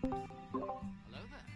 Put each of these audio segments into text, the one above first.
Hello there.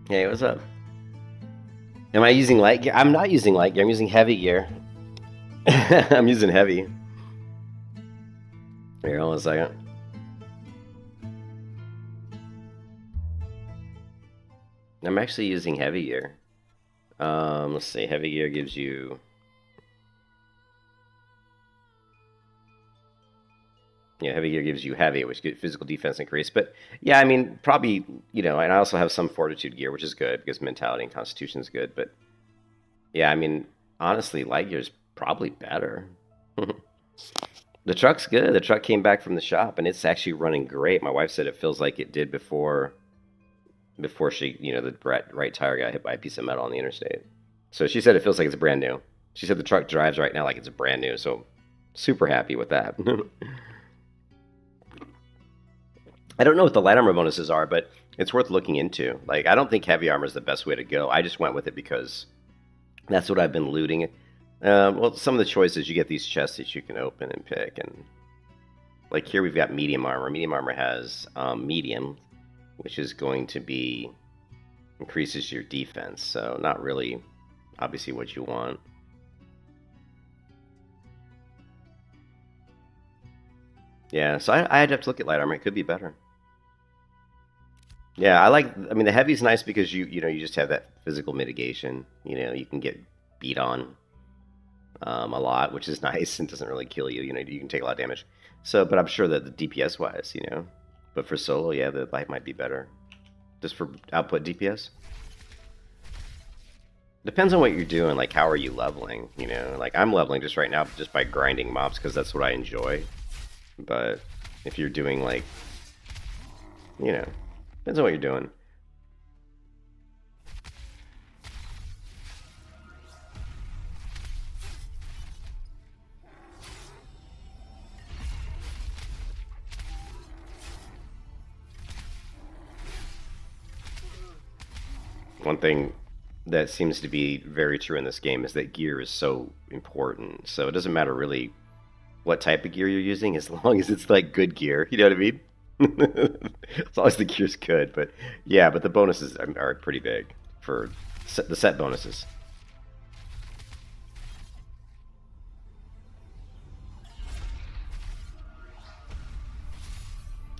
Hey, what's up? Am I using light gear? I'm not using light gear. I'm using heavy gear. I'm using heavy. Here, hold on a second. I'm actually using heavy gear. Let's see. Heavy gear gives you... Yeah, heavy gear gives you heavy, which gives physical defense increase. But yeah, I mean, probably, you know, and I also have some fortitude gear, which is good because mentality and constitution is good. But yeah, I mean, honestly, light gear is probably better. The truck's good. The truck came back from the shop and it's actually running great. My wife said it feels like it did before she, you know, the right tire got hit by a piece of metal on the interstate. So she said it feels like it's brand new. She said the truck drives right now like it's brand new. So super happy with that. I don't know what the light armor bonuses are, but it's worth looking into. Like, I don't think heavy armor is the best way to go. I just went with it because that's what I've been looting. Well, some of the choices, you get these chests that you can open and pick. And like here we've got medium armor. Medium armor has medium, which is going to be increases your defense. So not really obviously what you want. Yeah, so I'd have to look at light armor. It could be better. Yeah, I like. I mean, the heavy's nice because you just have that physical mitigation. You can get beat on a lot, which is nice and doesn't really kill you. You can take a lot of damage. So, but I'm sure that the DPS wise, but for solo, yeah, the light might be better. Just for output DPS. Depends on what you're doing. Like, how are you leveling? Like I'm leveling just right now just by grinding mobs because that's what I enjoy. But if you're doing like, depends on what you're doing. One thing that seems to be very true in this game is that gear is so important. So it doesn't matter really what type of gear you're using as long as it's like good gear. You know what I mean? As long as the gear's good. But yeah, but the bonuses are pretty big for the set bonuses.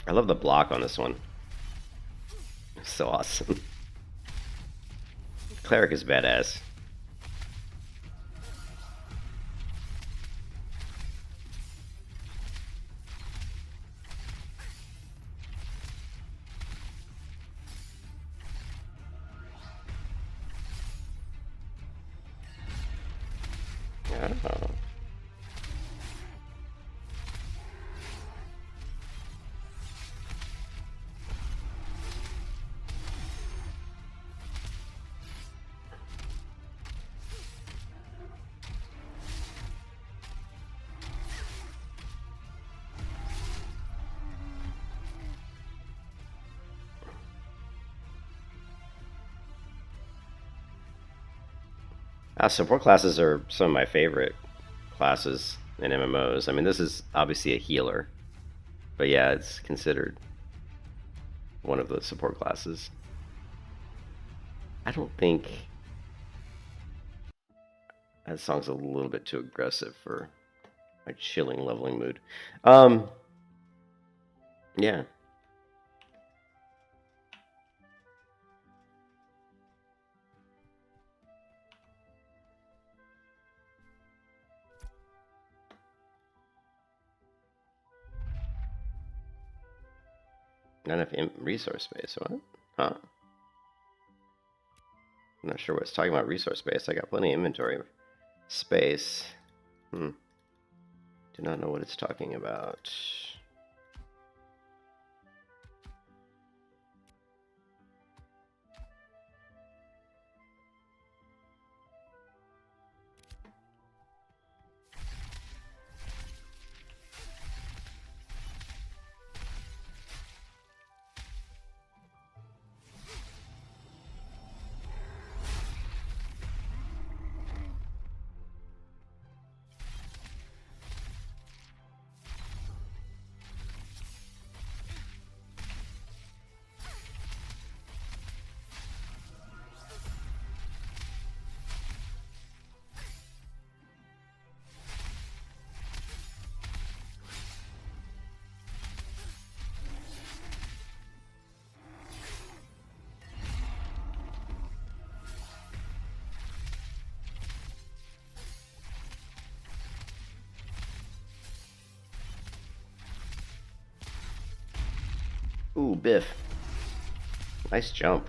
I love the block on this one. It's so awesome. Cleric is badass. Oh. Support classes are some of my favorite classes in MMOs. I mean, this is obviously a healer, but yeah, it's considered one of the support classes. I don't think that song's a little bit too aggressive for my chilling leveling mood. Yeah. Not enough resource space. What? Huh? I'm not sure what it's talking about resource space. I got plenty of inventory space. Do not know what it's talking about. Ooh, Biff. Nice jump.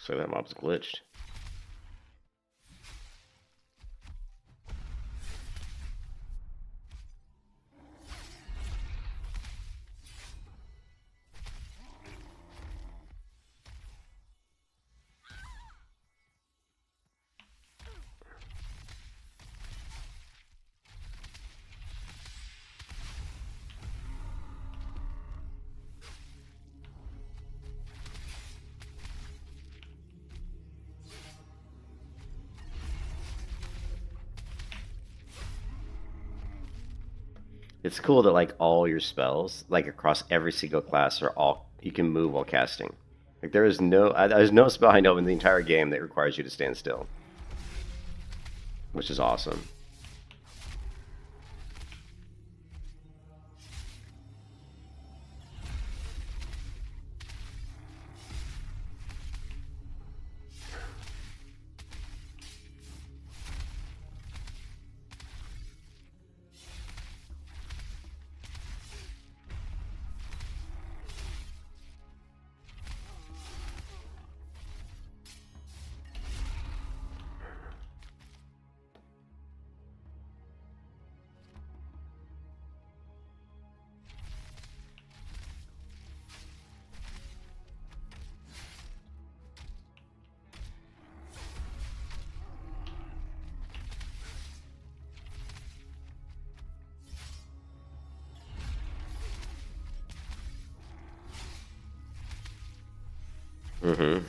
So that mob's glitched. It's cool that like all your spells, like across every single class, are all you can move while casting. Like there's no spell I know in the entire game that requires you to stand still, which is awesome.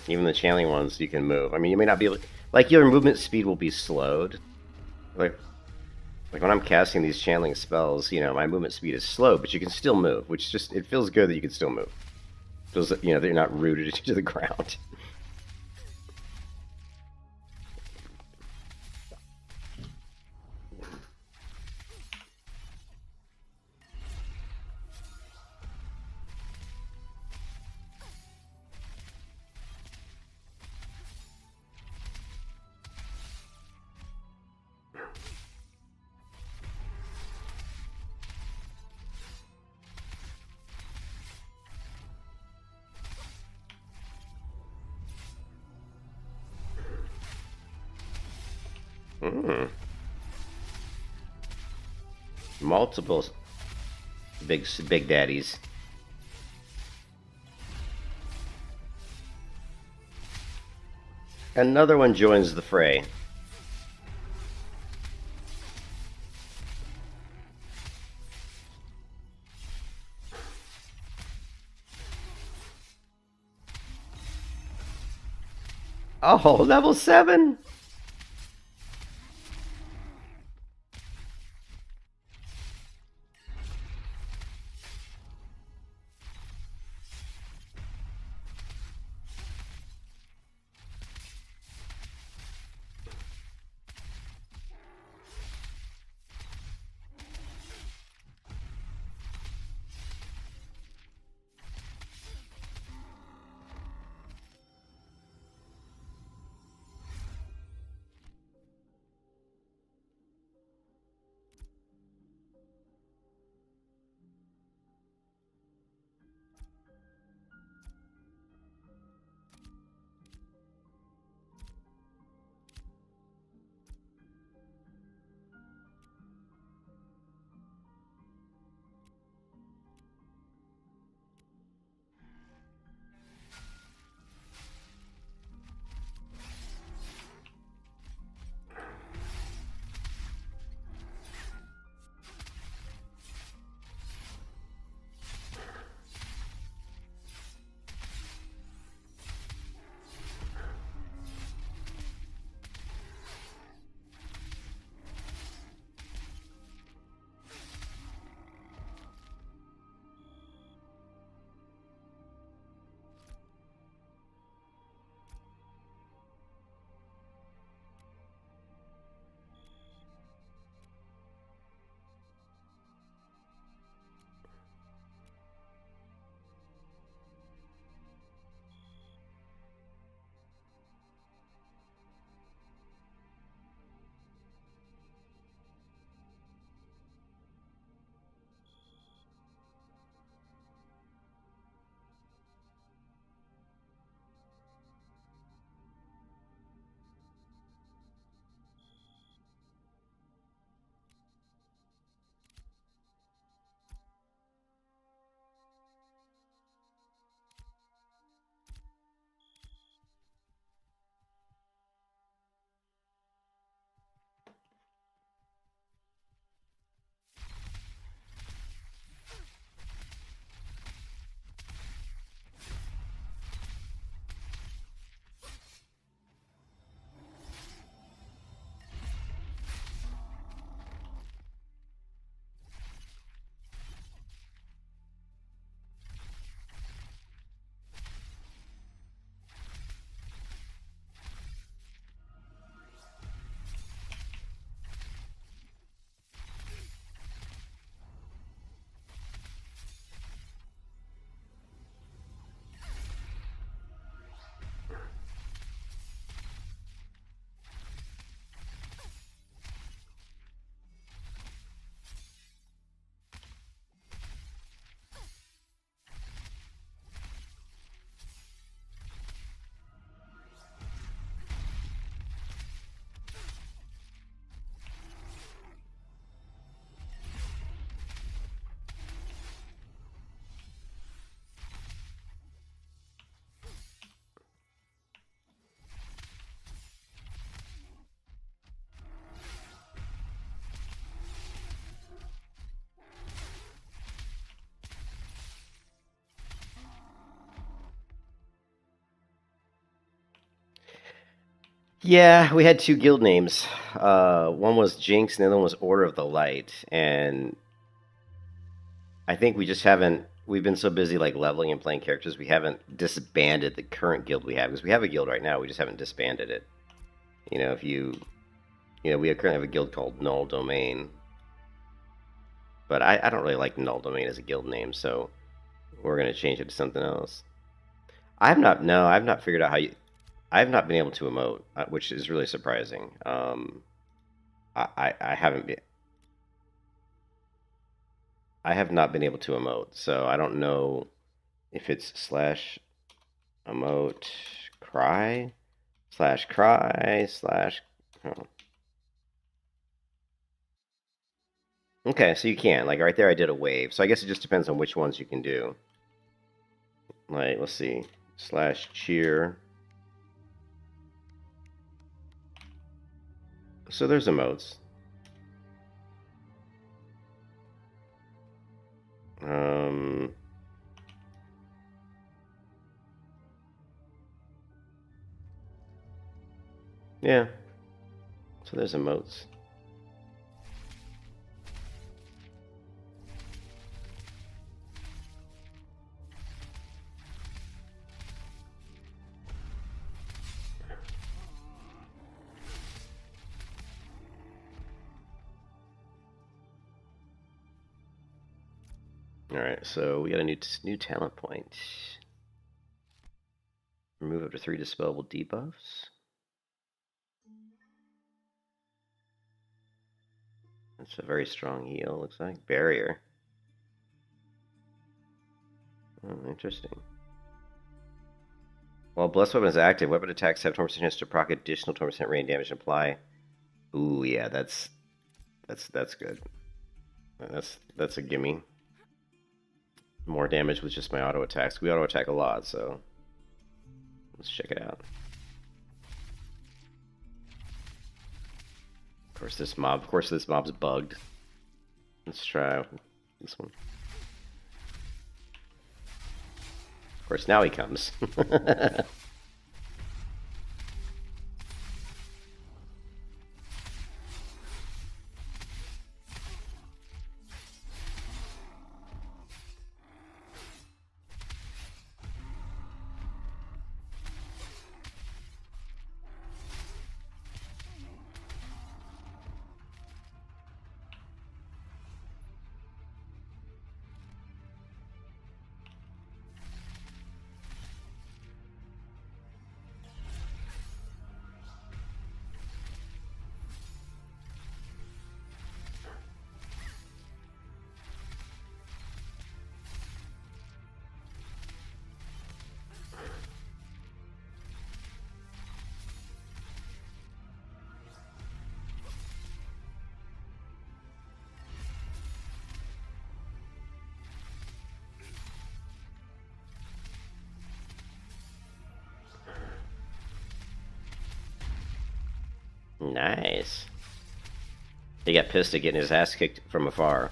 Even the channeling ones you can move. I mean, you may not be like your movement speed will be slowed. Like when I'm casting these channeling spells, my movement speed is slow, but you can still move, which just it feels good that you can still move. It feels that they're not rooted to the ground. Mm. Multiple big daddies. Another one joins the fray. Oh, level 7? Yeah, we had two guild names. One was Jinx, and the other one was Order of the Light. And I think we just haven't. We've been so busy like leveling and playing characters, we haven't disbanded the current guild we have because we have a guild right now. We just haven't disbanded it. If we currently have a guild called Null Domain, but I don't really like Null Domain as a guild name, so we're gonna change it to something else. I've not figured out how you. I've not been able to emote, which is really surprising. I haven't been. I have not been able to emote, so I don't know if it's slash emote cry slash cry slash. Oh. Okay, so you can like right there. I did a wave, so I guess it just depends on which ones you can do. Like, let's see, slash cheer. So there's emotes. Um, yeah. So there's emotes. All right, so we got a new talent point. Remove up to 3 dispellable debuffs. That's a very strong heal, looks like. Barrier. Oh, interesting. While Blessed Weapon is active, weapon attacks have 20% chance to proc additional 20% rain damage and apply. Ooh, yeah, that's good. That's a gimme. More damage with just my auto attacks. We auto attack a lot, so let's check it out. Of course, this mob's bugged. Let's try this one. Of course, now he comes. Nice. He got pissed at getting his ass kicked from afar.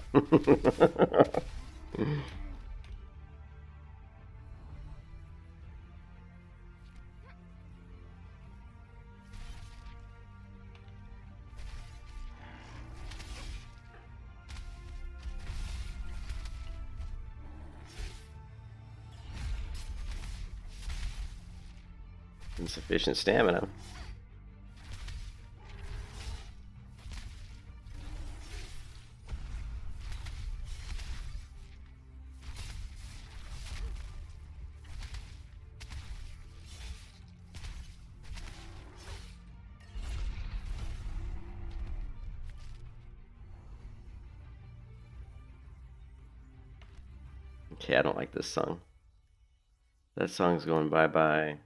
Insufficient stamina. Okay, I don't like this song. That song's going bye-bye.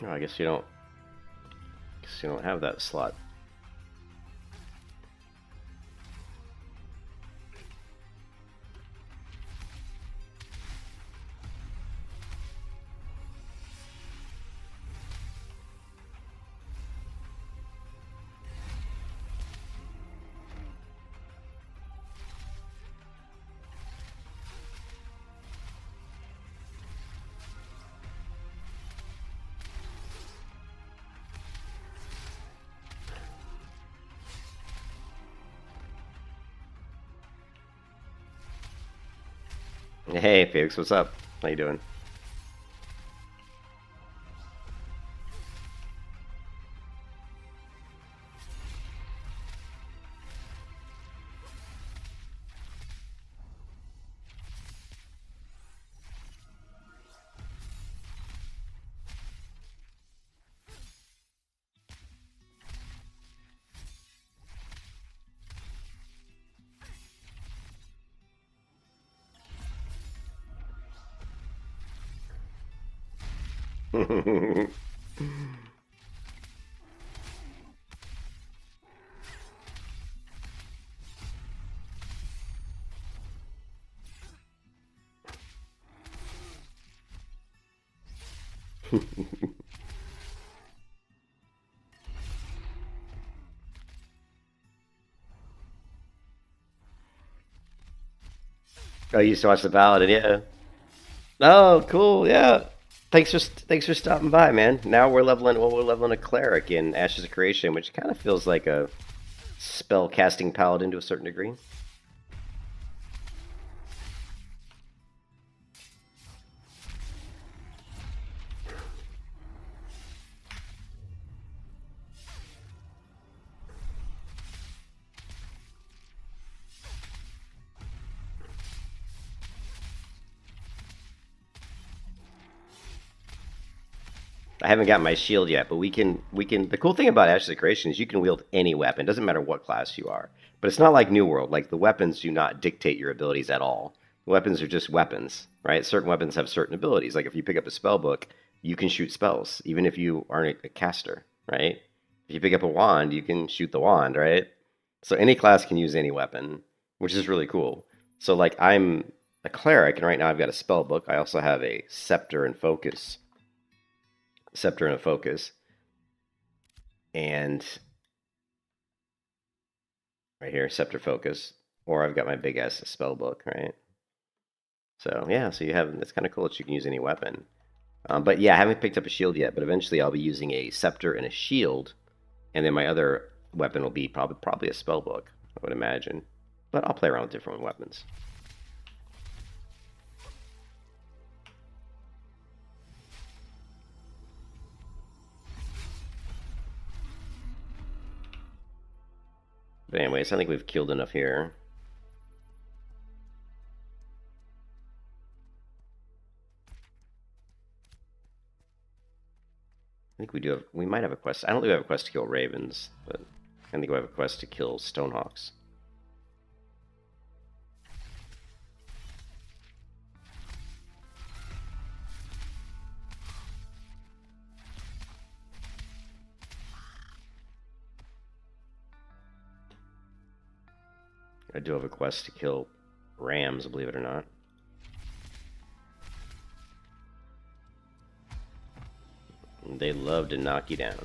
Oh, I guess you don't. Guess you don't have that slot. Hey, Felix, what's up? How you doing? Oh, you used to watch the Paladin, yeah. Oh, cool, yeah. Thanks for stopping by, man. Now we're leveling. Well, we're leveling a cleric in Ashes of Creation, which kind of feels like a spell casting paladin to a certain degree. I haven't got my shield yet, but we can. The cool thing about Ashes of Creation is you can wield any weapon. Doesn't matter what class you are. But it's not like New World. Like the weapons do not dictate your abilities at all. The weapons are just weapons, right? Certain weapons have certain abilities. Like if you pick up a spell book, you can shoot spells, even if you aren't a caster, right? If you pick up a wand, you can shoot the wand, right? So any class can use any weapon, which is really cool. So like I'm a cleric, and right now I've got a spell book. I also have a scepter and a focus, and right here, scepter focus, or I've got my big ass spell book, right? So yeah, so you have it's kind of cool that you can use any weapon. But yeah, I haven't picked up a shield yet, but eventually I'll be using a scepter and a shield, and then my other weapon will be probably a spell book, I would imagine. But I'll play around with different weapons. But anyways, I think we've killed enough here. I think we might have a quest. I don't think we have a quest to kill ravens, but I think we have a quest to kill stonehawks. I do have a quest to kill rams, believe it or not. They love to knock you down.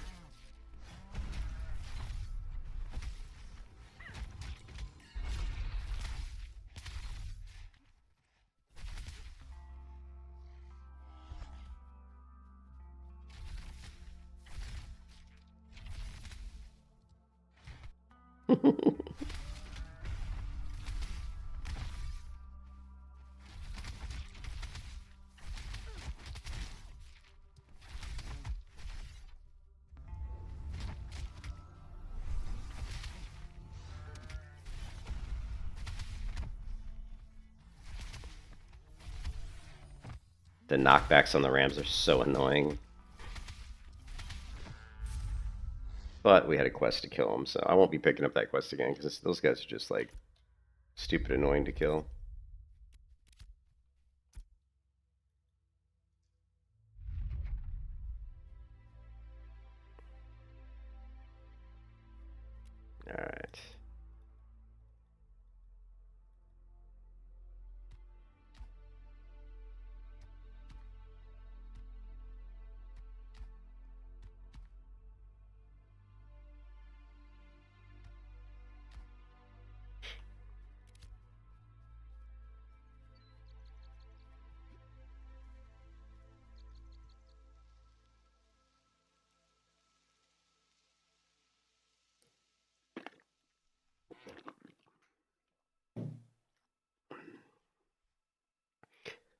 The knockbacks on the rams are so annoying. But we had a quest to kill them, so I won't be picking up that quest again because those guys are just like stupid annoying to kill. Alright.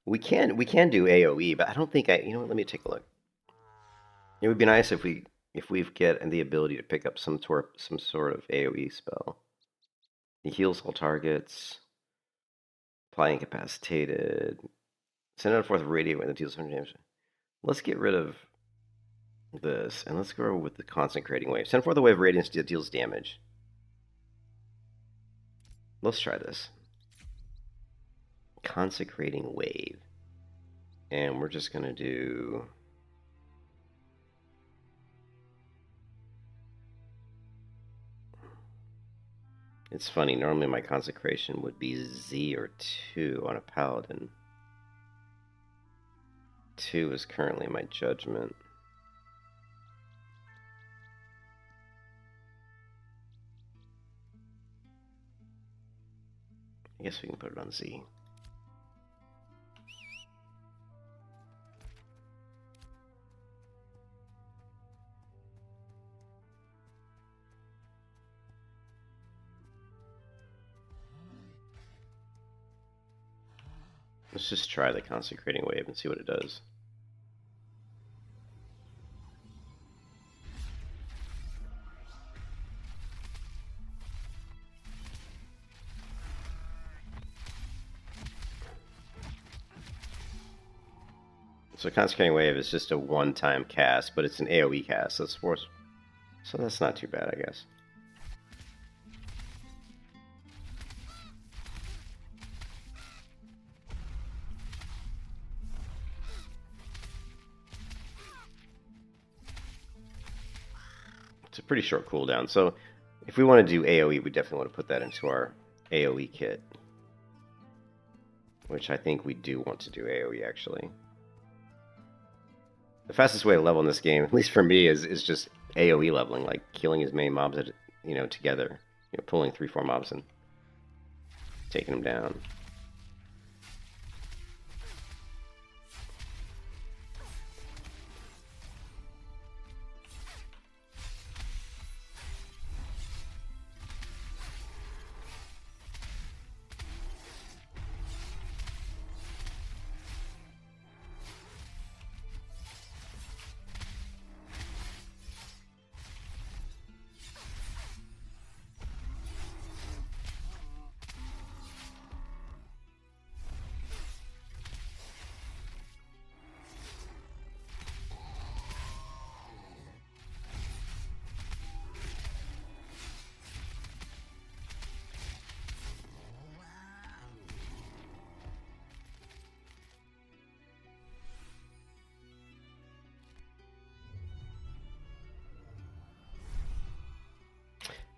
We can do AoE, but I don't think you know what, let me take a look. It would be nice if we get the ability to pick up some sort of AoE spell. It heals all targets. Apply incapacitated. Send out a fourth radiant when it deals 100 damage. Let's get rid of this, and let's go with the consecrating wave. Send forth a wave of radiance that deals damage. Let's try this. Consecrating wave. And we're just going to do... It's funny, normally my consecration would be Z or 2 on a paladin. 2 is currently my judgment. I guess we can put it on Z. Let's just try the consecrating wave and see what it does. So consecrating wave is just a one-time cast, but it's an AoE cast. So that's not too bad, I guess. It's a pretty short cooldown, so if we want to do AoE, we definitely want to put that into our AoE kit. Which I think we do want to do AoE, actually. The fastest way to level in this game, at least for me, is just AoE leveling, like killing as many mobs, together. Pulling 3-4 mobs and taking them down.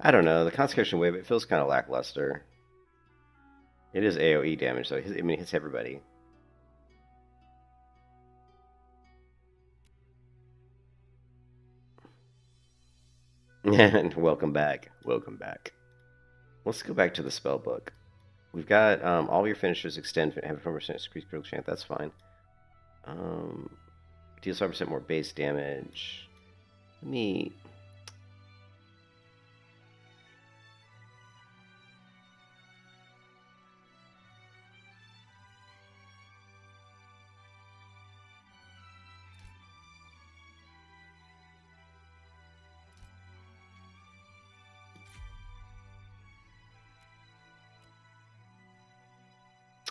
I don't know, the consecration wave, it feels kind of lackluster. It is AoE damage, though. It hits everybody. And welcome back. Welcome back. Let's go back to the spell book. We've got all your finishers extend, have a 4% increased critical chance. That's fine. Deals 5% more base damage. Let me...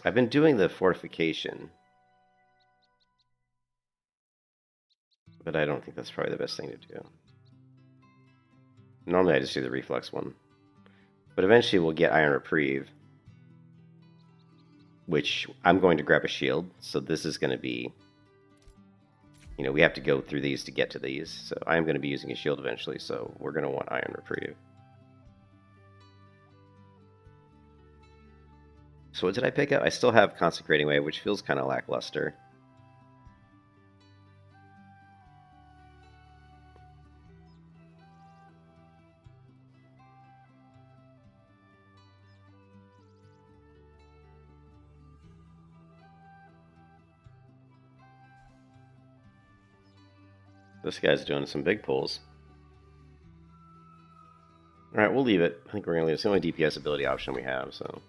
I've been doing the fortification, but I don't think that's probably the best thing to do. Normally I just do the reflex one, but eventually we'll get Iron Reprieve, which I'm going to grab a shield, so this is going to be, we have to go through these to get to these, so I'm going to be using a shield eventually, so we're going to want Iron Reprieve. So what did I pick up? I still have Consecrating Wave, which feels kind of lackluster. This guy's doing some big pulls. Alright, we'll leave it. I think we're going to leave it. It's the only DPS ability option we have, so...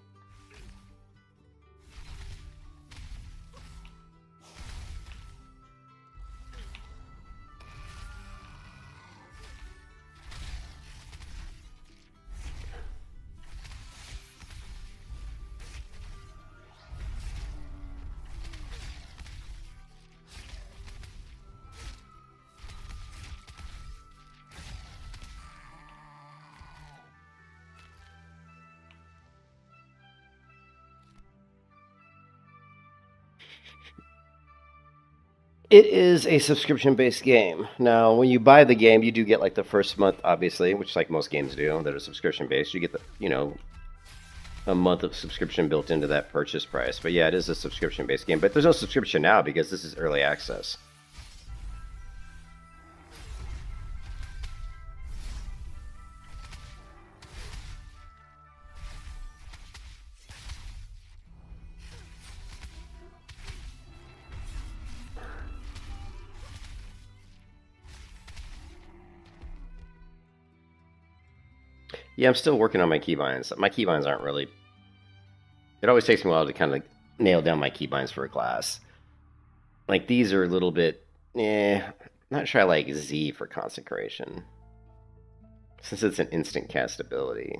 It is a subscription-based game. Now, when you buy the game, you do get like the first month, obviously, which like most games do that are subscription-based. You get the, a month of subscription built into that purchase price. But yeah, it is a subscription-based game. But there's no subscription now because this is early access. Yeah, I'm still working on my keybinds. My keybinds aren't really... It always takes me a while to kind of nail down my keybinds for a class. Like, these are a little bit... not sure I like Z for Consecration. Since it's an instant cast ability.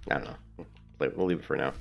I don't know. We'll leave it for now.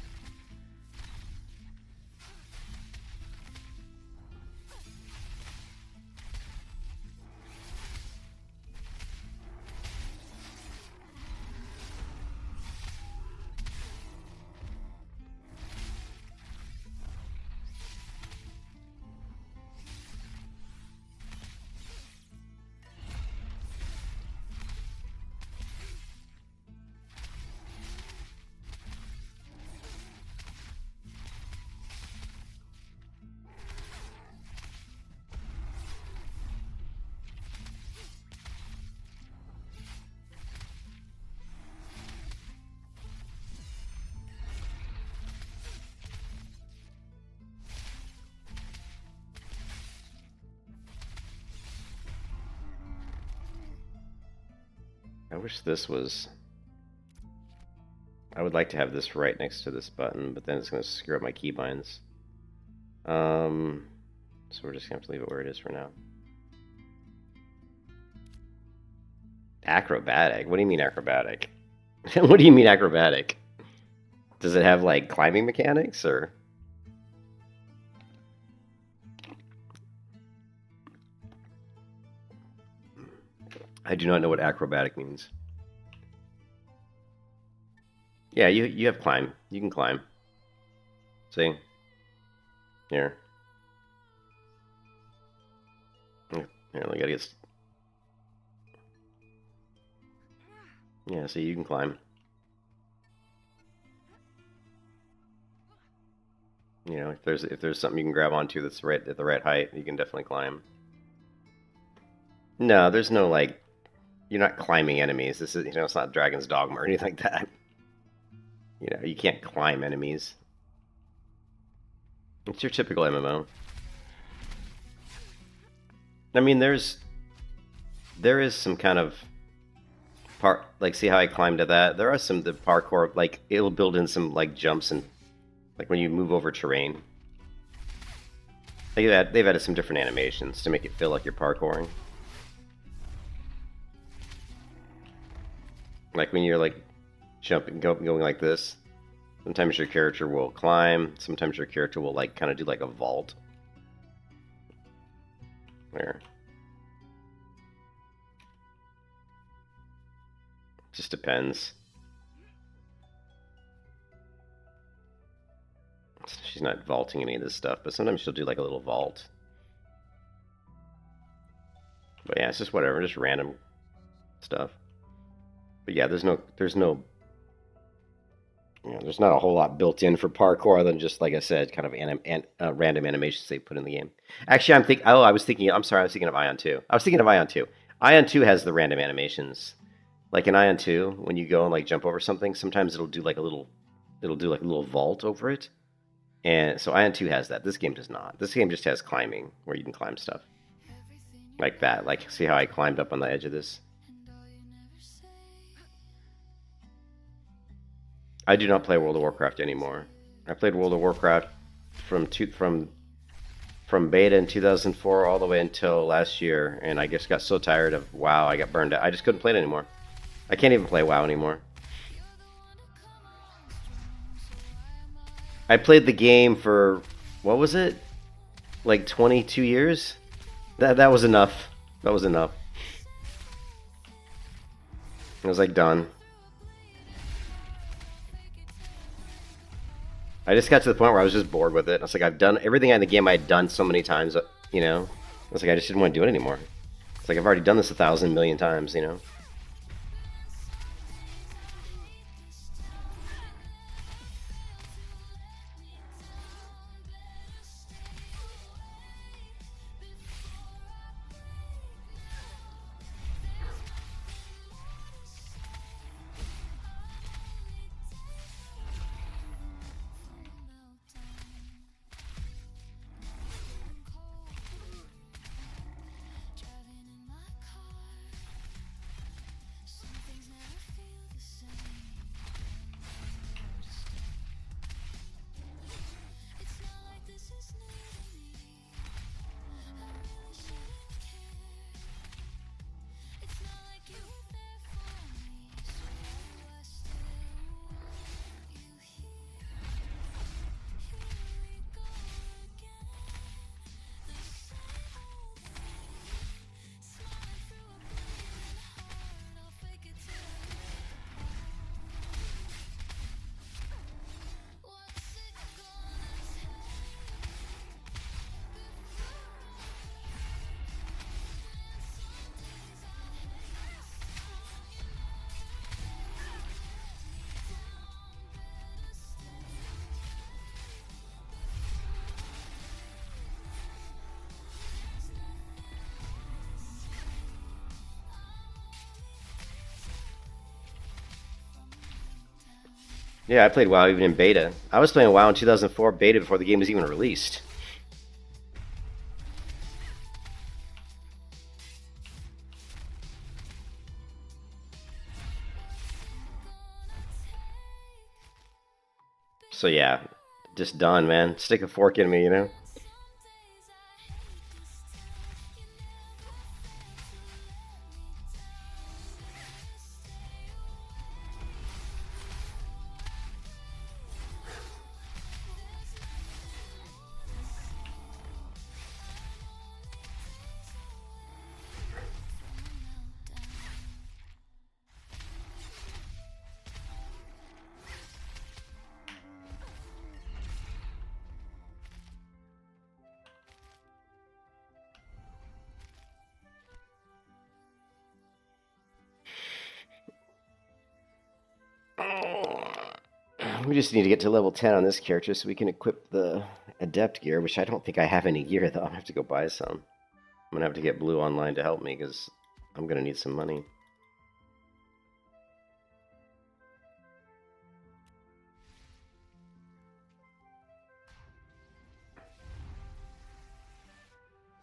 I wish this was... I would like to have this right next to this button, but then it's going to screw up my keybinds. So we're just going to have to leave it where it is for now. Acrobatic? What do you mean acrobatic? What do you mean acrobatic? Does it have, like, climbing mechanics, or...? I do not know what acrobatic means. Yeah, you have climb. You can climb. See? Here. Here, I gotta get... Yeah, see, you can climb. You know, if there's something you can grab onto that's right at the right height, you can definitely climb. No, there's no, like... You're not climbing enemies. This is, it's not Dragon's Dogma or anything like that. You can't climb enemies. It's your typical MMO. I mean, there is some kind of part, like, see how I climbed to that? There are some, the parkour, like, it'll build in some, like, jumps and, like, when you move over terrain. They've added some different animations to make it feel like you're parkouring. Like when you're like jumping, going like this, sometimes your character will climb, sometimes your character will like kind of do like a vault. There. Just depends. she's not vaulting any of this stuff, but sometimes she'll do like a little vault. But yeah, it's just whatever, just random stuff. But yeah, there's no you know, there's not a whole lot built in for parkour other than just, like I said, kind of random animations they put in the game. Actually, I was thinking of Ion 2. I was thinking of Ion 2. Ion 2 has the random animations. Like in Ion 2, when you go and like jump over something, sometimes it'll do like a little vault over it. And so Ion 2 has that. This game does not. This game just has climbing, where you can climb stuff. Like that. Like, see how I climbed up on the edge of this? I do not play World of Warcraft anymore. I played World of Warcraft from beta in 2004 all the way until last year, and I just got so tired of WoW, I got burned out. I just couldn't play it anymore. I can't even play WoW anymore. I played the game for, what was it? Like 22 years? That was enough. That was enough. I was like done. I just got to the point where I was just bored with it. I was like, I've done everything in the game I'd done so many times, you know? I was like, I just didn't want to do it anymore. It's like, I've already done this 1,000 million times, you know? Yeah, I played WoW even in beta. I was playing WoW in 2004 beta before the game was even released. So yeah, just done, man. Stick a fork in me, you know? We just need to get to level 10 on this character so we can equip the Adept gear, which I don't think I have any gear, though. I'll have to go buy some. I'm going to have to get Blue online to help me, because I'm going to need some money.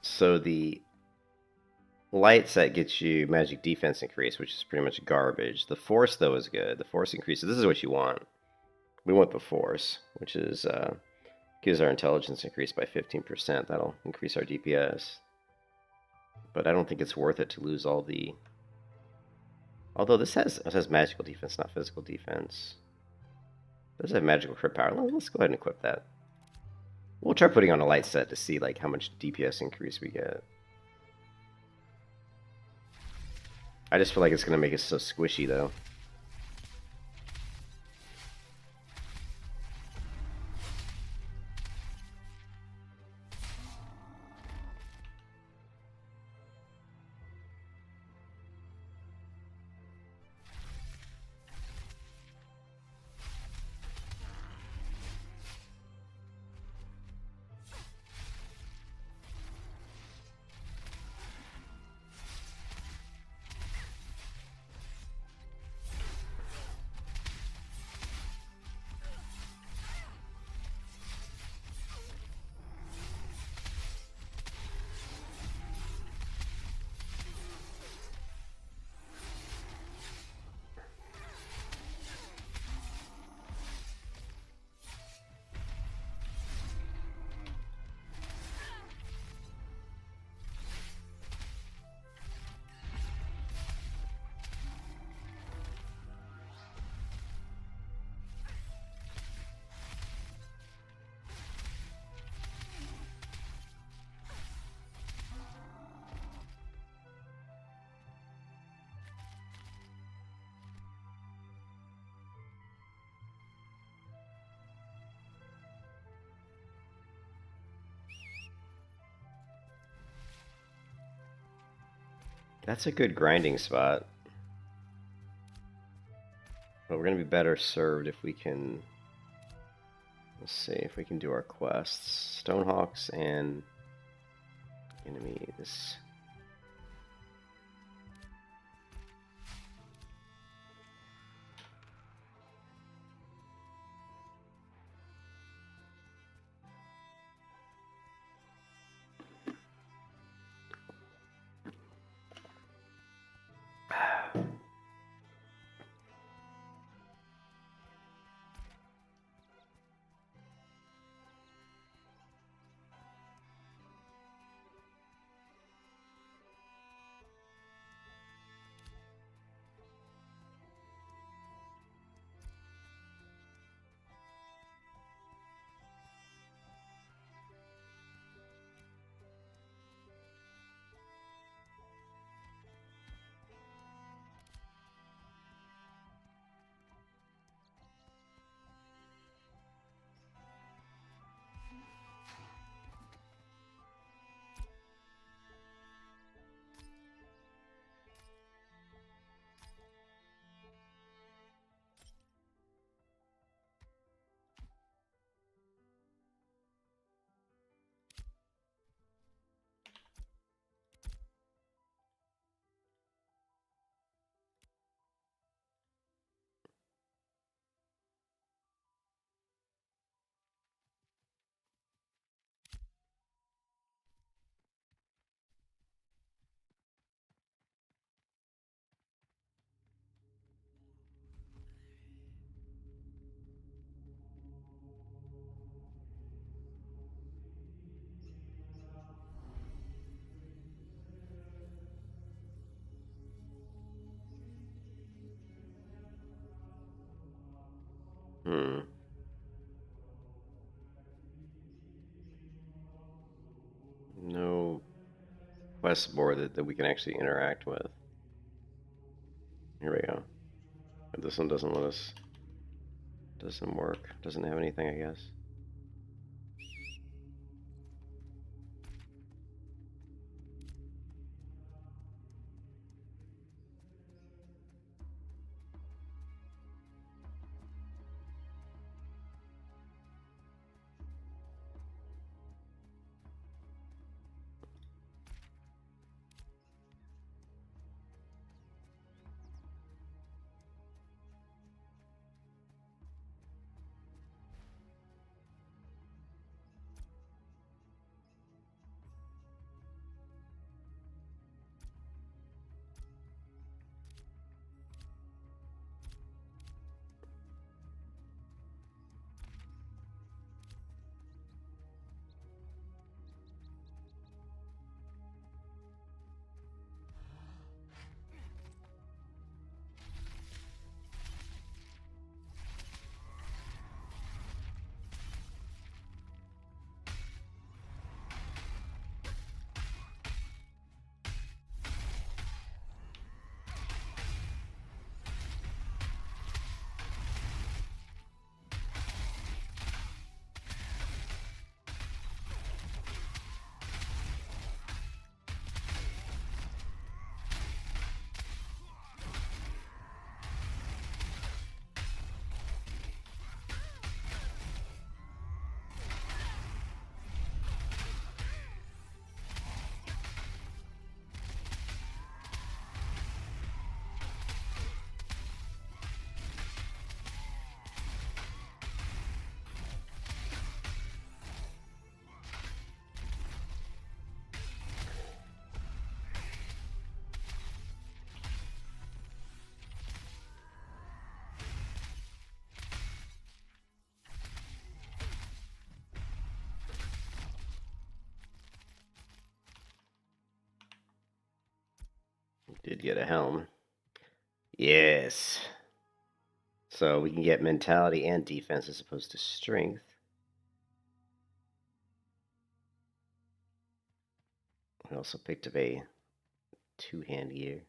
So the light set gets you magic defense increase, which is pretty much garbage. The force, though, is good. The force increases. This is what you want. We want the force, which is gives our intelligence increased by 15%. That'll increase our DPS. But I don't think it's worth it to lose all the... Although it has magical defense, not physical defense. It does have magical crit power. Let's go ahead and equip that. We'll try putting on a light set to see like how much DPS increase we get. I just feel like it's going to make it so squishy, though. That's a good grinding spot. But we're going to be better served if we can... Let's see if we can do our quests. Stonehawks and enemies. No quest board that we can actually interact with. Here we go. But this one doesn't let us... Doesn't work. Doesn't have anything, I guess. Did get a helm. Yes. So we can get mentality and defense as opposed to strength. We also picked up a two-hand gear.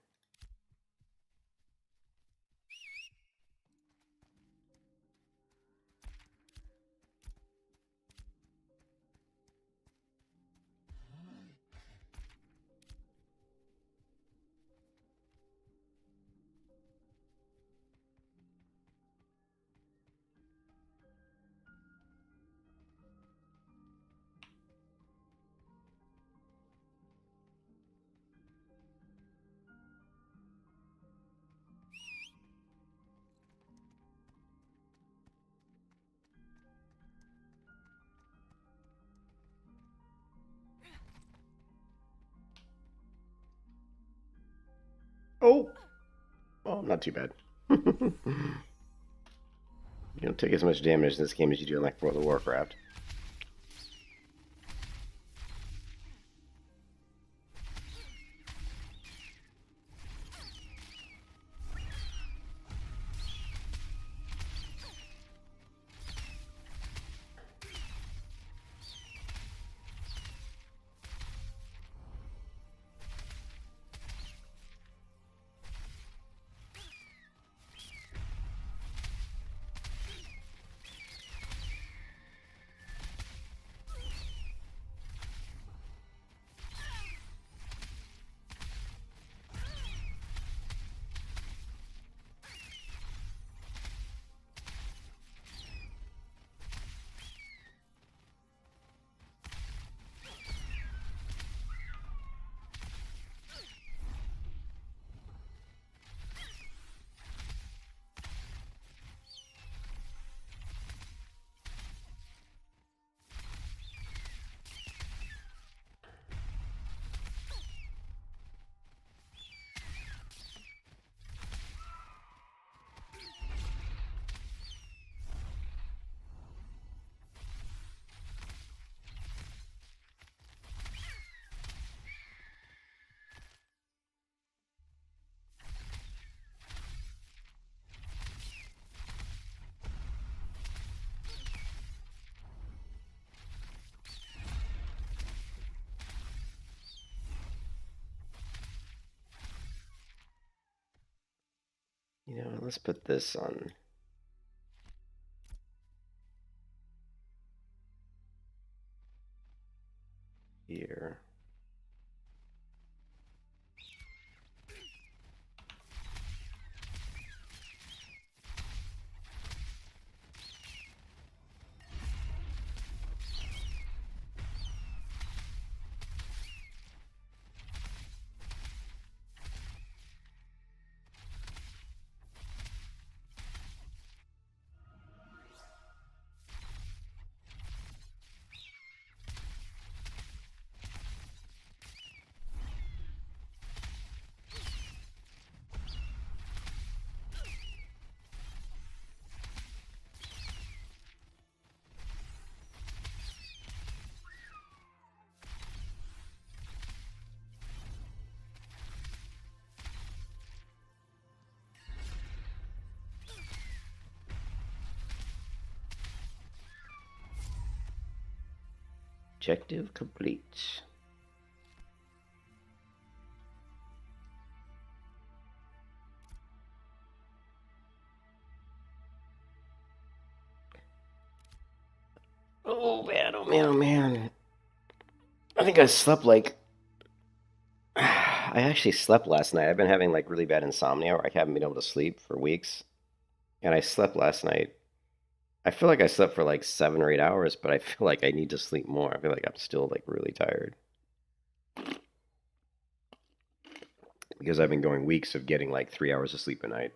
Oh, not too bad. You don't take as much damage in this game as you do in like World of Warcraft. You know, let's put this on here. Objective complete. Oh man, oh man, oh man. I think I slept like I actually slept last night. I've been having like really bad insomnia where I haven't been able to sleep for weeks. And I slept last night. I feel like I slept for like 7 or 8 hours, but I feel like I need to sleep more. I feel like I'm still like really tired. Because I've been going weeks of getting like 3 hours of sleep a night.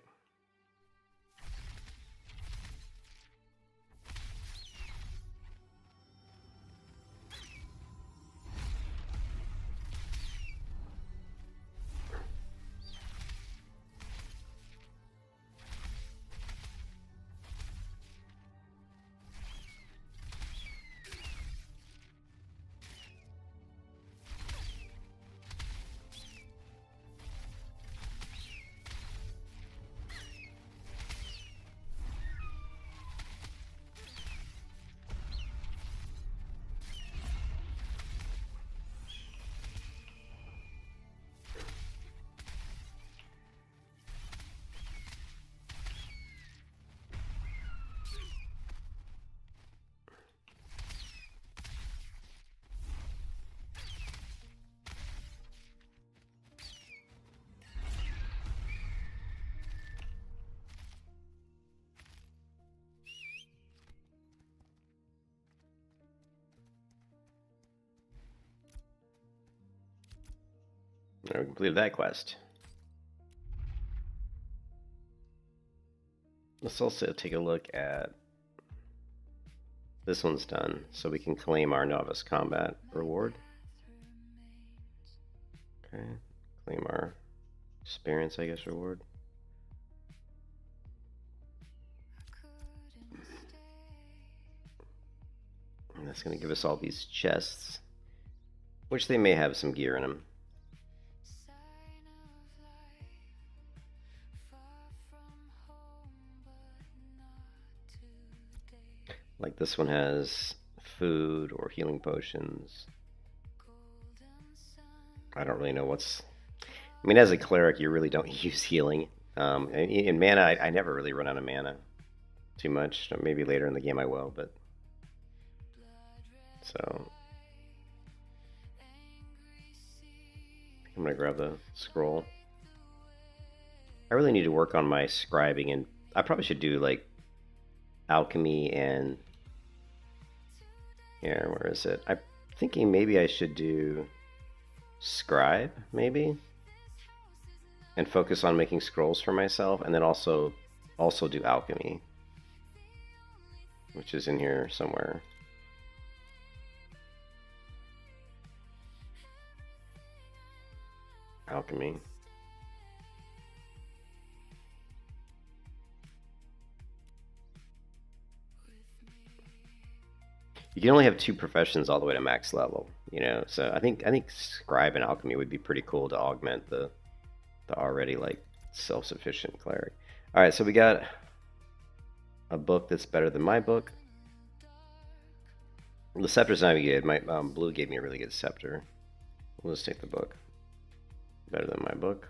I completed that quest. Let's also take a look at this one's done, so we can claim our novice combat reward. Okay, claim our experience, I guess, reward. it's going to give us all these chests, which they may have some gear in them. Like this one has food or healing potions. I don't really know what's... I mean, as a cleric, you really don't use healing. In mana, I never really run out of mana too much. Maybe later in the game I will, but... So... I'm gonna grab the scroll. I really need to work on my scribing, and I probably should do, like, alchemy and... Here, where is it? I'm thinking maybe I should do scribe, maybe? And focus on making scrolls for myself, and then also do alchemy, which is in here somewhere. Alchemy. You can only have 2 professions all the way to max level, you know. So I think scribe and alchemy would be pretty cool to augment the already like self-sufficient cleric. All right, so we got a book that's better than my book. The scepter's not good. My blue gave me a really good scepter. We'll just take the book. Better than my book.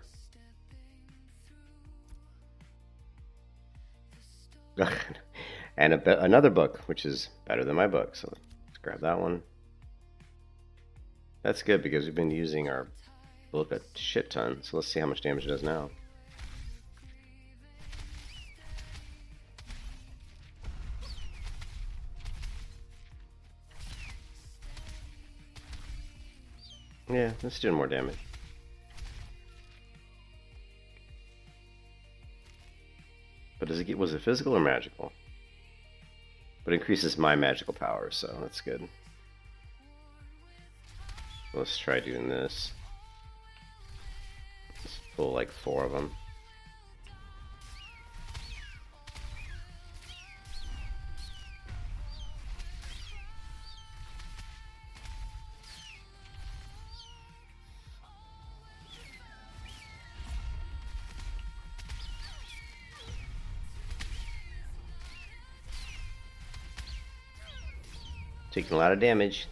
And another book, which is better than my book. So let's grab that one. That's good because we've been using our book a shit ton. So let's see how much damage it does now. Yeah, it's doing more damage. But does it get, was it physical or magical? But it increases my magical power, so that's good. Let's try doing this. Let's pull like 4 of them. Taking a lot of damage.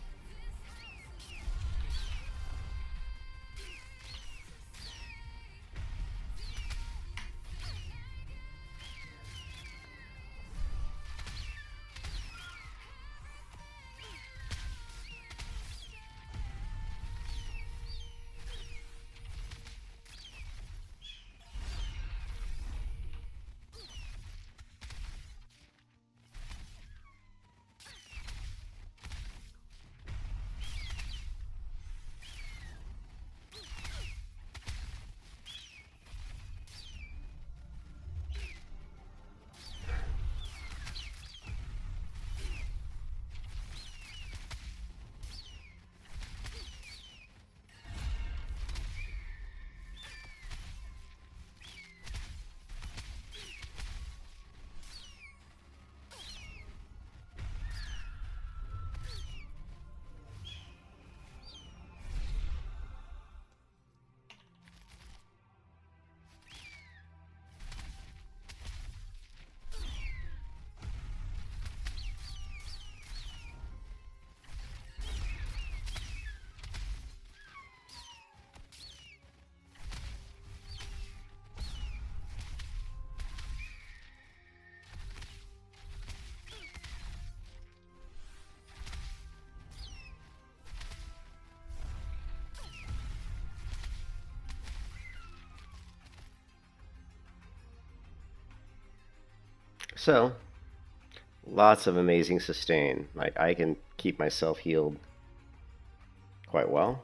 So, lots of amazing sustain. Like, I can keep myself healed quite well.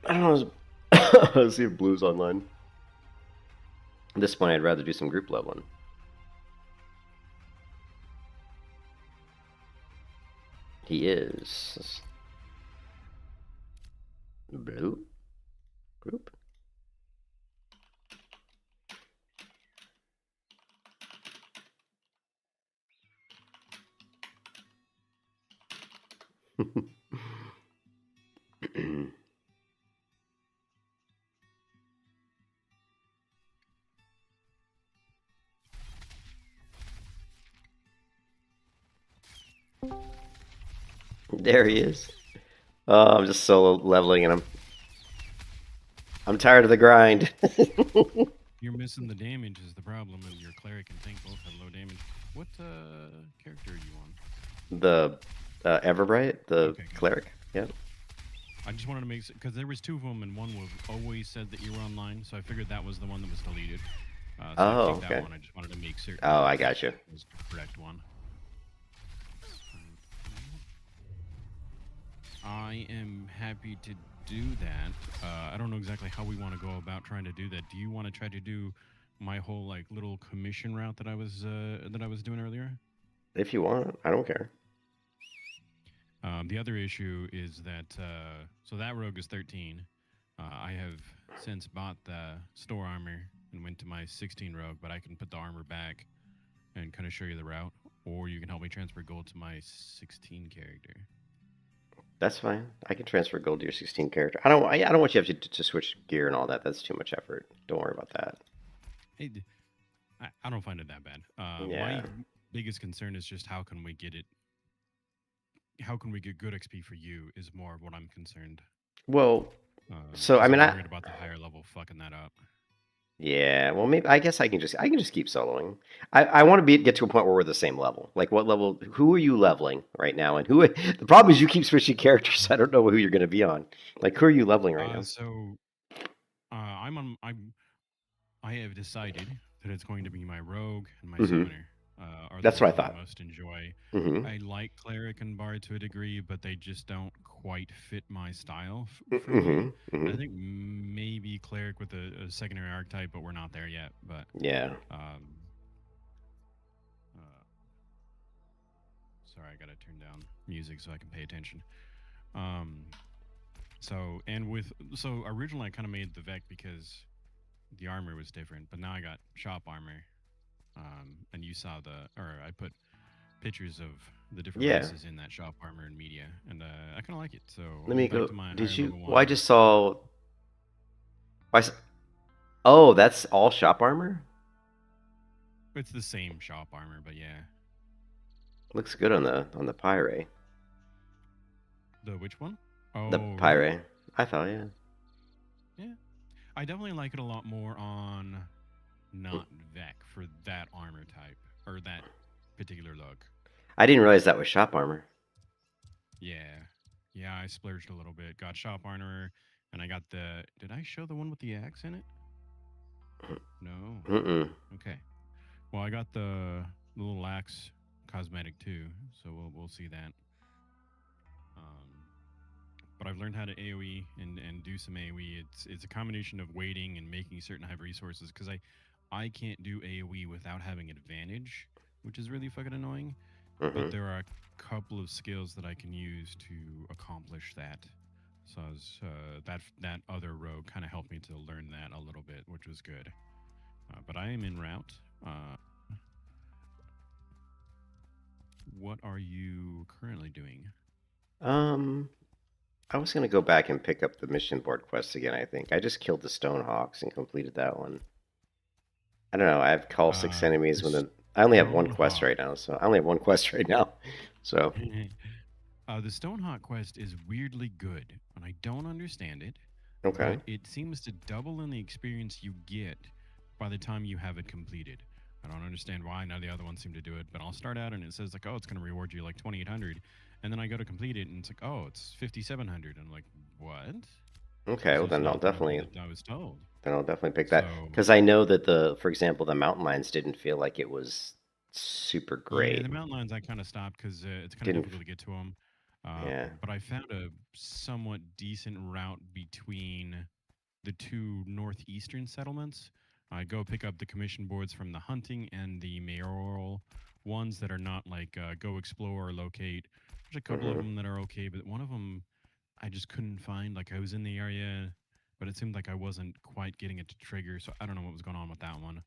I don't know. Let's see if Blue's online. At this point, I'd rather do some group leveling. He is. Blue? Group? There he is. Oh, I'm just solo leveling and I'm tired of the grind. You're missing the damage is the problem, and your cleric and tank both have low damage. What character are you on? The Everbright, the Okay, good. cleric. Yeah. I just wanted to make because there was two of them, and one was always said that you were online, so I figured that was the one that was deleted. So I Oh, picked that okay. one. I just wanted to make certain Oh, I that got you. was the correct one. I am happy to do that. I don't know exactly how we want to go about trying to do that. Do you want to try to do my whole like little commission route that I was doing earlier? If you want, I don't care. The other issue is that so that rogue is 13. I have since bought the store armor and went to my 16 rogue, but I can put the armor back and kind of show you the route, or you can help me transfer gold to my 16 character. That's fine. I can transfer gold to your 16 character. I don't want you to have to switch gear and all that. That's too much effort. Don't worry about that. I don't find it that bad. Yeah. My biggest concern is just how can we get it. How can we get good XP for you is more of what I'm concerned. Well, so I Because mean, I'm worried about the higher level fucking that up. yeah. Well, maybe I guess I can just keep soloing. I want to get to a point where we're the same level. Like, what level? Who are you leveling right now? And who? The problem is you keep switching characters. I don't know who you're going to be on. Like, who are you leveling right now? So I'm on. I have decided that it's going to be my rogue and my Mm-hmm. summoner. Are the That's what ones I that I thought. most enjoy. Mm-hmm. I like cleric and bard to a degree, but they just don't quite fit my style for Mm-hmm. me. Mm-hmm. I think maybe cleric with a secondary archetype, but we're not there yet. But Yeah. uh, sorry, I gotta turn down music so I can pay attention. Um, so originally I kind of made the Vec because the armor was different, but now I got shop armor. And you saw I put pictures of the different Yeah. races in that shop armor and media, and I kind of like it. So Let I me went back go. to my Did higher you? level Well, I one. just saw. Why? Oh, that's all shop armor. It's the same shop armor, but yeah. Looks good on the Pyre. The which one? The Oh, really? Pyre. I thought, yeah. Yeah. I definitely like it a lot more on not Vec for that armor type or that particular look. I didn't realize that was shop armor. Yeah. Yeah, I splurged a little bit. Got shop armor, and I got the. Did I show the one with the axe in it? No. Mm-mm. Okay. Well, I got the little axe cosmetic too, so we'll see that. Um, but I've learned how to AOE and do some AOE. It's a combination of waiting and making certain I have resources because I can't do AOE without having advantage, which is really fucking annoying. But Mm-hmm. there are a couple of skills that I can use to accomplish that. So that other rogue kind of helped me to learn that a little bit, which was good. But I am en route. What are you currently doing? Um, I was gonna go back and pick up the mission board quest again. I think I just killed the Stonehawks and completed that one. I don't know. I've called six The enemies with I only have one quest Stonehawk. right now, so I only have one quest right now. So The Stonehawk quest is weirdly good, and I don't understand it, okay. but it seems to double in the experience you get by the time you have it completed. I don't understand why. Now the other ones seem to do it, but I'll start out and it says like, oh, it's going to reward you like 2,800, and then I go to complete it and it's like, oh, it's 5,700. I'm like, what? Okay. This Well, is then I'll not the number definitely that I was told. pick that So because I know that for example, the mountain lions didn't feel like it was super yeah, the great. mountain lions I kind of stopped because it's kind of Didn't. difficult to get to them. Yeah. But I found a somewhat decent route between the two northeastern settlements. I go pick up the commission boards from the hunting and the mayoral ones that are not like go explore or locate. There's a couple of Hmm. them that are okay, but one of them I just couldn't find. Like I was in the area, but it seemed like I wasn't quite getting it to trigger. So I don't know what was going on with that one.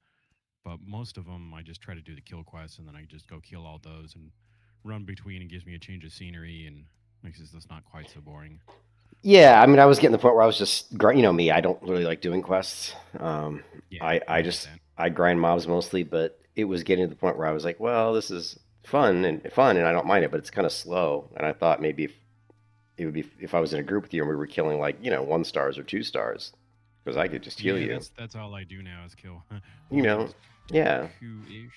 But most of them, I just try to do the kill quests, and then I just go kill all those and run between. And gives me a change of scenery and makes this not quite so boring. Yeah, I mean, I was getting to the point where I was just, you know me, I don't really like doing quests. Yeah, I I get just that. I grind mobs mostly, but it was getting to the point where I was like, well, this is fun, and I don't mind it, but it's kind of slow. And I thought maybe if it would be if I was in a group with you and we were killing like 1 stars or 2 stars, because I could just heal Yeah, you. that's all I do now is kill You one know, and yeah, two ish.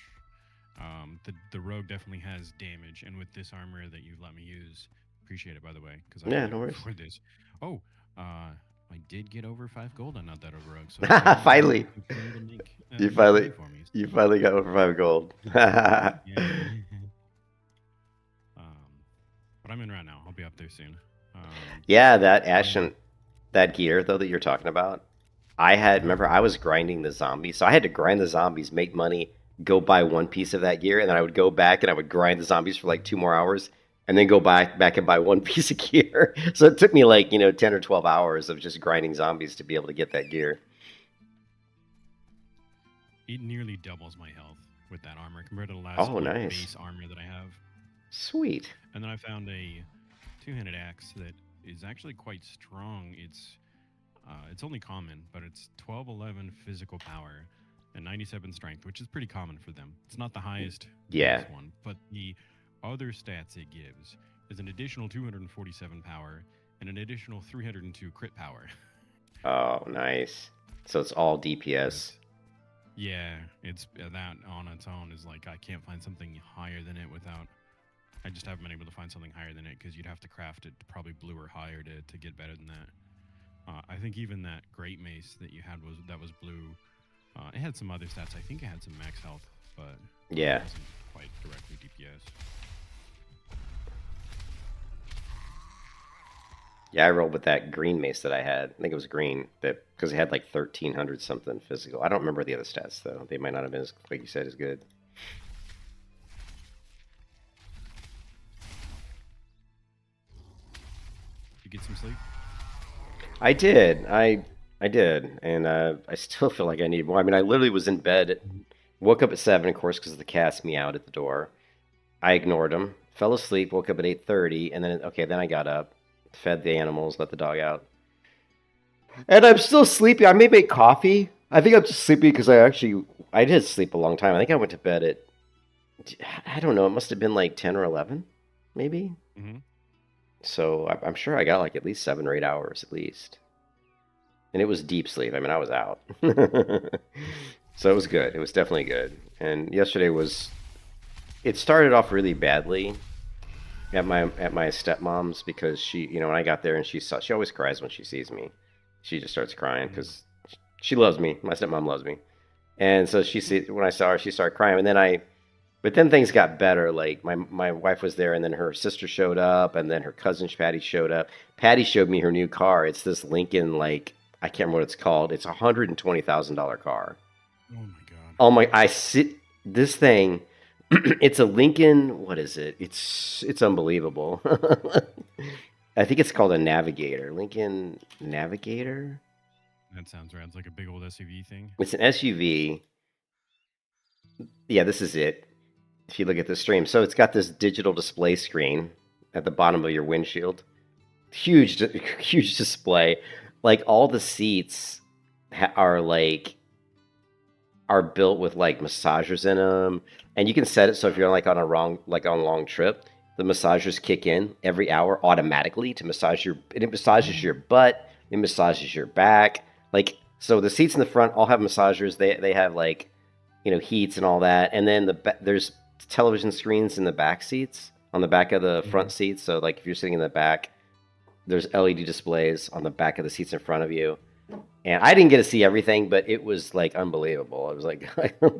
The rogue definitely has damage, and with this armor that you've let me use, appreciate it by the way, because I yeah, could no never worries. afford this. Oh, I did get over 5 gold on not that over rogue, so if you need Finally, if you need to you make finally money for me, you finally got over 5 gold. yeah. But I'm in right now. I'll be up there soon. Yeah, that What do you? Ashen, that gear though that you're talking about. Mhm. Remember, I was grinding the zombies, so I had to grind the zombies, make money, go buy one piece of that gear, and then I would go back and I would grind the zombies for like 2 more hours, and then go back and buy one piece of gear. So it took me like 10 or 12 hours of just grinding zombies to be able to get that gear. It nearly doubles my health with that armor compared to the last Oh, like nice, base armor that I have. sweet. And then I found a two-handed axe that is actually quite strong. It's only common, but it's 1211 physical power and 97 strength, which is pretty common for them. It's not the highest Yeah. base one, but the other stats it gives is an additional 247 power and an additional 302 crit power. Oh, nice. So it's all So DPS. it's yeah, it's that on its own is like I can't find something higher than it without. I just haven't been able to find something higher than it because you'd have to craft it to probably blue or higher to get better than that. I think even that great mace that you had was blue. It had some other stats. I think it had some max health, but it Yeah. wasn't quite directly DPS. Yeah, I rolled with that green mace that I had. I think it was green that because it had like 1300 something physical. I don't remember the other stats though. They might not have been as, like you said, as good. You get some sleep. I did. I did, and I still feel like I need more. I mean, I literally was in bed, woke up at 7, of course, because the cats meowed at the door. I ignored them, fell asleep, woke up at 8:30, and then okay, then I got up, fed the animals, let the dog out, and I'm still sleepy. I may make coffee. I think I'm just sleepy because I did sleep a long time. I think I went to bed at I don't know. It must have been like 10 or 11, maybe. Mm-hmm. So I'm sure I got like at least 7 or 8 hours at least. And it was deep sleep. I mean, I was out. So it was good. It was definitely good. And yesterday was it started off really badly at my stepmom's because when I got there and she always cries when she sees me. She just starts crying Mm-hmm. because she loves me. My stepmom loves me. And so when I saw her, she started crying. But then things got better. Like my wife was there, and then her sister showed up, and then her cousin Patty showed up. Patty showed me her new car. It's this Lincoln, like I can't remember what it's called. It's $120,000 car. Oh my god. Oh my! I sit this thing. It's a Lincoln. What is it? It's unbelievable. I think it's called a Navigator. Lincoln Navigator. That sounds right. It's like a big old SUV thing. It's an SUV. Yeah, this is it. If you look at the stream, so it's got this digital display screen at the bottom of your windshield. Huge, huge display. Like all the seats are built with like massagers in them, and you can set it so if you're on a long trip, the massagers kick in every hour automatically to massage and it massages your butt, it massages your back, like so the seats in the front all have massagers. They have like heats and all that, and then there's television screens in the back seats on the back of the Mm-hmm. front seats. So like if you're sitting in the back, there's LED displays on the back of the seats in front of you. And I didn't get to see everything, but it was like unbelievable. It was like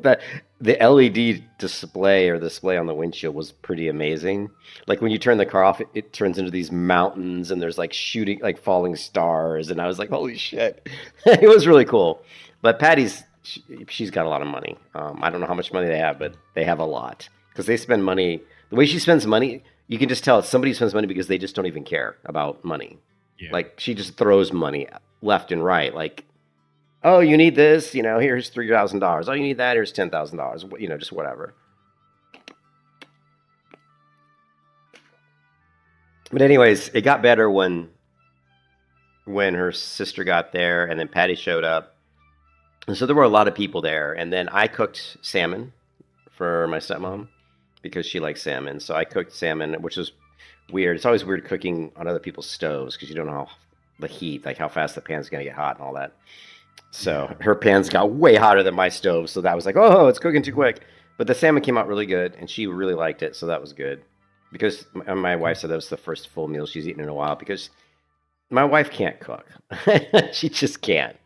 that the LED display or display on the windshield was pretty amazing. Like when you turn the car off, it turns into these mountains and there's like shooting like falling stars, and I was like, holy shit. It was really cool. But she's got a lot of money. I don't know how much money they have, but they have a lot because they spend money. The way she spends money, you can just tell it's somebody spends money because they just don't even care about money. Yeah. Like she just throws money left and right. Like, oh, you need this, here's $3,000. Oh, you need that, here's $10,000. Just whatever. But anyways, it got better when her sister got there, and then Patty showed up, and so there were a lot of people there. And then I cooked salmon for my stepmom because she likes salmon. So I cooked salmon, which was weird. It's always weird cooking on other people's stoves because you don't know the heat, like how fast the pan's gonna get hot and all that. So her pans got way hotter than my stove, so that was like, oh, it's cooking too quick. But the salmon came out really good, and she really liked it, so that was good. Because my wife said that was the first full meal she's eaten in a while, because my wife can't cook. She just can't.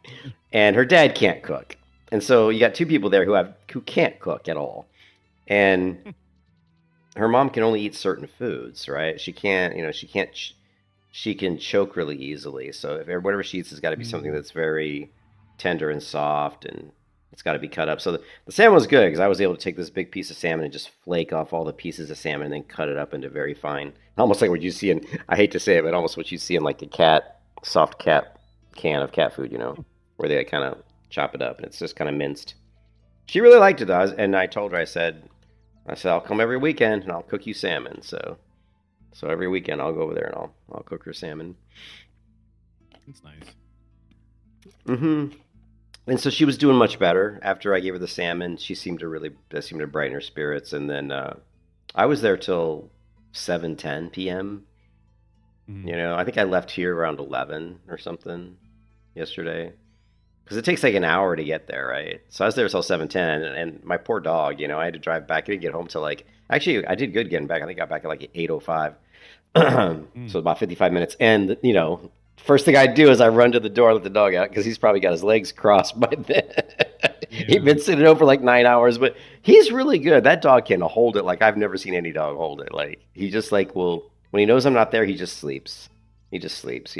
And her dad can't cook. And so you got two people there who can't cook at all. And her mom can only eat certain foods, right? She can't, she can choke really easily. So if whatever she eats has got to be something that's very tender and soft, and it's got to be cut up. So the salmon was good because I was able to take this big piece of salmon and just flake off all the pieces of salmon and then cut it up into very fine, almost like what you see in, I hate to say it, but almost what you see in like a soft cat can of cat food, where they kind of chop it up and it's just kind of minced. She really liked it, though, and I told her, I said, I'll come every weekend and I'll cook you salmon. So every weekend I'll go over there and I'll cook her salmon. That's nice. Mm-hmm. And so she was doing much better after I gave her the salmon. That seemed to brighten her spirits. And then I was there till 7:10 p.m. I think I left here around 11 or something yesterday. Because it takes like an hour to get there, right? So I was there till 7:10, and my poor dog, I had to drive back. I didn't get home till actually, I did good getting back. I think I got back at like 8:05. So about 55 minutes. And, first thing I do is I run to the door, let the dog out, because he's probably got his legs crossed by then. Yeah. He'd been sitting over like 9 hours, but he's really good. That dog can hold it like I've never seen any dog hold it. Like, he just when he knows I'm not there, he just sleeps. He just sleeps,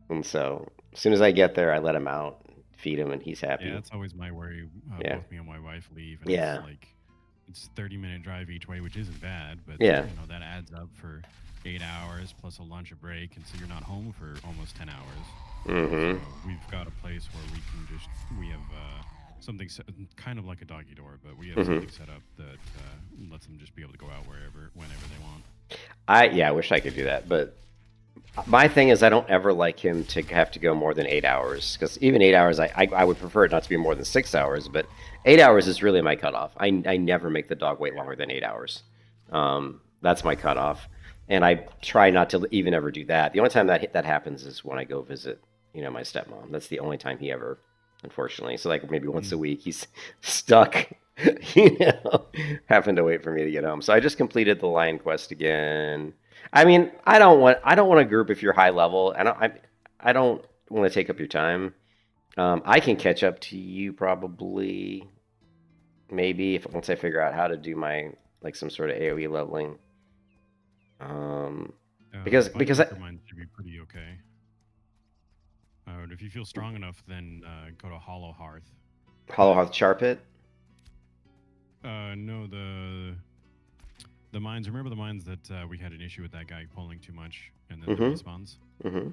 And so as soon as I get there, I let him out, feed him, and he's happy. Yeah, that's always my worry. Both me and my wife leave, and it's 30-minute drive each way, which isn't bad, but that adds up for 8 hours plus a lunch, a break, and so you're not home for almost 10 hours. Mm-hmm. So we've got a place where we have something kind of like a doggy door, but we have something set up that lets them just be able to go out whenever they want. I wish I could do that, but my thing is I don't ever like him to have to go more than 8 hours, because even 8 hours, I would prefer it not to be more than 6 hours, but 8 hours is really my cutoff. I never make the dog wait longer than 8 hours. That's my cutoff. And I try not to even ever do that. The only time that happens is when I go visit, my stepmom. That's the only time he ever, unfortunately. So like maybe once a week he's stuck, having to wait for me to get home. So I just completed the lion quest again. I mean, I don't want a group if you're high level. I don't want to take up your time. I can catch up to you probably, maybe once I figure out how to do my some sort of AOE leveling. Because mine should be pretty okay. If you feel strong enough, then go to Hollow Hearth. Hollow Hearth Charpit? No, the mines. Remember the mines that we had an issue with that guy pulling too much and then the respawns? Mm-hmm.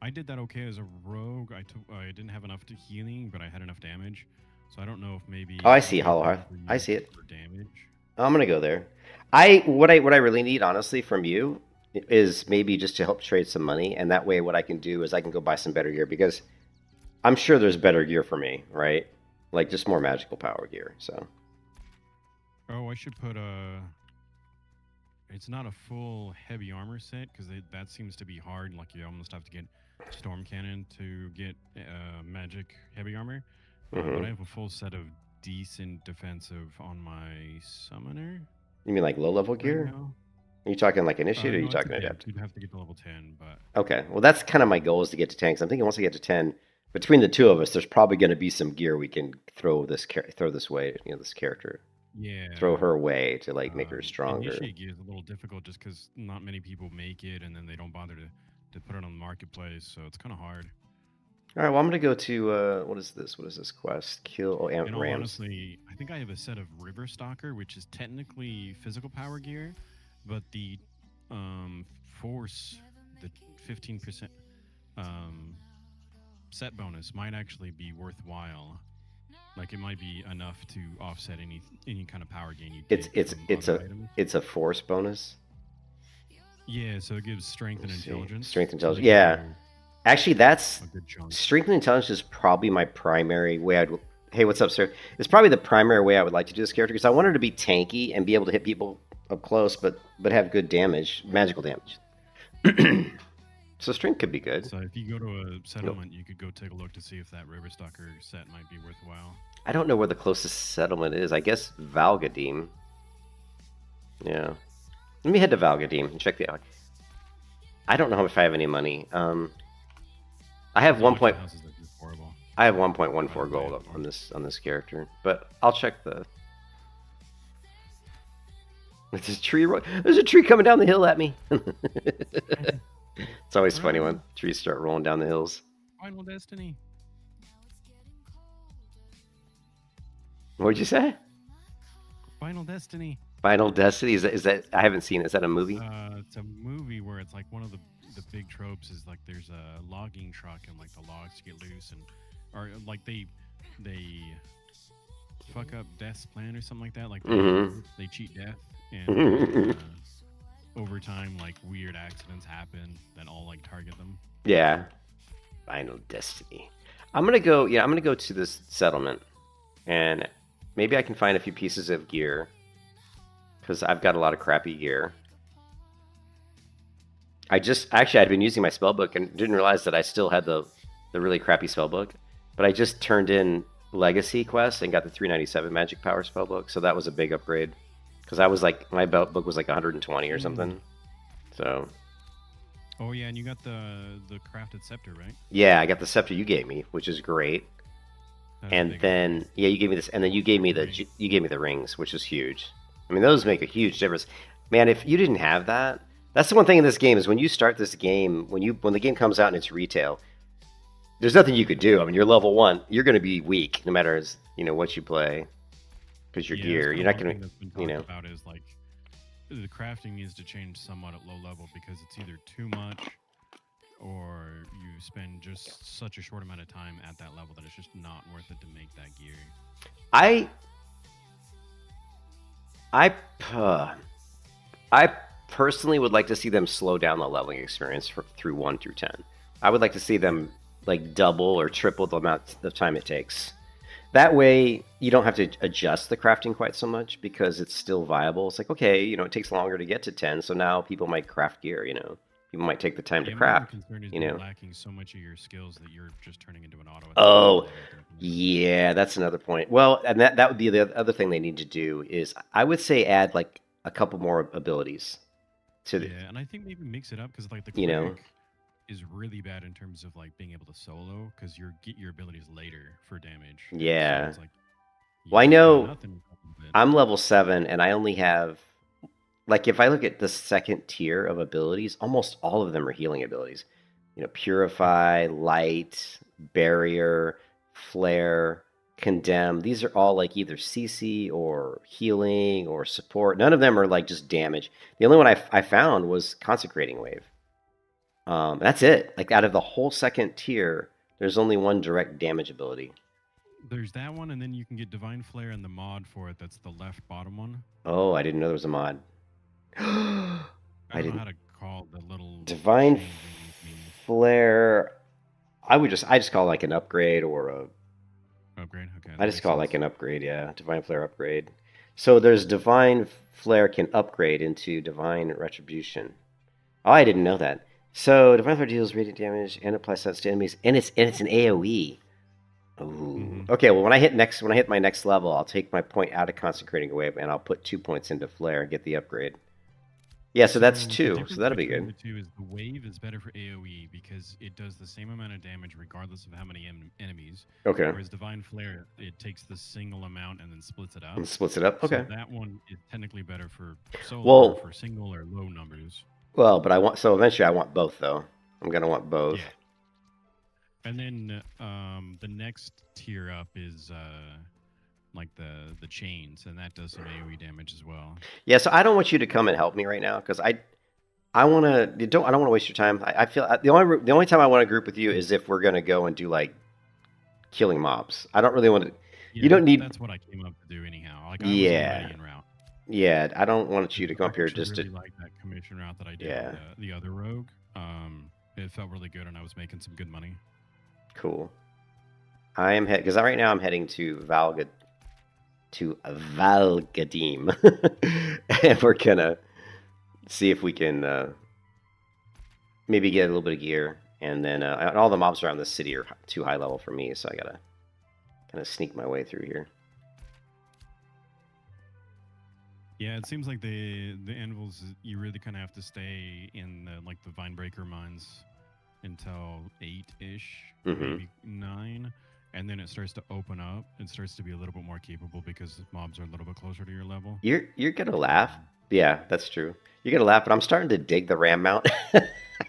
I did that okay as a rogue. I didn't have enough to healing, but I had enough damage. So I don't know if maybe. Oh, I see Hollow Hearth. I see it. For damage. I'm gonna go there. What I really need, honestly, from you is maybe just to help trade some money, and that way what I can do is I can go buy some better gear, because I'm sure there's better gear for me, right? Like just more magical power gear. So. Oh, I should put it's not a full heavy armor set, because that seems to be hard. Like you almost have to get Storm Cannon to get magic heavy armor. But I have a full set of decent defensive on my summoner. You mean like low level gear? Are you talking like initiate, or are you talking adept? You'd have to get to level 10, but okay. Well, that's kind of my goal, is to get to 10. Because I'm thinking once I get to 10, between the two of us, there's probably going to be some gear we can throw this way, this character. Yeah. Throw her way to make her stronger. Initiate gear is a little difficult just because not many people make it, and then they don't bother to put it on the marketplace, so it's kind of hard. All right, well, I'm gonna go to what is this? What is this quest? Kill In all rams. honestly, I think I have a set of River Stalker, which is technically physical power gear, but the force, the 15% um, set bonus might actually be worthwhile. Like it might be enough to offset any kind of power gain you It's take it's from it's other a items. it's a force bonus. Yeah, so it gives strength and Let's see, intelligence. strength So they intelligence. can Yeah, go actually, that's a good chunk. strength and intelligence is probably my primary way. I'd Hey, what's up, sir? It's probably the primary way I would like to do this character because I want her to be tanky and be able to hit people up close, but have good damage, magical damage. So strength could be good. So if you go to a Nope. settlement, you could go take a look to see if that River Stalker set might be worthwhile. I don't know where the closest settlement is. I guess Valgadim. Yeah. Let me head to Valgadim and check the out. I don't know if I have any money. I have The one auction point. houses are just horrible. I have 1.14 Right, gold right. on this character, but I'll check the. It's a tree. There's a tree coming down the hill at me. It's always funny when trees start rolling down the hills. Final Destiny. What'd you say? Final Destiny. Final Destiny? Is that? I haven't seen it. Is that a movie? It's a movie where it's like one of the big tropes is like there's a logging truck and like the logs get loose and or like they fuck up Death's plan or something like that. Like they cheat death and over time like weird accidents happen that all like target them. Yeah. Final Destiny. I'm gonna go. Yeah, I'm gonna go to this settlement, and maybe I can find a few pieces of gear because I've got a lot of crappy gear. I'd been using my spellbook and didn't realize that I still had the really crappy spellbook, but I just turned in Legacy quest and got the 397 magic power spellbook, so that was a big upgrade because I was like my belt book was like 120 or something. So. Oh yeah, and you got the crafted scepter, right? Yeah, I got the scepter you gave me, which is great. And then you gave me this, and then you gave me the rings, which is huge. I mean, those make a huge difference, man. If you didn't have that, that's the one thing in this game is when you start this game, when the game comes out and it's retail, there's nothing you could do. I mean, you're level 1, you're going to be weak no matter what you play, because your gear, you're not going to, about is like the crafting needs to change somewhat at low level because it's either too much or you spend just such a short amount of time at that level that it's just not worth it to make that gear. I personally would like to see them slow down the leveling experience through 1 through 10. I would like to see them like double or triple the amount of time it takes. That way, you don't have to adjust the crafting quite so much because it's still viable. It's like, okay, it takes longer to get to 10, so now people might craft gear, People might take the time to craft, my concern is you're lacking so much of your skills that you're just turning into an auto. Oh, yeah, that's another point. Well, and that would be the other thing they need to do is I would say add like a couple more abilities to the. Yeah, and I think maybe mix it up because like the cleric is really bad in terms of like being able to solo because you get your abilities later for damage. Yeah. So like, well, I know I'm level 7 and I only have, like, if I look at the second tier of abilities, almost all of them are healing abilities. Purify, Light, Barrier, Flare, Condemn. These are all like either CC or healing or support. None of them are like just damage. The only one I found was Consecrating Wave. That's it. Like out of the whole second tier, there's only one direct damage ability. There's that one, and then you can get Divine Flare and the mod for it. That's the left bottom one. Oh, I didn't know there was a mod. I don't know how to call the little Divine Flare. I just call it like an upgrade or a upgrade. Okay. I just call it like an upgrade. Yeah, Divine Flare upgrade. So there's Divine Flare can upgrade into Divine Retribution. Oh, I didn't know that. So Divine Flare deals radiant damage and applies stats to enemies, and it's an AOE. Ooh. Okay, well when I hit my next level, I'll take my point out of Consecrating Wave and I'll put 2 points into Flare and get the upgrade. Yeah, so that's 2. So that'll be good. The two is the wave is better for AOE because it does the same amount of damage regardless of how many enemies. Okay. Whereas Divine Flare, it takes the single amount and then splits it up. Okay. So that one is technically better for solo or for single or low numbers. Well, but eventually I want both though. I'm gonna want both. And then the next tier up is like the chains, and that does some AoE damage as well. Yeah, so I don't want you to come and help me right now because I want to don't I don't want to waste your time. I feel the only time I want to group with you is if we're gonna go and do like killing mobs. I don't really want to. Yeah, You don't need. that's what I came up to do anyhow. Like I was Yeah, already en route. yeah. I don't want you to come I up here actually just really to. like that commission route that I did Yeah, on the other rogue. It felt really good, and I was making some good money. cool. I am because right now I'm heading to Valgadim, and we're gonna see if we can maybe get a little bit of gear, and then and all the mobs around the city are too high level for me, so I gotta kind of sneak my way through here. Yeah, it seems like the anvils you really kind of have to stay in the Vinebreaker mines until 8-ish, maybe 9, and then it starts to open up. It starts to be a little bit more capable because mobs are a little bit closer to your level. You're gonna laugh. Yeah, that's true. You're gonna laugh, but I'm starting to dig the ram mount. I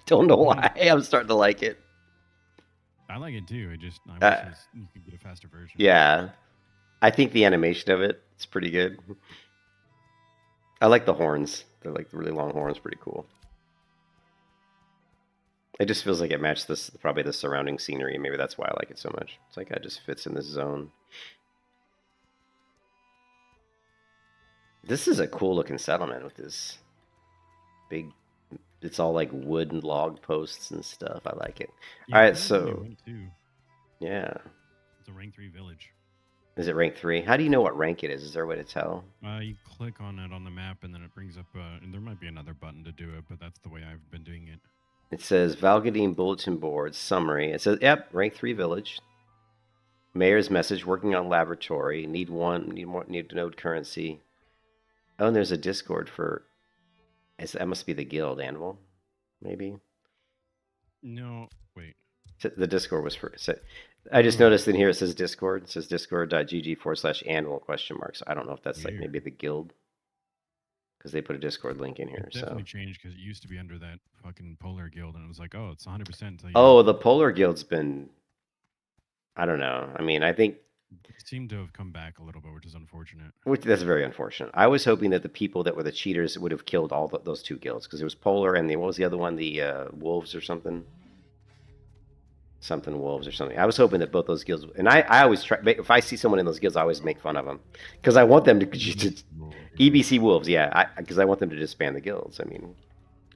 don't know why. I'm starting to like it. I like it too. I wish you could get a faster version. Yeah, I think the animation of it's pretty good. I like the horns. They're like the really long horns, pretty cool. It just feels like it matched probably the surrounding scenery. Maybe that's why I like it so much. It's like it just fits in this zone. This is a cool looking settlement with this big. It's all like wood and log posts and stuff. I like it. Yeah, all right, so yeah, it's a rank 3 village. Is it rank 3? How do you know what rank it is? Is there a way to tell? You click on it on the map, and then it brings up. And there might be another button to do it, but that's the way I've been doing it. It says Valgadine Bulletin Board Summary. It says, yep, rank 3 village. Mayor's message, working on laboratory. Need node currency. Oh, and there's a Discord for... That must be the guild, Anvil? Maybe? No, wait. The Discord was for... I just noticed in here it says Discord. It says discord.gg/anvil ? So I don't know if that's like maybe the guild. Because they put a Discord link in here. It definitely changed because it used to be under that fucking Polar Guild, and it was like, oh, it's 100% until you... Oh, the Polar Guild's been... I don't know. I mean, I think... It seemed to have come back a little bit, which is unfortunate. That's very unfortunate. I was hoping that the people that were the cheaters would have killed all those two guilds. Because it was Polar and what was the other one? The Wolves or something? Something Wolves or something. I was hoping that both those guilds... And I always try... If I see someone in those guilds, I always make fun of them. Because I want them to... EBC Wolves, yeah. Because I want them to disband the guilds. I mean...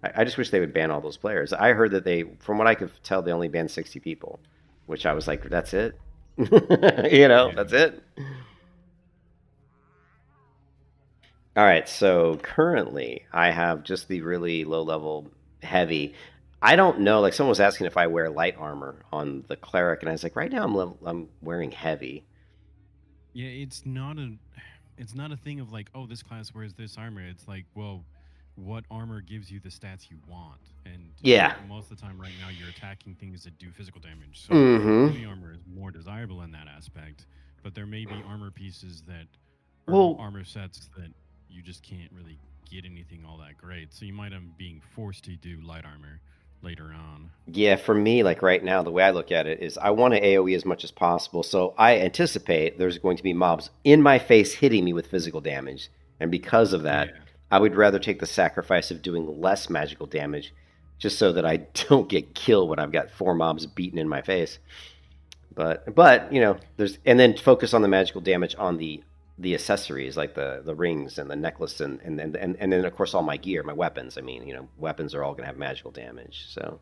I just wish they would ban all those players. I heard that from what I could tell, they only banned 60 people. Which I was like, that's it? That's it? Alright, so currently I have just the really low-level heavy... I don't know, like someone was asking if I wear light armor on the cleric, and I was like, right now I'm wearing heavy. Yeah, it's not a thing of like, oh, this class wears this armor. It's like, well, what armor gives you the stats you want? And yeah, most of the time right now you're attacking things that do physical damage. So heavy armor is more desirable in that aspect. But there may be armor pieces that armor sets that you just can't really get anything all that great. So you might end up being forced to do light armor later on. Yeah, for me, like right now, the way I look at it is I want to AoE as much as possible. So I anticipate there's going to be mobs in my face hitting me with physical damage. And because of that, I would rather take the sacrifice of doing less magical damage just so that I don't get killed when I've got 4 mobs beaten in my face. But and then focus on the magical damage on the accessories like the rings and the necklace and then of course all my gear, my weapons. I mean, weapons are all gonna have magical damage. So,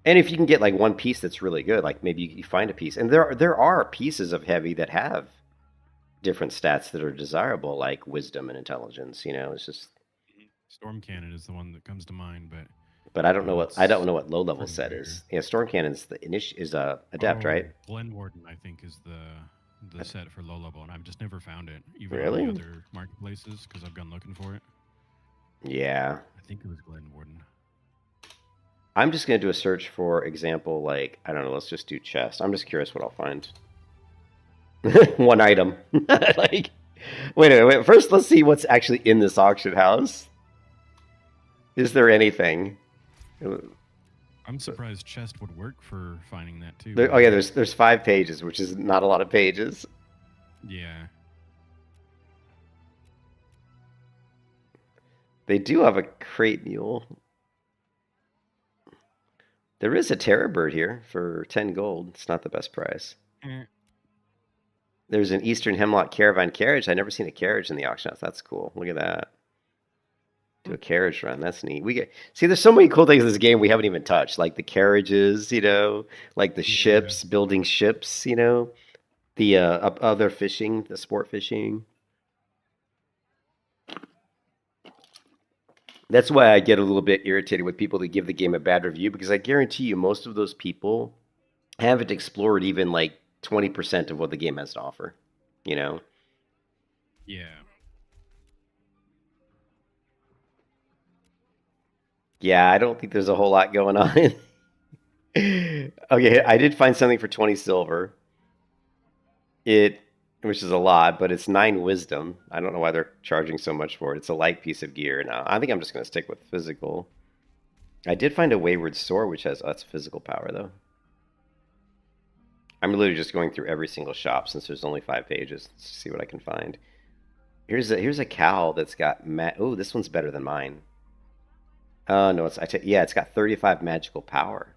and if you can get like one piece that's really good, like maybe you find a piece, and there are pieces of heavy that have different stats that are desirable, like wisdom and intelligence. It's just Storm Cannon is the one that comes to mind, but I don't know what low level set is. Yeah, Storm Cannon's is adept, right? Glen Warden, I think, is the set for low level, and I've just never found it, even really? on the other marketplaces, because I've gone looking for it. Yeah. I think it was Glen Warden. I'm just going to do a search for example, like, I don't know, let's just do chest. I'm just curious what I'll find. One item. Like, wait. First, let's see what's actually in this auction house. Is there anything? I'm surprised chest would work for finding that too. Oh yeah, there's 5 pages, which is not a lot of pages. Yeah. They do have a crate mule. There is a terror bird here for 10 gold. It's not the best price. There's an Eastern Hemlock Caravan carriage. I've never seen a carriage in the auction house. That's cool. Look at that. Do a carriage run. That's neat. See, there's so many cool things in this game we haven't even touched, like the carriages, like the ships, building ships, the other fishing, the sport fishing. That's why I get a little bit irritated with people that give the game a bad review, because I guarantee you most of those people haven't explored even like 20% of what the game has to offer, Yeah. Yeah, I don't think there's a whole lot going on. Okay, I did find something for 20 silver. Which is a lot, but it's 9 wisdom. I don't know why they're charging so much for it. It's a light piece of gear. Now, I think I'm just going to stick with physical. I did find a wayward sword, which has that's physical power, though. I'm literally just going through every single shop since there's only 5 pages. Let's see what I can find. Here's a cowl that's got oh, this one's better than mine. Oh no, yeah, it's got 35 magical power.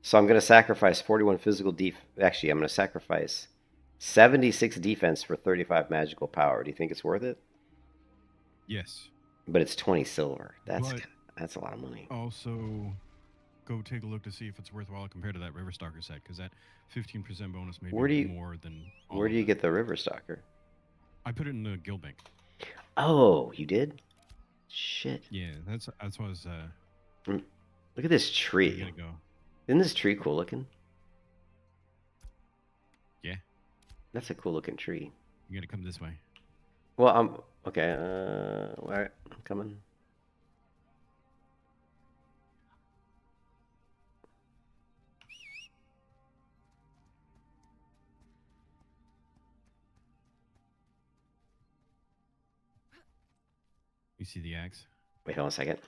So I'm going to sacrifice 41 physical Actually, I'm going to sacrifice 76 defense for 35 magical power. Do you think it's worth it? Yes. But it's 20 silver. That's a lot of money. Also, go take a look to see if it's worthwhile compared to that River Stalker set, because that 15% bonus may be more than. Where do you get the River Stalker? I put it in the guild bank. Oh, you did? Shit. Yeah, that's what I was. Look at this tree. Isn't this tree cool looking? Yeah. That's a cool looking tree. You gotta come this way. Well, I'm okay. All right, I'm coming. You see the axe? Wait, hold on a second.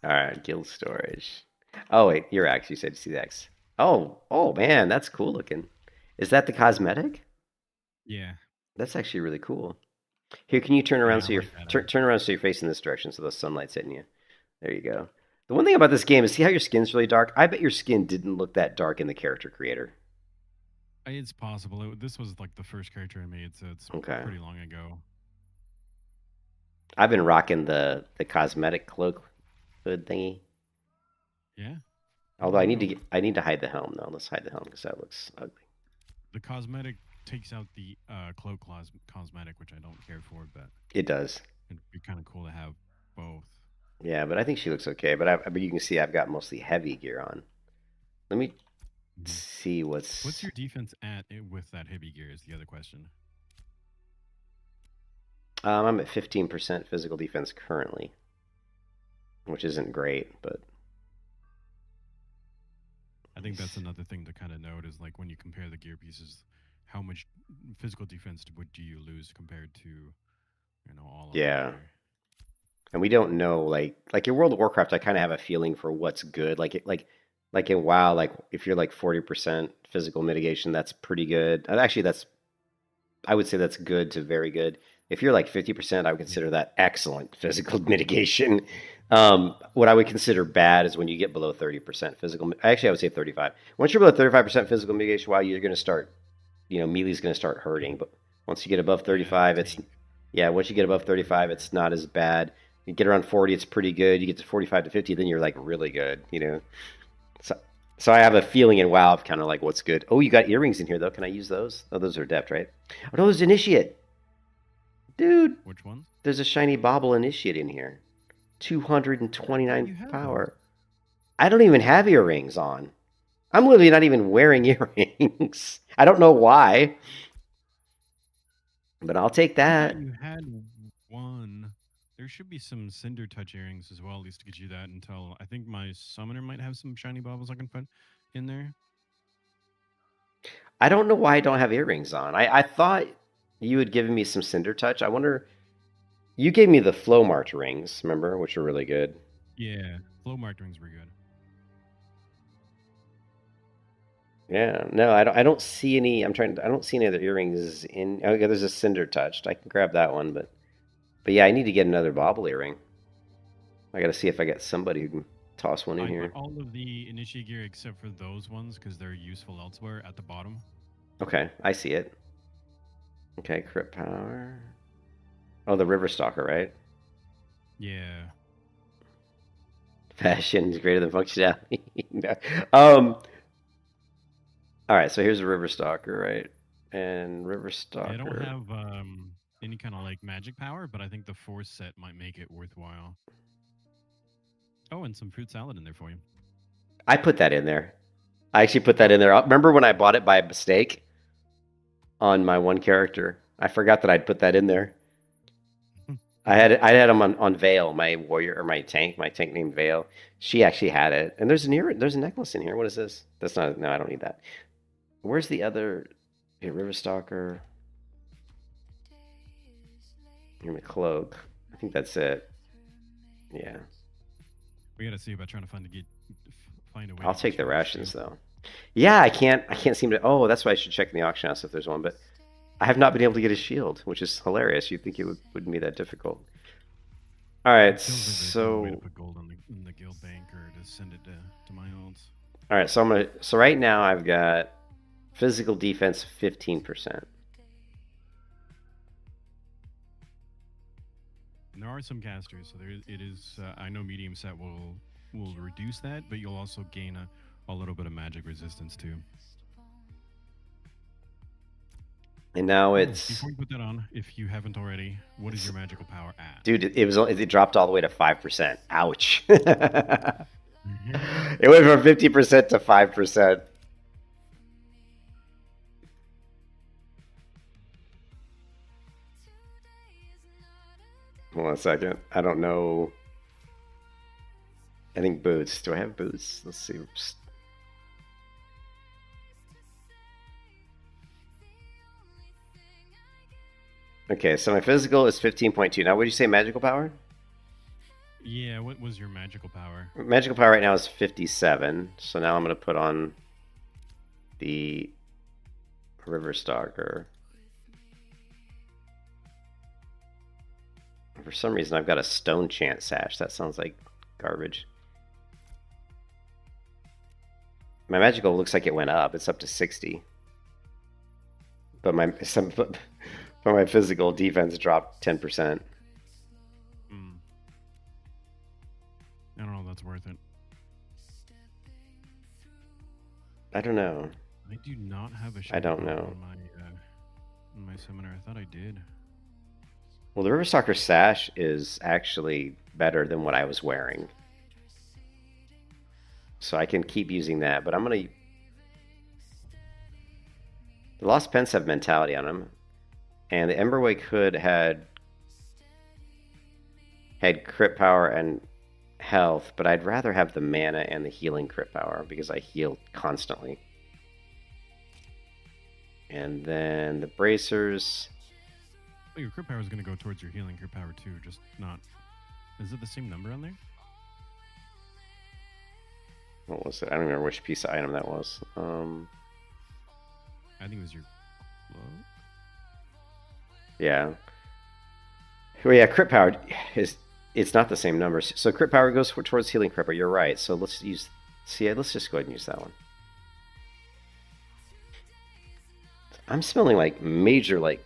All right, guild storage. Oh wait, your axe. You said you see the axe. Oh man, that's cool looking. Is that the cosmetic? Yeah. That's actually really cool. Here, can you turn around so turn around so you're facing this direction so the sunlight's hitting you? There you go. The one thing about this game is, see how your skin's really dark? I bet your skin didn't look that dark in the character creator. It's possible. This was like the first character I made, so it's pretty long ago. I've been rocking the cosmetic cloak hood thingy. Yeah. Although I need to hide the helm though. Let's hide the helm because that looks ugly. The cosmetic takes out the cloak cosmetic, which I don't care for, but it does. It'd be kind of cool to have both. Yeah, but I think she looks okay. But you can see I've got mostly heavy gear on. Let me see what's your defense at with that heavy gear is the other question. I'm at 15% physical defense currently, which isn't great, but I think that's another thing to kind of note is like when you compare the gear pieces, how much physical defense do you lose compared to, all of yeah. And we don't know, like in World of Warcraft, I kind of have a feeling for what's good. Like in WoW, like if you're like 40% physical mitigation, that's pretty good. Actually, I would say that's good to very good. If you're like 50%, I would consider that excellent physical mitigation. What I would consider bad is when you get below 30% physical. Actually, I would say 35. Once you're below 35% physical mitigation, you're going to start, melee's going to start hurting. But once you get above 35, once you get above 35, it's not as bad. You get around 40, it's pretty good. You get to 45 to 50, then you're like really good, So I have a feeling in WoW of kind of like what's good. Oh, you got earrings in here though. Can I use those? Oh, those are adept, right? Oh, no, there's initiate. Dude. Which one? There's a shiny bauble initiate in here. 229 power. I don't even have earrings on. I'm literally not even wearing earrings. I don't know why. But I'll take that. You had one. There should be some Cinder Touch earrings as well, at least to get you that until I think my summoner might have some shiny baubles I can put in there. I don't know why I don't have earrings on. I thought You had given me some Cinder Touch. I wonder. You gave me the Flow March rings, remember, which were really good. Yeah, flow marked rings were good. Yeah, no, I don't see any. I don't see any other earrings in. Oh, yeah, there's a Cinder Touched. I can grab that one, but yeah, I need to get another bobble earring. I got to see if I get somebody who can toss one in I put here. all of the initiate gear except for those ones because they're useful elsewhere at the bottom. Okay, I see it. Okay, crit power. Oh, the River Stalker, right? Yeah. Fashion is greater than functionality. No. All right, so here's a River Stalker, right? And River They don't Stalker. have any kind of like magic power, but I think the force set might make it worthwhile. Oh, and some fruit salad in there for you. I put that in there. I actually put that in there. Remember when I bought it by mistake on my one character? I forgot that I'd put that in there. I had him on Vale, my warrior or my tank named Vale. She actually had it, and there's a necklace in here. What is this? That's not. No, I don't need that. Where's the other? Here, River Stalker. Here, my cloak. I think that's it. Yeah, We got to see about trying to find a way. I'll to take get the you a rations shield. though. Yeah, I can't seem to. Oh, that's why I should check in the auction house if there's one. But I have not been able to get a shield, which is hilarious. You'd think it wouldn't be that difficult. All right, It kills if there's no way to so put gold in the guild bank or to send it to my olds. all right, so I'm gonna. So right now I've got physical defense 15%. And there are some casters, so it is. I know medium set will reduce that, but you'll also gain a little bit of magic resistance too. And now Oh, it's before you put that on, if you haven't already, what is your magical power at? dude. It dropped all the way to 5%. Ouch! Mhm. It went from 50% to 5%. Hold on a second. I don't know. I think boots. Do I have boots? Let's see. Okay, so my physical is 15.2. Now, what did you say magical power? Yeah, what was your magical power? Magical power right now is 57. So now I'm going to put on the River Stalker. For some reason, I've got a Stone Chant sash. That sounds like garbage. My magical looks like it went up. It's up to 60. But my physical defense dropped 10%. I don't know if that's worth it. I don't know. I do not have a I don't shiny know. on my seminar. I thought I did. Well, the River Stalker sash is actually better than what I was wearing. So I can keep using that, but I'm going to... The Lost Pence have mentality on them. And the Emberwake Hood had crit power and health, but I'd rather have the mana and the healing crit power because I heal constantly. And then the bracers. Oh, your crit power is going to go towards your healing crit power too, just not. Is it the same number on there? What was it? I don't remember which piece of item that was. I think it was your cloak. Yeah. Well, yeah, crit power is... It's not the same numbers. So crit power goes towards healing crit power. You're right. So let's use... See, let's just go ahead and use that one. I'm smelling like major, like...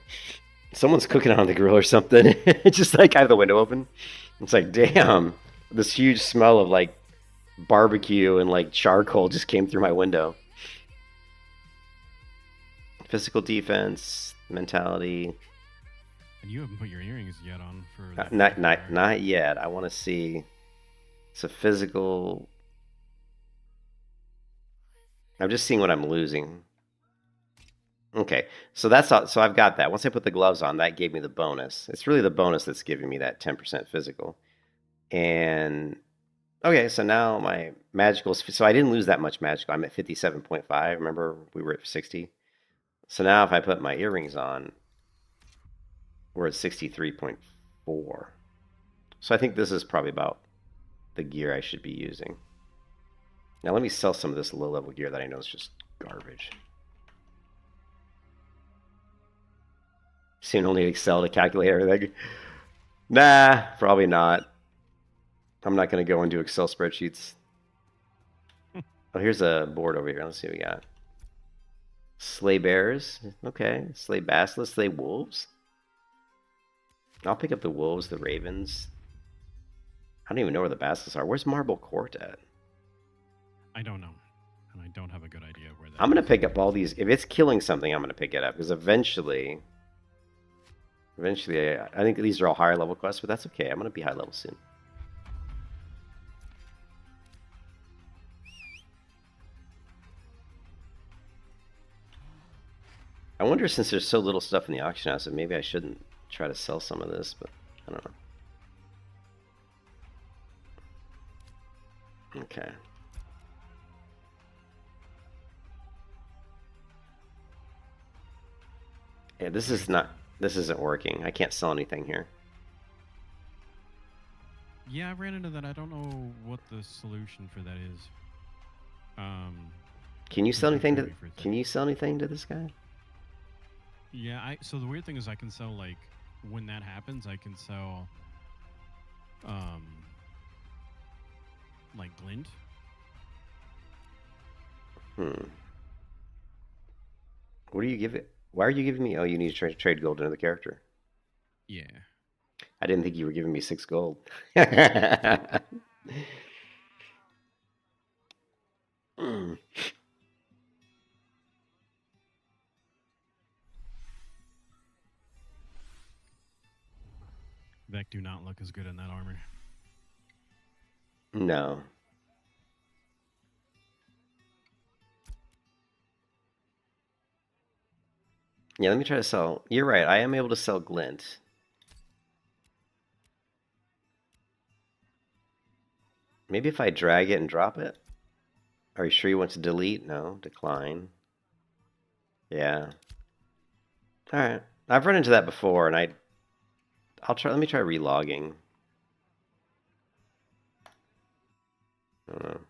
Someone's cooking on the grill or something. It's just like I have the window open. It's like, damn. This huge smell of like barbecue and like charcoal just came through my window. Physical defense, mentality. And you haven't put your earrings yet on for that Not yet. I want to see. It's a physical. I'm just seeing what I'm losing. Okay, so that's all. So I've got that. Once I put the gloves on, that gave me the bonus. It's really the bonus that's giving me that 10% physical. And okay, so now my magical. So I didn't lose that much magical. I'm at 57.5. Remember, we were at 60. So now if I put my earrings on, We're at 63.4. So I think this is probably about the gear I should be using. Now let me sell some of this low-level gear that I know is just garbage. Soon only Excel to calculate everything. Nah, probably not. I'm not going to go into Excel spreadsheets. Oh, here's a board over here. Let's see what we got. Slay bears. Okay. Slay basilisks. Slay wolves. I'll pick up the wolves, the ravens. I don't even know where the basilisks are. Where's Marble Court at? I don't know. And I don't have a good idea of where that I'm going to pick up all these. If it's killing something, I'm going to pick it up. Because eventually, I think these are all higher level quests, but that's okay. I'm going to be high level soon. I wonder, since there's so little stuff in the auction house, that maybe I shouldn't try to sell some of this, but I don't know. Okay. Yeah, this isn't working. I can't sell anything here. Yeah, I ran into that. I don't know what the solution for that is. Can you sell anything to this guy? Yeah, so the weird thing is I can sell, like, when that happens, I can sell like glint. What do you give it? Why are you giving me? Oh, you need to trade gold into the character. Yeah. I didn't think you were giving me 6 gold. Vec do not look as good in that armor. No. Yeah, let me try to sell. You're right. I am able to sell glint. Maybe if I drag it and drop it. Are you sure you want to delete? No. Decline. Yeah. All right. I've run into that before, and I'll try. Let me try relogging. I don't know.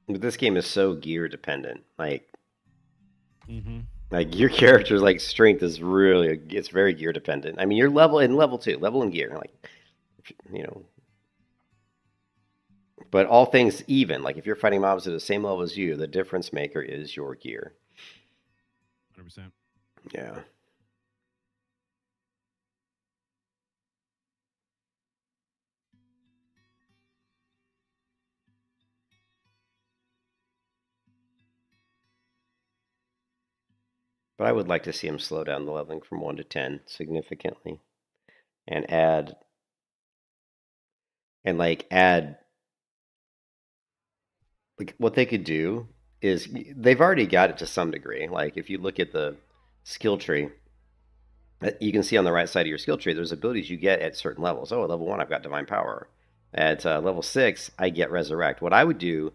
But this game is so gear dependent. Like your character's like strength is really, it's very gear dependent. I mean, you're level 2, level in gear, like, you know. But all things even, like if you're fighting mobs at the same level as you, the difference maker is your gear. 100%. Yeah. But I would like to see him slow down the leveling from 1 to 10 significantly, and add like what they could do is they've already got it to some degree. Like if you look at the skill tree, you can see on the right side of your skill tree, there's abilities you get at certain levels. Oh, at level 1, I've got Divine Power. At level 6, I get Resurrect. What I would do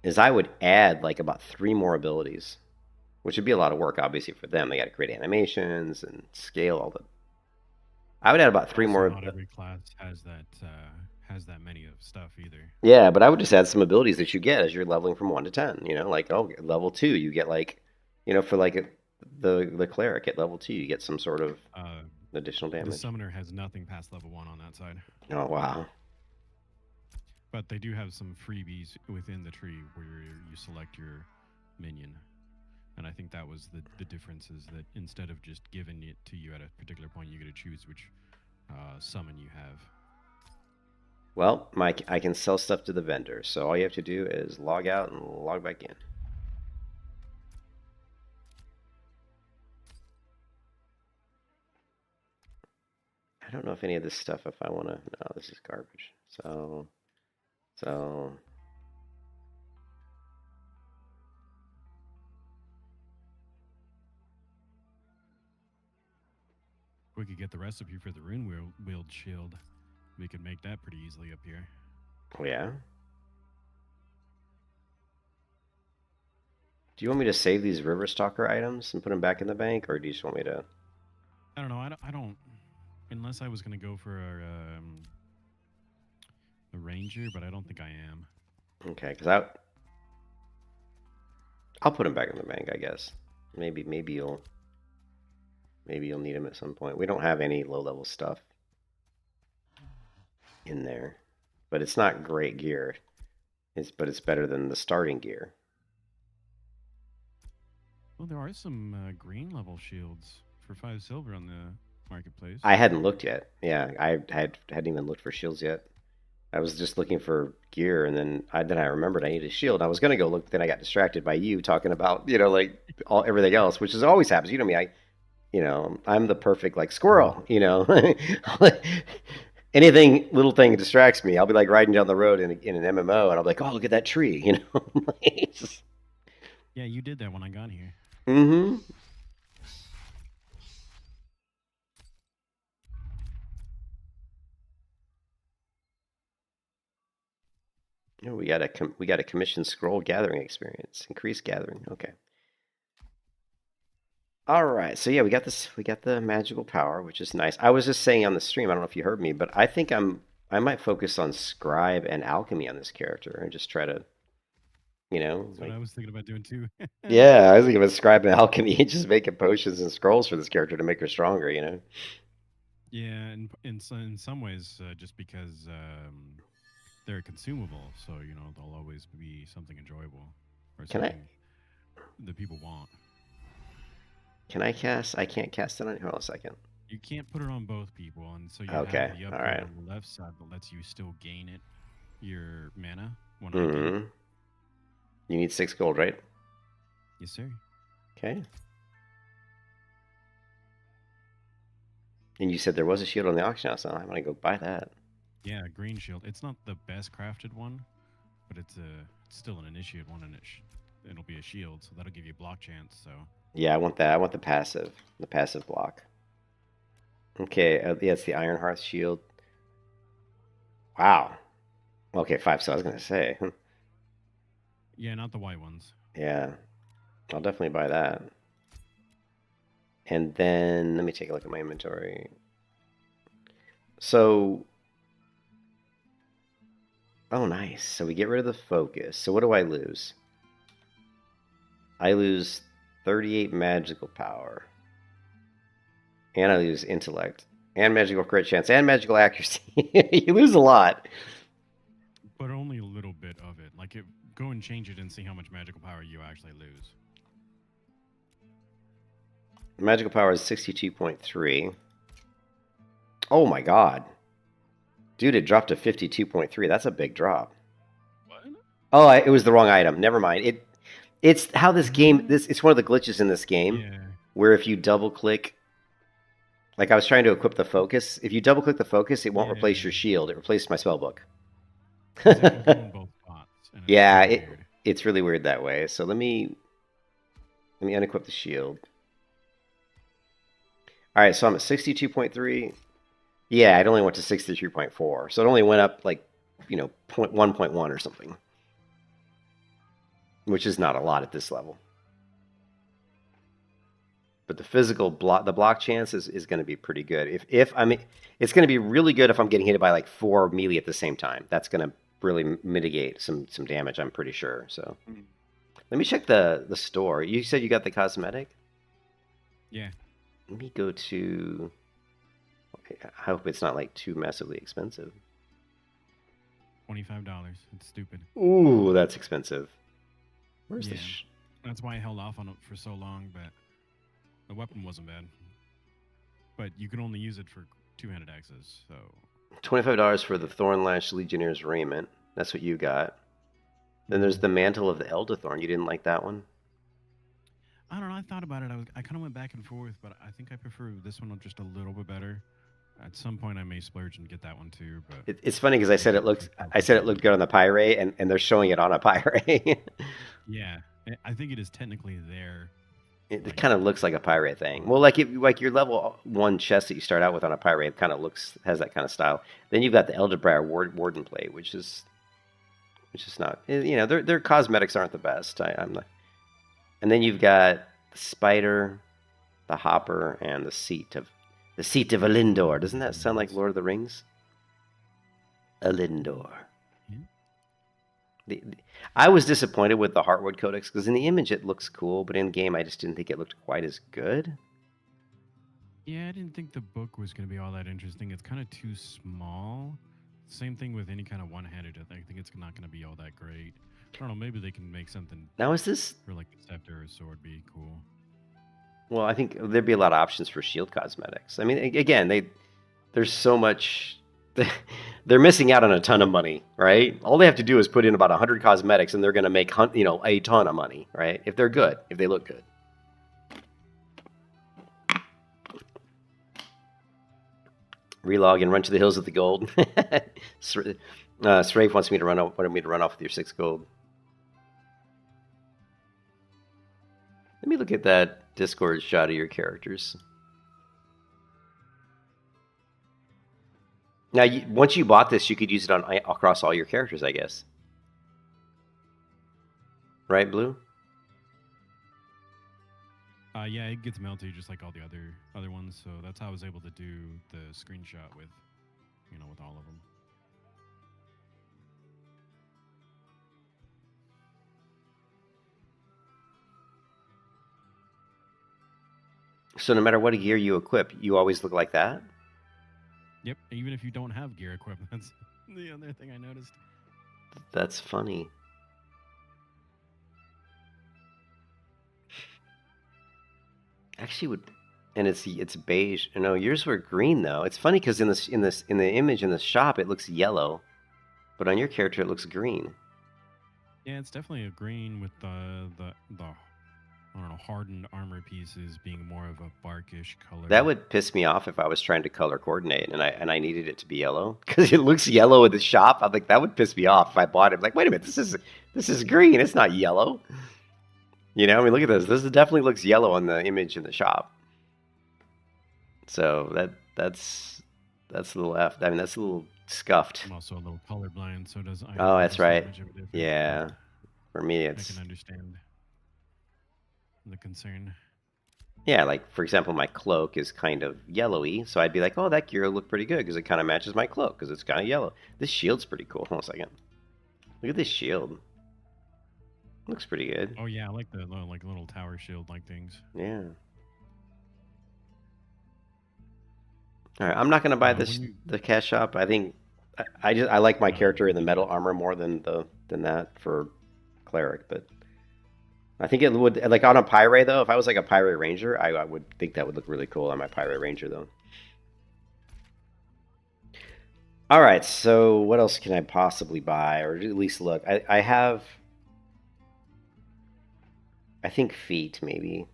is I would add like about 3 more abilities, which would be a lot of work, obviously, for them. They got to create animations and scale all the. I would add about 3 more. Not every class has that many of stuff either. Yeah, but I would just add some abilities that you get as you're leveling from 1 to 10. You know, like level 2, you get like, for like the cleric at level 2, you get some sort of additional damage. The summoner has nothing past level 1 on that side. Oh wow! But they do have some freebies within the tree where you select your minion. And I think that was the difference, is that instead of just giving it to you at a particular point, you get to choose which summon you have. Well, Mike, I can sell stuff to the vendor, so all you have to do is log out and log back in. I don't know if any of this stuff, if I want to. No, this is garbage. So. we could get the recipe for the rune wield shield, we could make that pretty easily up here. Oh, yeah. Do you want me to save these River Stalker items and put them back in the bank, or do you just want me to? I don't know. I don't unless I was gonna go for a ranger, but I don't think I am. Okay, because I'll put them back in the bank, I guess. Maybe you'll need them at some point. We don't have any low-level stuff in there, but it's not great gear. But it's better than the starting gear. Well, there are some green level shields for 5 silver on the marketplace. I hadn't looked yet. Yeah, I hadn't even looked for shields yet. I was just looking for gear, and then I remembered I needed a shield. I was gonna go look, then I got distracted by you talking about like everything else, which is always happens. You know me, I'm the perfect like squirrel. Anything little thing distracts me. I'll be like riding down the road in an MMO, and I'll be like, oh, look at that tree. Yeah, you did that when I got here. Mm-hmm. Oh, we got a commission scroll gathering experience. Increased gathering. Okay. All right. So yeah, we got the magical power, which is nice. I was just saying on the stream, I don't know if you heard me, but I think I might focus on scribe and alchemy on this character and just try to, That's what I was thinking about doing too. Yeah, I was thinking about scribe and alchemy and just making potions and scrolls for this character to make her stronger, Yeah, and in some ways, just because they're consumable, so they'll always be something enjoyable or something that people want. Can I cast? I can't cast it on. Hold on a second. You can't put it on both people, and so you Okay, have the all upgrade right. on the left side that lets you still gain it, your mana. Mm-hmm. You need 6 gold, right? Yes, sir. Okay. And you said there was a shield on the auction house, so I'm gonna go buy that. Yeah, green shield. It's not the best crafted one, but it's still an initiate one, and it'll be a shield, so that'll give you a block chance. So yeah, I want that. I want the passive block. Okay, yeah, it's the Ironhearth shield. Wow. Okay, 5. So I was gonna say. Yeah, not the white ones. Yeah, I'll definitely buy that. And then let me take a look at my inventory. So, oh, nice. So we get rid of the focus. So what do I lose? I lose 38 magical power. And I lose intellect. And magical crit chance. And magical accuracy. You lose a lot. But only a little bit of it. Like, go and change it and see how much magical power you actually lose. Magical power is 62.3. Oh my god. Dude, it dropped to 52.3. That's a big drop. What? Oh, it was the wrong item. Never mind. It's how this game... It's one of the glitches in this game, where if you double-click... Like, I was trying to equip the focus. If you double-click the focus, it won't replace your shield. It replaced my spellbook. Both spots, yeah, it's really weird that way. So let me unequip the shield. All right, so I'm at 62.3. Yeah, it only went to 63.4. So it only went up like, 1.1 or something. Which is not a lot at this level. But the physical block chance is going to be pretty good. It's going to be really good if I'm getting hit by like 4 melee at the same time. That's going to really mitigate some damage, I'm pretty sure. So let me check the store. You said you got the cosmetic? Yeah. Let me go to... Okay, I hope it's not like too massively expensive. $25. It's stupid. Ooh, that's expensive. Where's the... That's why I held off on it for so long, but the weapon wasn't bad. But you can only use it for two-handed axes, so... $25 for the Thornlash Legionnaire's raiment. That's what you got. Then there's the Mantle of the Elderthorn. You didn't like that one? I don't know. I thought about it. I kind of went back and forth, but I think I prefer this one just a little bit better. At some point, I may splurge and get that one too. But it's funny because I said it looked good on the Pyre, and they're showing it on a Pyre. Yeah, I think it is technically their It Like, kind of looks like a pirate thing. Well, like your level 1 chest that you start out with on a pirate kind of has that kind of style. Then you've got the Elderbriar Warden plate, which is not, their cosmetics aren't the best. I'm not. And then you've got the spider, the hopper, and the seat of Elindor. Doesn't that sound like Lord of the Rings? Elindor. yeah. I was disappointed with the Heartwood Codex because in the image it looks cool, but in game I just didn't think it looked quite as good. Yeah, I didn't think the book was going to be all that interesting. It's kind of too small. Same thing with any kind of one-handed. I think it's not going to be all that great. I don't know. Maybe they can make something Now is this? for like a scepter or a sword be cool. Well, I think there'd be a lot of options for shield cosmetics. I mean, again, there's so much. They're missing out on a ton of money, right? All they have to do is put in about 100 cosmetics, and they're going to make a ton of money, right? If they're good, if they look good. Relog and run to the hills with the gold. Strafe wanted me to run off with your 6 gold. Let me look at that Discord shot of your characters. Now, once you bought this, you could use it across all your characters, I guess. Right, Blue? Yeah, it gets melted just like all the other ones. So that's how I was able to do the screenshot with, with all of them. So no matter what gear you equip, you always look like that? Yep, even if you don't have gear equipment, that's the other thing I noticed. That's funny. Actually, and it's beige. No, yours were green though. It's funny because in the image in the shop it looks yellow, but on your character it looks green. Yeah, it's definitely a green with the I don't know, hardened armor pieces being more of a barkish color. That would piss me off if I was trying to color coordinate and I needed it to be yellow because it looks yellow in the shop. I'm like, that would piss me off if I bought it. I'm like, wait a minute, this is green. It's not yellow. I mean, look at this. This definitely looks yellow on the image in the shop. So that's a little F. I mean, that's a little scuffed. I'm also a little colorblind, so does I. Oh, that's right. Yeah. Yeah. For me, I can understand the concern. Yeah, like for example, my cloak is kind of yellowy, so I'd be like, oh, that gear will look pretty good because it kind of matches my cloak because it's kind of yellow. This shield's pretty cool. Hold on a second. Look at this shield. Looks pretty good. Oh yeah, I like the little tower shield like things. Yeah. All right, I'm not gonna buy the cash shop. I think I like my character in the metal armor more than that for cleric, but I think it would, like on a pirate though. If I was like a pirate ranger, I would think that would look really cool on my pirate ranger though. All right, so what else can I possibly buy, or at least look? I have, I think feet maybe.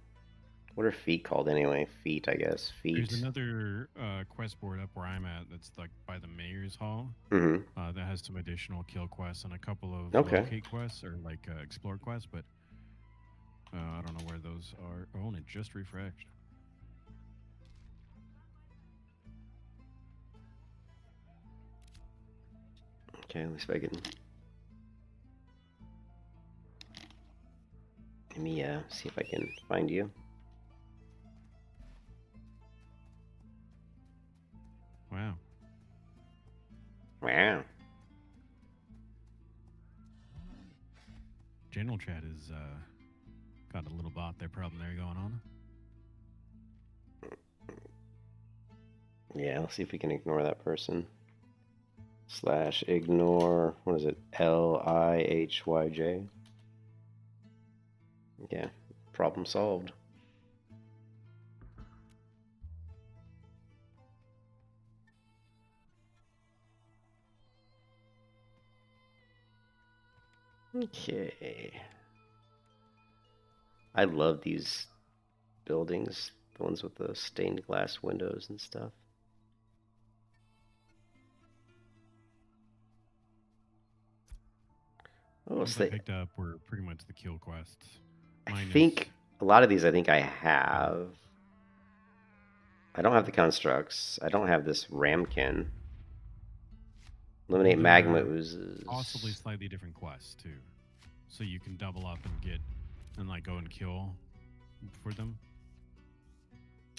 What are feet called anyway? Feet, I guess. Feet. There's another quest board up where I'm at that's like by the mayor's hall. Mm-hmm. That has some additional kill quests and a couple of locate quests or like explore quests, but I don't know where those are. Oh, and it just refreshed. Okay, at least I can. Let me see if I can find you. Wow. Wow. General chat is got a little bot there problem there going on. Yeah, let's see if we can ignore that person. / ignore, what is it? LIHYJ. Yeah, problem solved. Okay. I love these buildings, the ones with the stained glass windows and stuff. Oh, so I picked up were pretty much the kill quests. I think A lot of these I think I have. I don't have the constructs. I don't have this ramekin. Eliminate magma They're oozes. possibly slightly different quests too, so you can double up and get and like go and kill for them.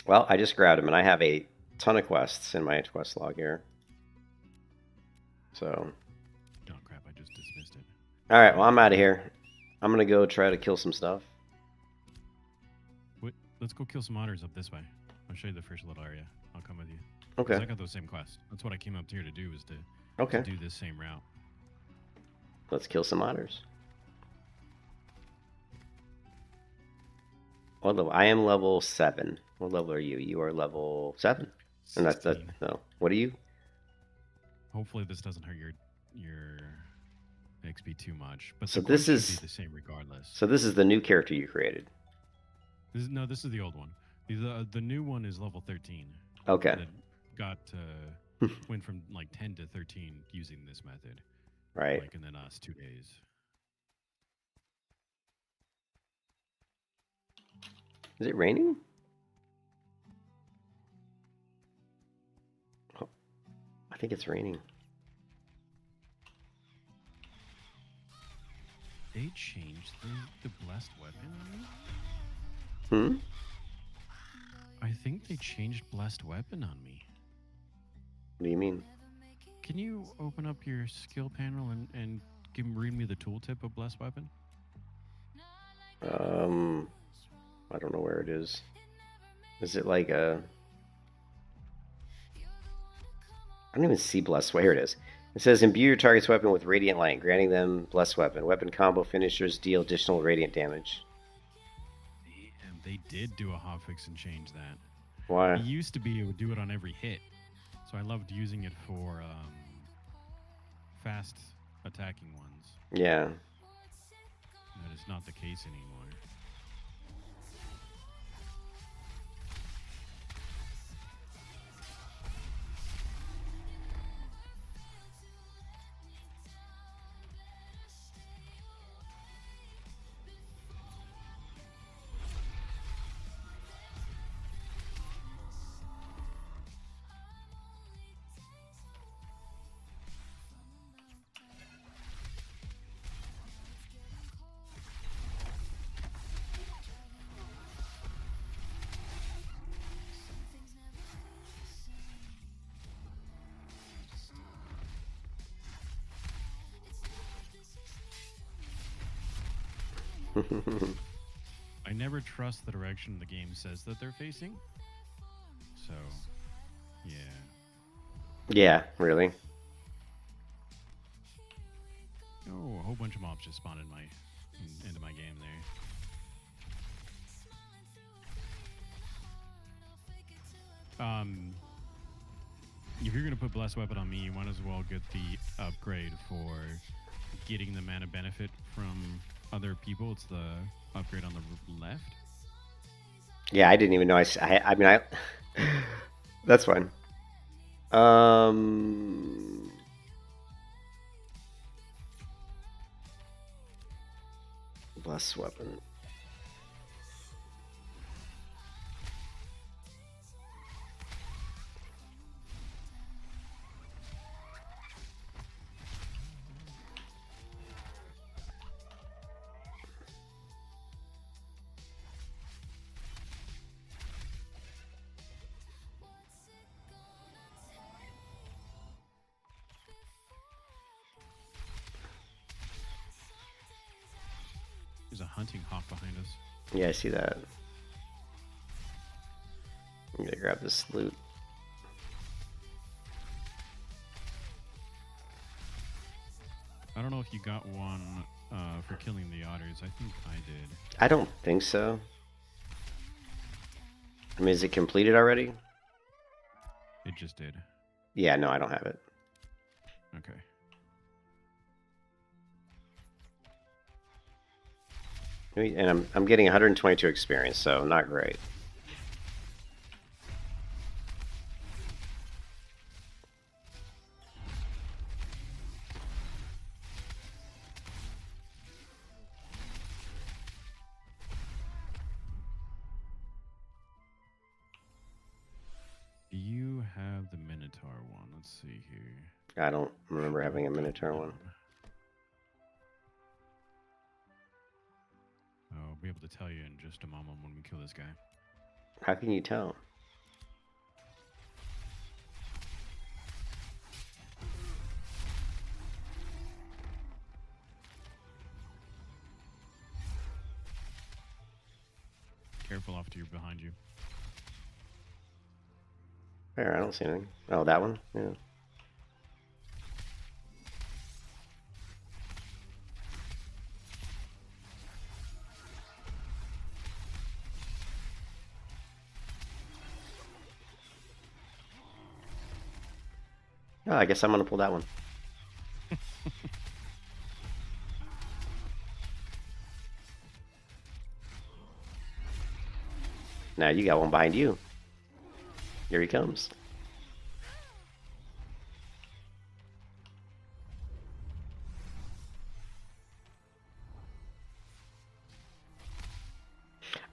Well, I just grabbed them, and I have a ton of quests in my quest log here. So. Oh crap! I just dismissed it. All right. Well, I'm out of here. I'm gonna go try to kill some stuff. Wait, let's go kill some otters up this way. I'll show you the first little area. I'll come with you. Okay. I got those same quests. That's what I came up here to do, was to Okay. do this same route. Let's kill some otters. What level? I am level 7. What level are you? You are level 7. And that's that. 16. No. What are you? Hopefully this doesn't hurt your XP too much. But So the this quests should is- be the same regardless. So this is the new character you created. This is the old one. The new one is level 13. Okay. That got went from like 10 to 13 using this method. Right. Like in the last 2 days. Is it raining? Oh, I think it's raining. They changed the blessed weapon on me? Hmm? I think they changed blessed weapon on me. What do you mean? Can you open up your skill panel and read me the tooltip of blessed weapon? I don't know where it is. Is it like a... I don't even see blessed. Here it is. It says imbue your target's weapon with radiant light, granting them blessed weapon. Weapon combo finishers deal additional radiant damage. Damn, they did do a hotfix and change that. Why? It used to be it would do it on every hit, so I loved using it for fast attacking ones. Yeah. That is not the case anymore. I never trust the direction the game says that they're facing. So, yeah. Yeah, really. Oh, a whole bunch of mobs just spawned into my game there. If you're gonna put blessed weapon on me, you might as well get the upgrade for getting the mana benefit from other people. It's the upgrade on the left. Yeah, I didn't even know. I mean, that's fine. Blessed weapon. There's a hunting hawk behind us. Yeah, I see that. I'm gonna grab this loot. I don't know if you got one for killing the otters. I think I did. I don't think so. I mean, is it completed already? It just did. Yeah, no, I don't have it. Okay. And I'm getting 122 experience, so not great. Let's see here. I don't remember having a Minotaur one. I'll be able to tell you in just a moment when we kill this guy. How can you tell? Careful after you're behind you. There, I don't see anything. Oh, that one? Yeah. Oh, I guess I'm gonna pull that one. Now you got one behind you. Here he comes.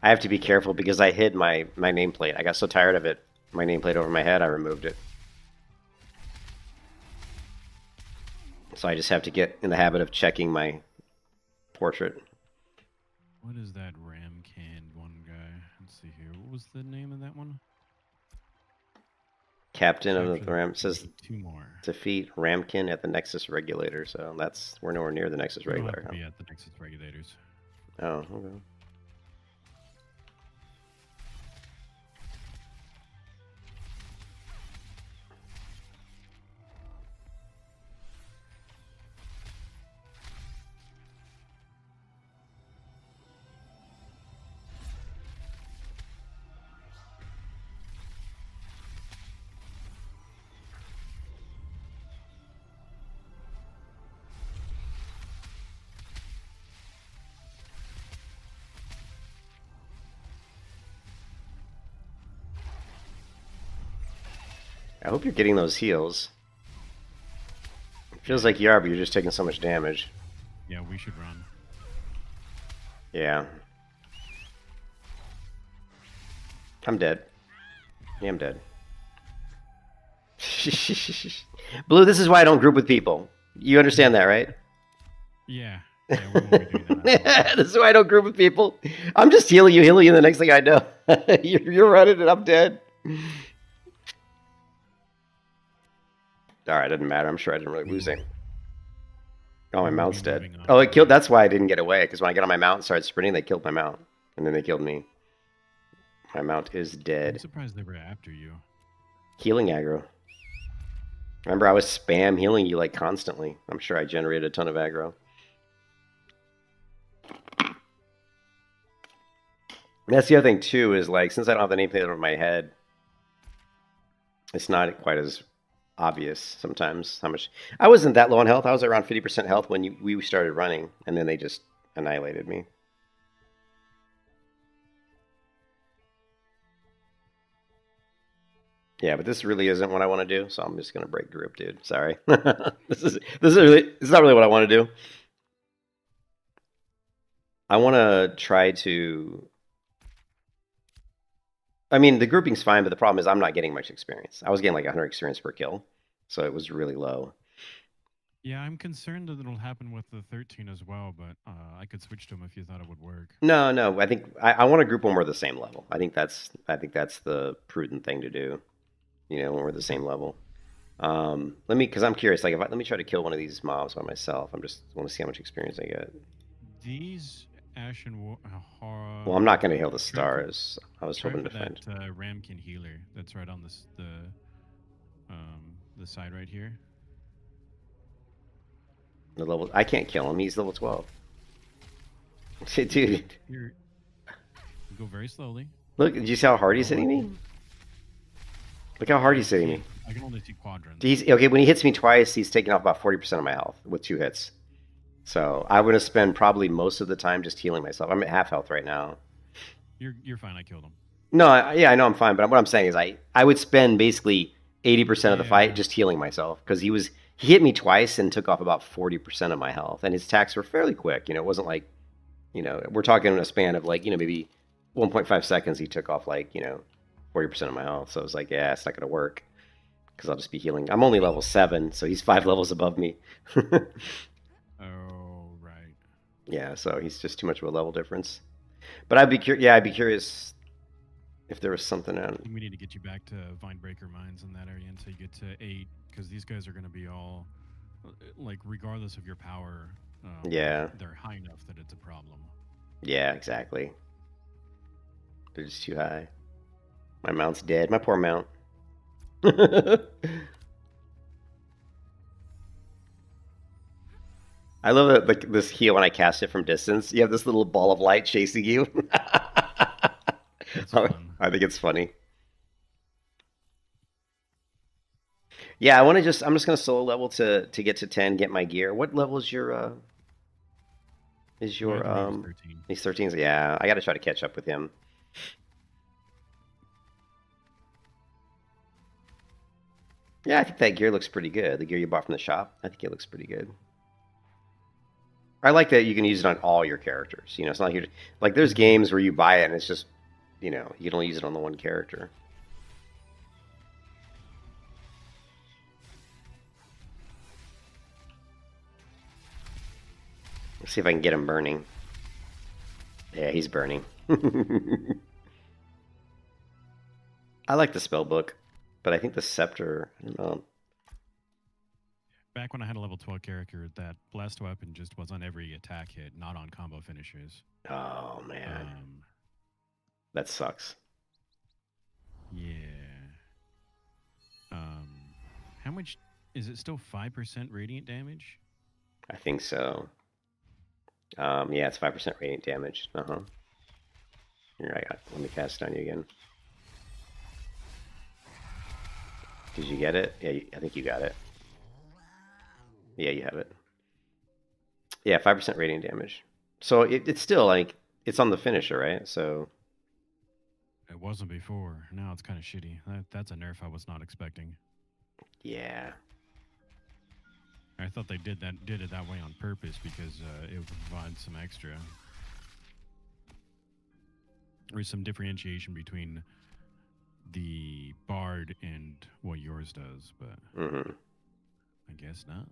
I have to be careful because I hid my nameplate. I got so tired of it. My nameplate over my head, I removed it. So I just have to get in the habit of checking my portrait. What is that ram-canned one guy? Let's see here. What was the name of that one? Captain of the Ram says 2 more. Defeat Ramkin at the Nexus Regulator. So that's we're nowhere near the Nexus Regulator. Have to be at the Nexus Regulators. Oh, okay. I hope you're getting those heals. It feels like you are, but you're just taking so much damage. Yeah, we should run. Yeah. I'm dead. Yeah, I'm dead. Blue, this is why I don't group with people. You understand that, right? Yeah. Yeah, we won't be doing that. This is why I don't group with people. I'm just healing you, and the next thing I know, you're running and I'm dead. Alright, doesn't matter. I'm sure I didn't really lose anything. Oh, my mount's dead. Oh, it killed. That's why I didn't get away, because when I got on my mount and started sprinting, they killed my mount. And then they killed me. My mount is dead. I'm surprised they were after you. Healing aggro. Remember, I was spam healing you like constantly. I'm sure I generated a ton of aggro. And that's the other thing, too, is like, since I don't have the nameplate over my head, it's not quite as obvious sometimes how much. I wasn't that low on health. I was around 50% health when we started running, and then they just annihilated me. Yeah, but this really isn't what I want to do, so I'm just gonna break group, dude. Sorry. This is really, it's not really what I want to do. I want to try to. I mean, the grouping's fine, but the problem is I'm not getting much experience. I was getting like 100 experience per kill, so it was really low. Yeah, I'm concerned that it'll happen with the 13 as well, but I could switch to them if you thought it would work. No, no. I think I want to group when we're the same level. I think that's the prudent thing to do. You know, when we're the same level. Because I'm curious. Like, let me try to kill one of these mobs by myself. I'm just want to see how much experience I get. These Ashen Horror. Well, I'm not going to heal the stars. I was hoping to find that Ramkin healer. That's right on the side right here. The level. I can't kill him. He's level 12. Dude. You go very slowly. Look, did you see how hard he's hitting me? Look how hard he's hitting me. I can only see quadrants. He's okay. When he hits me twice, he's taking off about 40% of my health with 2 hits. So I'm going to spend probably most of the time just healing myself. I'm at half health right now. You're fine. I killed him. No, yeah, I know I'm fine. But what I'm saying is I would spend basically 80% of the fight just healing myself, because he hit me twice and took off about 40% of my health. And his attacks were fairly quick. You know, it wasn't like, you know, we're talking in a span of like, you know, maybe 1.5 seconds he took off like, you know, 40% of my health. So I was like, yeah, it's not going to work. because I'll just be healing. I'm only level 7, so he's 5 levels above me. Oh, right. Yeah, so he's just too much of a level difference. But I'd be curious. Yeah, I'd be curious if there was something I on. think we need to get you back to Vinebreaker Mines in that area until you get to 8, because these guys are going to be all, like, regardless of your power, Yeah, they're high enough that it's a problem. yeah, exactly. They're just too high. My mount's dead. My poor mount. I love that this heal when I cast it from distance. You have this little ball of light chasing you. That's fun. I think it's funny. Yeah, I want to just. I'm just gonna solo level to get to 10, get my gear. What level is your? Is I your believe it's 13. He's 13. Yeah, I got to try to catch up with him. Yeah, I think that gear looks pretty good. The gear you bought from the shop, I think it looks pretty good. I like that you can use it on all your characters. You know, it's not here. Like there's games where you buy it and it's just, you know, you can only use it on the one character. Let's see if I can get him burning. Yeah, he's burning. I like the spell book, but I think the scepter, I don't know. Back when I had a level 12 character, that blast weapon just was on every attack hit, not on combo finishes. Oh man, that sucks. Yeah. How much is it? Still 5% radiant damage? I think so. Yeah, it's 5% radiant damage. Here, let me cast it on you again. Did you get it? Yeah, I think you got it. Yeah, you have it. Yeah, 5% radiant damage. So it's still like it's on the finisher, right? So it wasn't before. Now it's kind of shitty. That's a nerf I was not expecting. Yeah. I thought they did it that way on purpose because it would provide some extra. There's some differentiation between the bard and what yours does, but I guess not.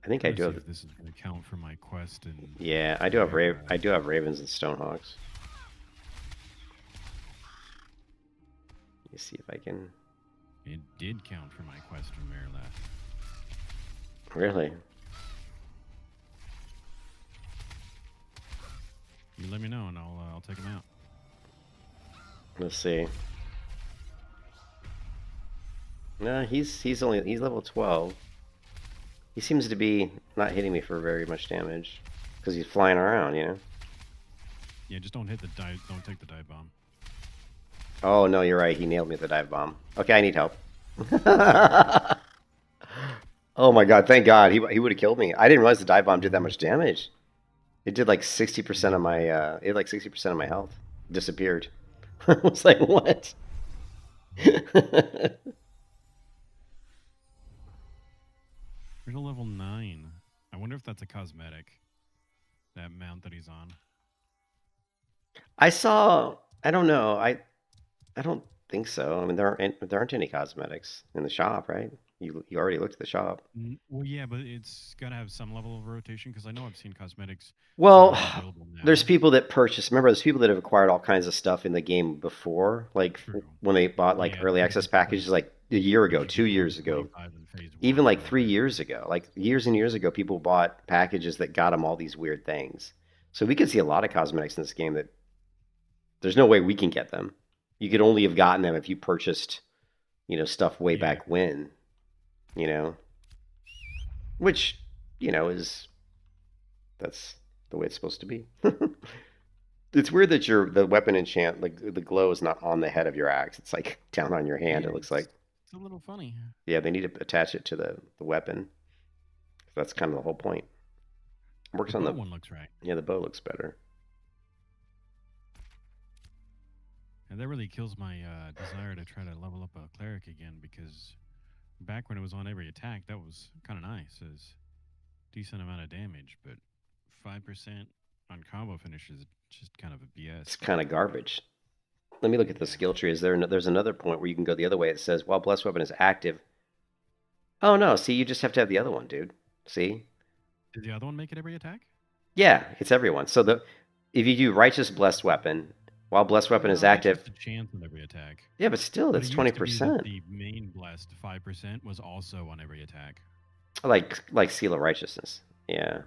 I think I do have. If this is going to count for my quest and. Yeah, I do have I do have ravens and stonehawks. Let me see if I can. It did count for my quest from Marilaf. Really? You let me know and I'll take him out. Let's see. No, he's level 12. He seems to be not hitting me for very much damage because he's flying around, you know. Yeah, just don't hit the dive. Don't take the dive bomb. Oh no, you're right. He nailed me with the dive bomb. Okay, I need help. Oh my god! Thank God he would have killed me. I didn't realize the dive bomb did that much damage. It did like 60% of my it had like 60% of my health disappeared. I was like, what? There's a level 9. I wonder if that's a cosmetic. That mount that he's on. I saw. I don't know. I don't think so. I mean, there aren't any cosmetics in the shop, right? You already looked at the shop. Well, yeah, but it's got to have some level of rotation because I know I've seen cosmetics. Well, there's people that purchase. Remember, there's people that have acquired all kinds of stuff in the game before, like when they bought like early access packages, like a year ago, 2 years ago, even like 3 years ago, like years and years ago, people bought packages that got them all these weird things. So we could see a lot of cosmetics in this game that there's no way we can get them. You could only have gotten them if you purchased, you know, stuff way back when, you know, which, you know, that's the way it's supposed to be. It's weird that the weapon enchant, like the glow is not on the head of your axe. It's like down on your hand. It looks like. It's a little funny. Yeah, they need to attach it to the weapon. That's kind of the whole point. Works on the one looks right. Yeah, the bow looks better. And that really kills my desire to try to level up a cleric again because back when it was on every attack, that was kind of nice. As decent amount of damage, but 5% on combo finishes is just kind of a It's BS. kind of garbage. Let me look at the Yeah. skill tree. There's another point where you can go the other way. It says while blessed weapon is active. Oh no, see, you just have to have the other one, dude. See? Did the other one make it every attack? Yeah, it's everyone. So the if you do righteous blessed weapon while blessed weapon is No, that's active, just a chance on every attack. yeah, but still But it that's used to be that 20%. the main blessed 5% was also on every attack. Like seal of righteousness. Yeah.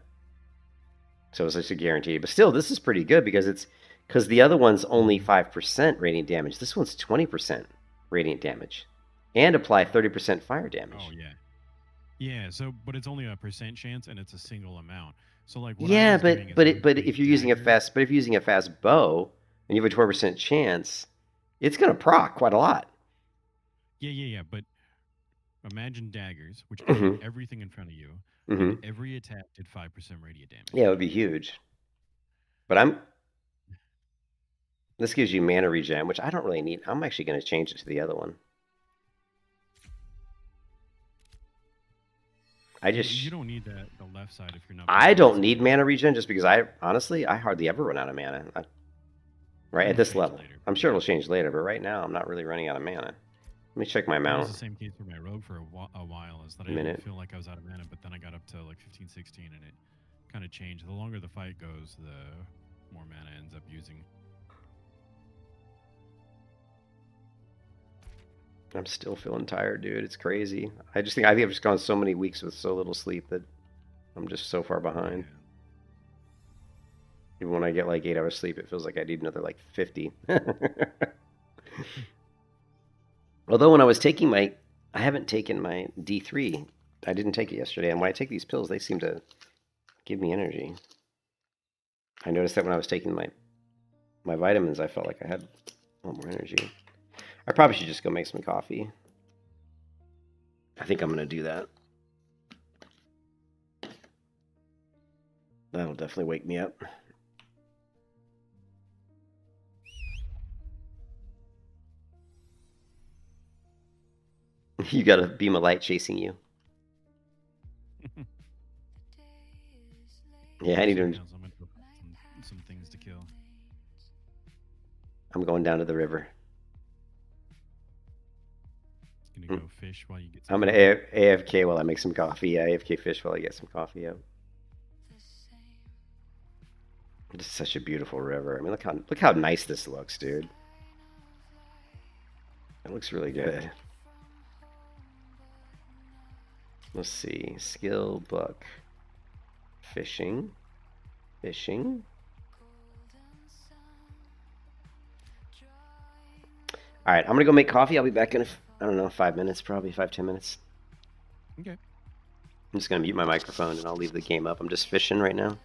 So it's just a guarantee. But still, this is pretty good because the other one's only Mhm. 5% radiant damage. This one's 20% radiant damage. And apply 30% fire Oh damage. yeah. Yeah, so but it's only a percent chance and it's a single amount. So like what I Yeah, was doing but is but I it, would but take if you're using a daggers. fast but if you're using a fast bow and you have a 20% chance, it's gonna proc quite a lot. Yeah, but imagine daggers, which aimed Hmm. everything in front of you, and Hmm. every attack did 5% radiant Yeah, it damage. would be huge. But this gives you mana regen, which I don't really need. I'm actually gonna change it to the other one. I You just don't need that the left side if you're not I playing right don't need side. mana regen just because I honestly I hardly ever run out of mana. Right at It'll this change level. later, I'm but sure yeah. it'll change later, but right now I'm not really running out of mana. Let me check my That was mount. the same case for my rogue for a while. Is that I didn't Minute. feel like I was out of mana, but then I got up to like 15, 16, and it kind of changed. The longer the fight goes, the more mana ends up using. I'm still feeling tired, dude. It's crazy. I think I've just gone so many weeks with so little sleep that I'm just so far behind. Yeah. Even when I get like 8 hours sleep, it feels like I need another like 50. Although when I was taking I haven't taken my D3. I didn't take it yesterday, and when I take these pills, they seem to give me energy. I noticed that when I was taking my vitamins, I felt like I had a lot more energy. I probably should just go make some coffee. I think I'm gonna do that. That'll definitely wake me up. You got a beam of light chasing you. Yeah, I need So to. yeah, so I'm gonna go find some things to kill. I'm going down to the river. Gonna Hmm. go fish while you get some I'm gonna coffee. AFK while I make some coffee. Yeah, AFK fish while I get some coffee out. It's such a beautiful river. I mean, look how nice this looks, dude. It looks really good. Let's see. Skill book. Fishing. Fishing. All right, I'm gonna go make coffee. I'll be back in I don't know 5 minutes, probably 5-10 minutes. Okay. I'm just gonna mute my microphone and I'll leave the game up. I'm just fishing right now.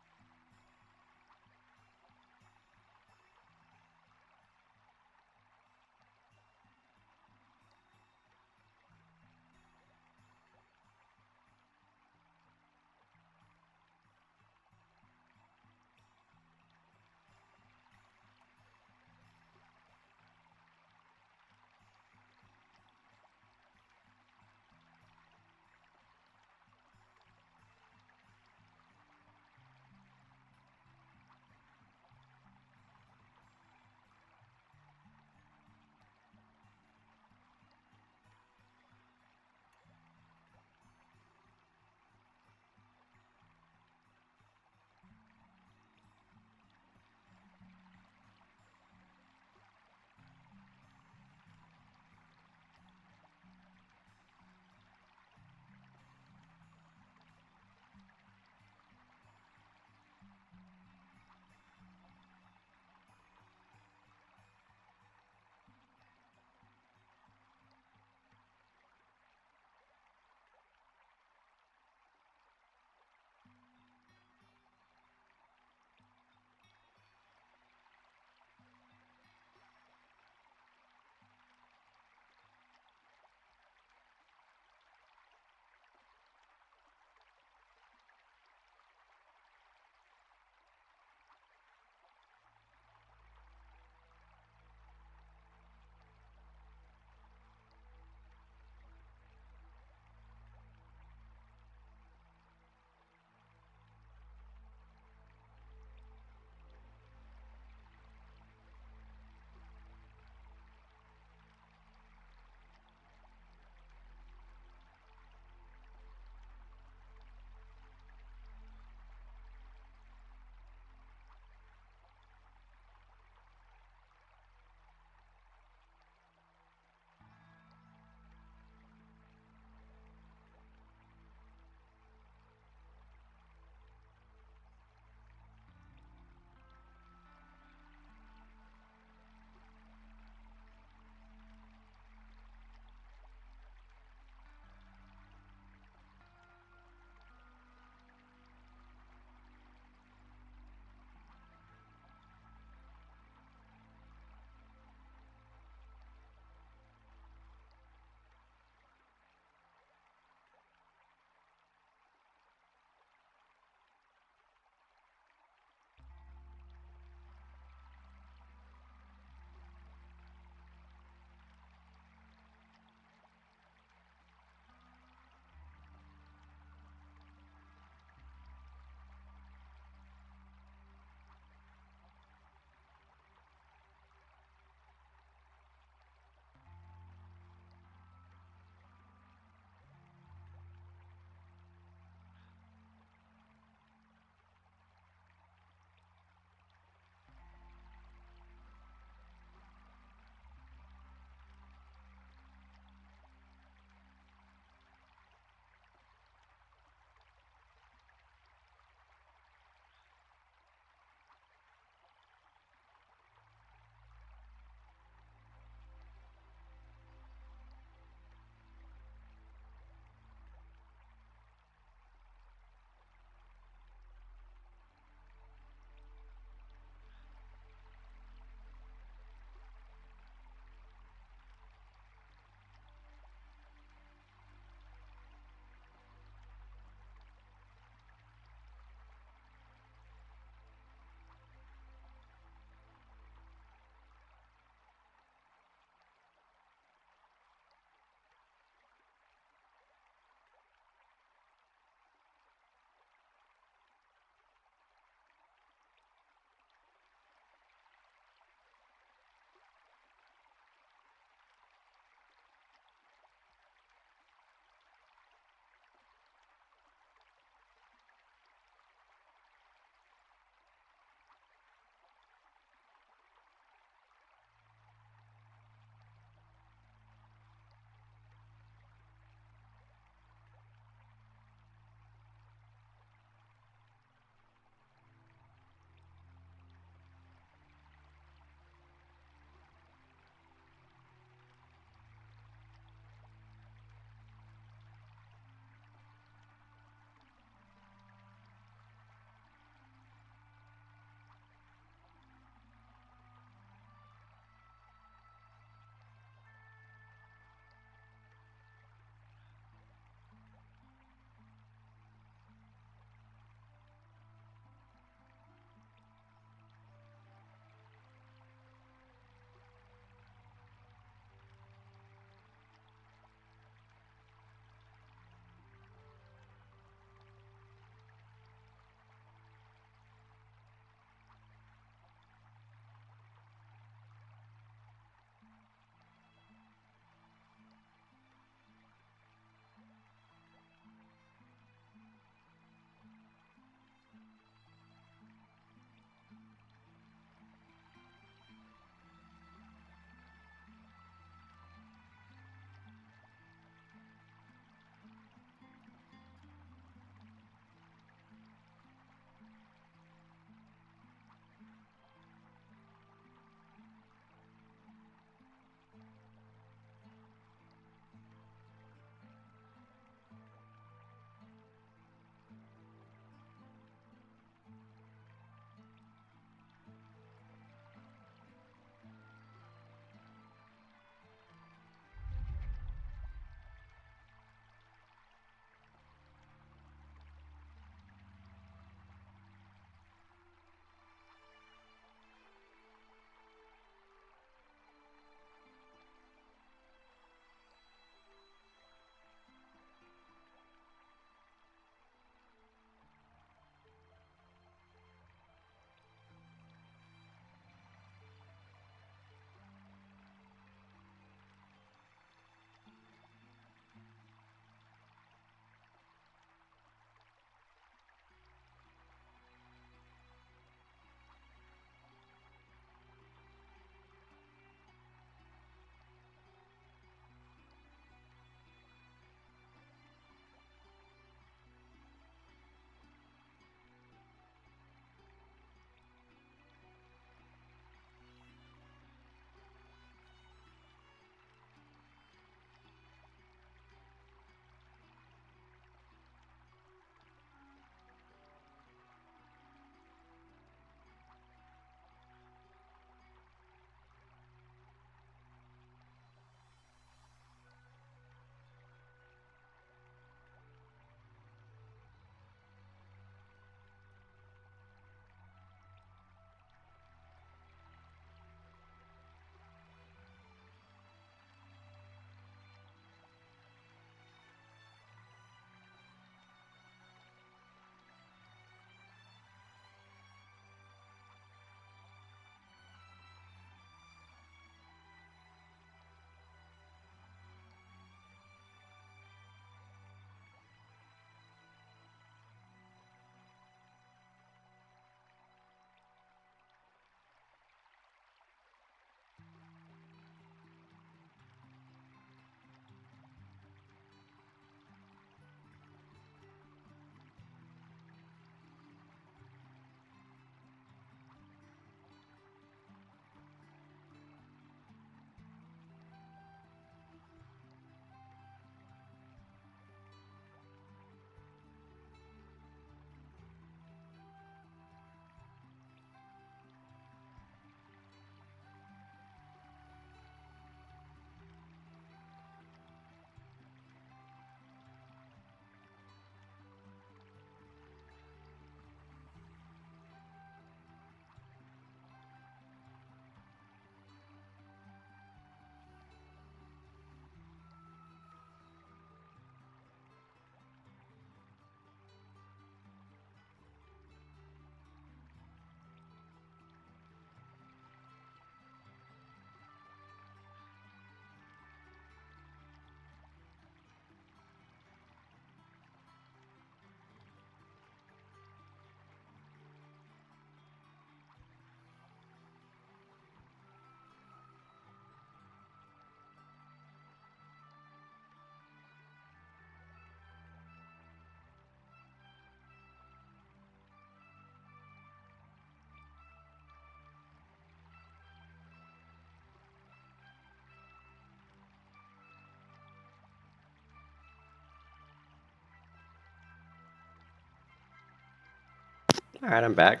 All right, I'm back.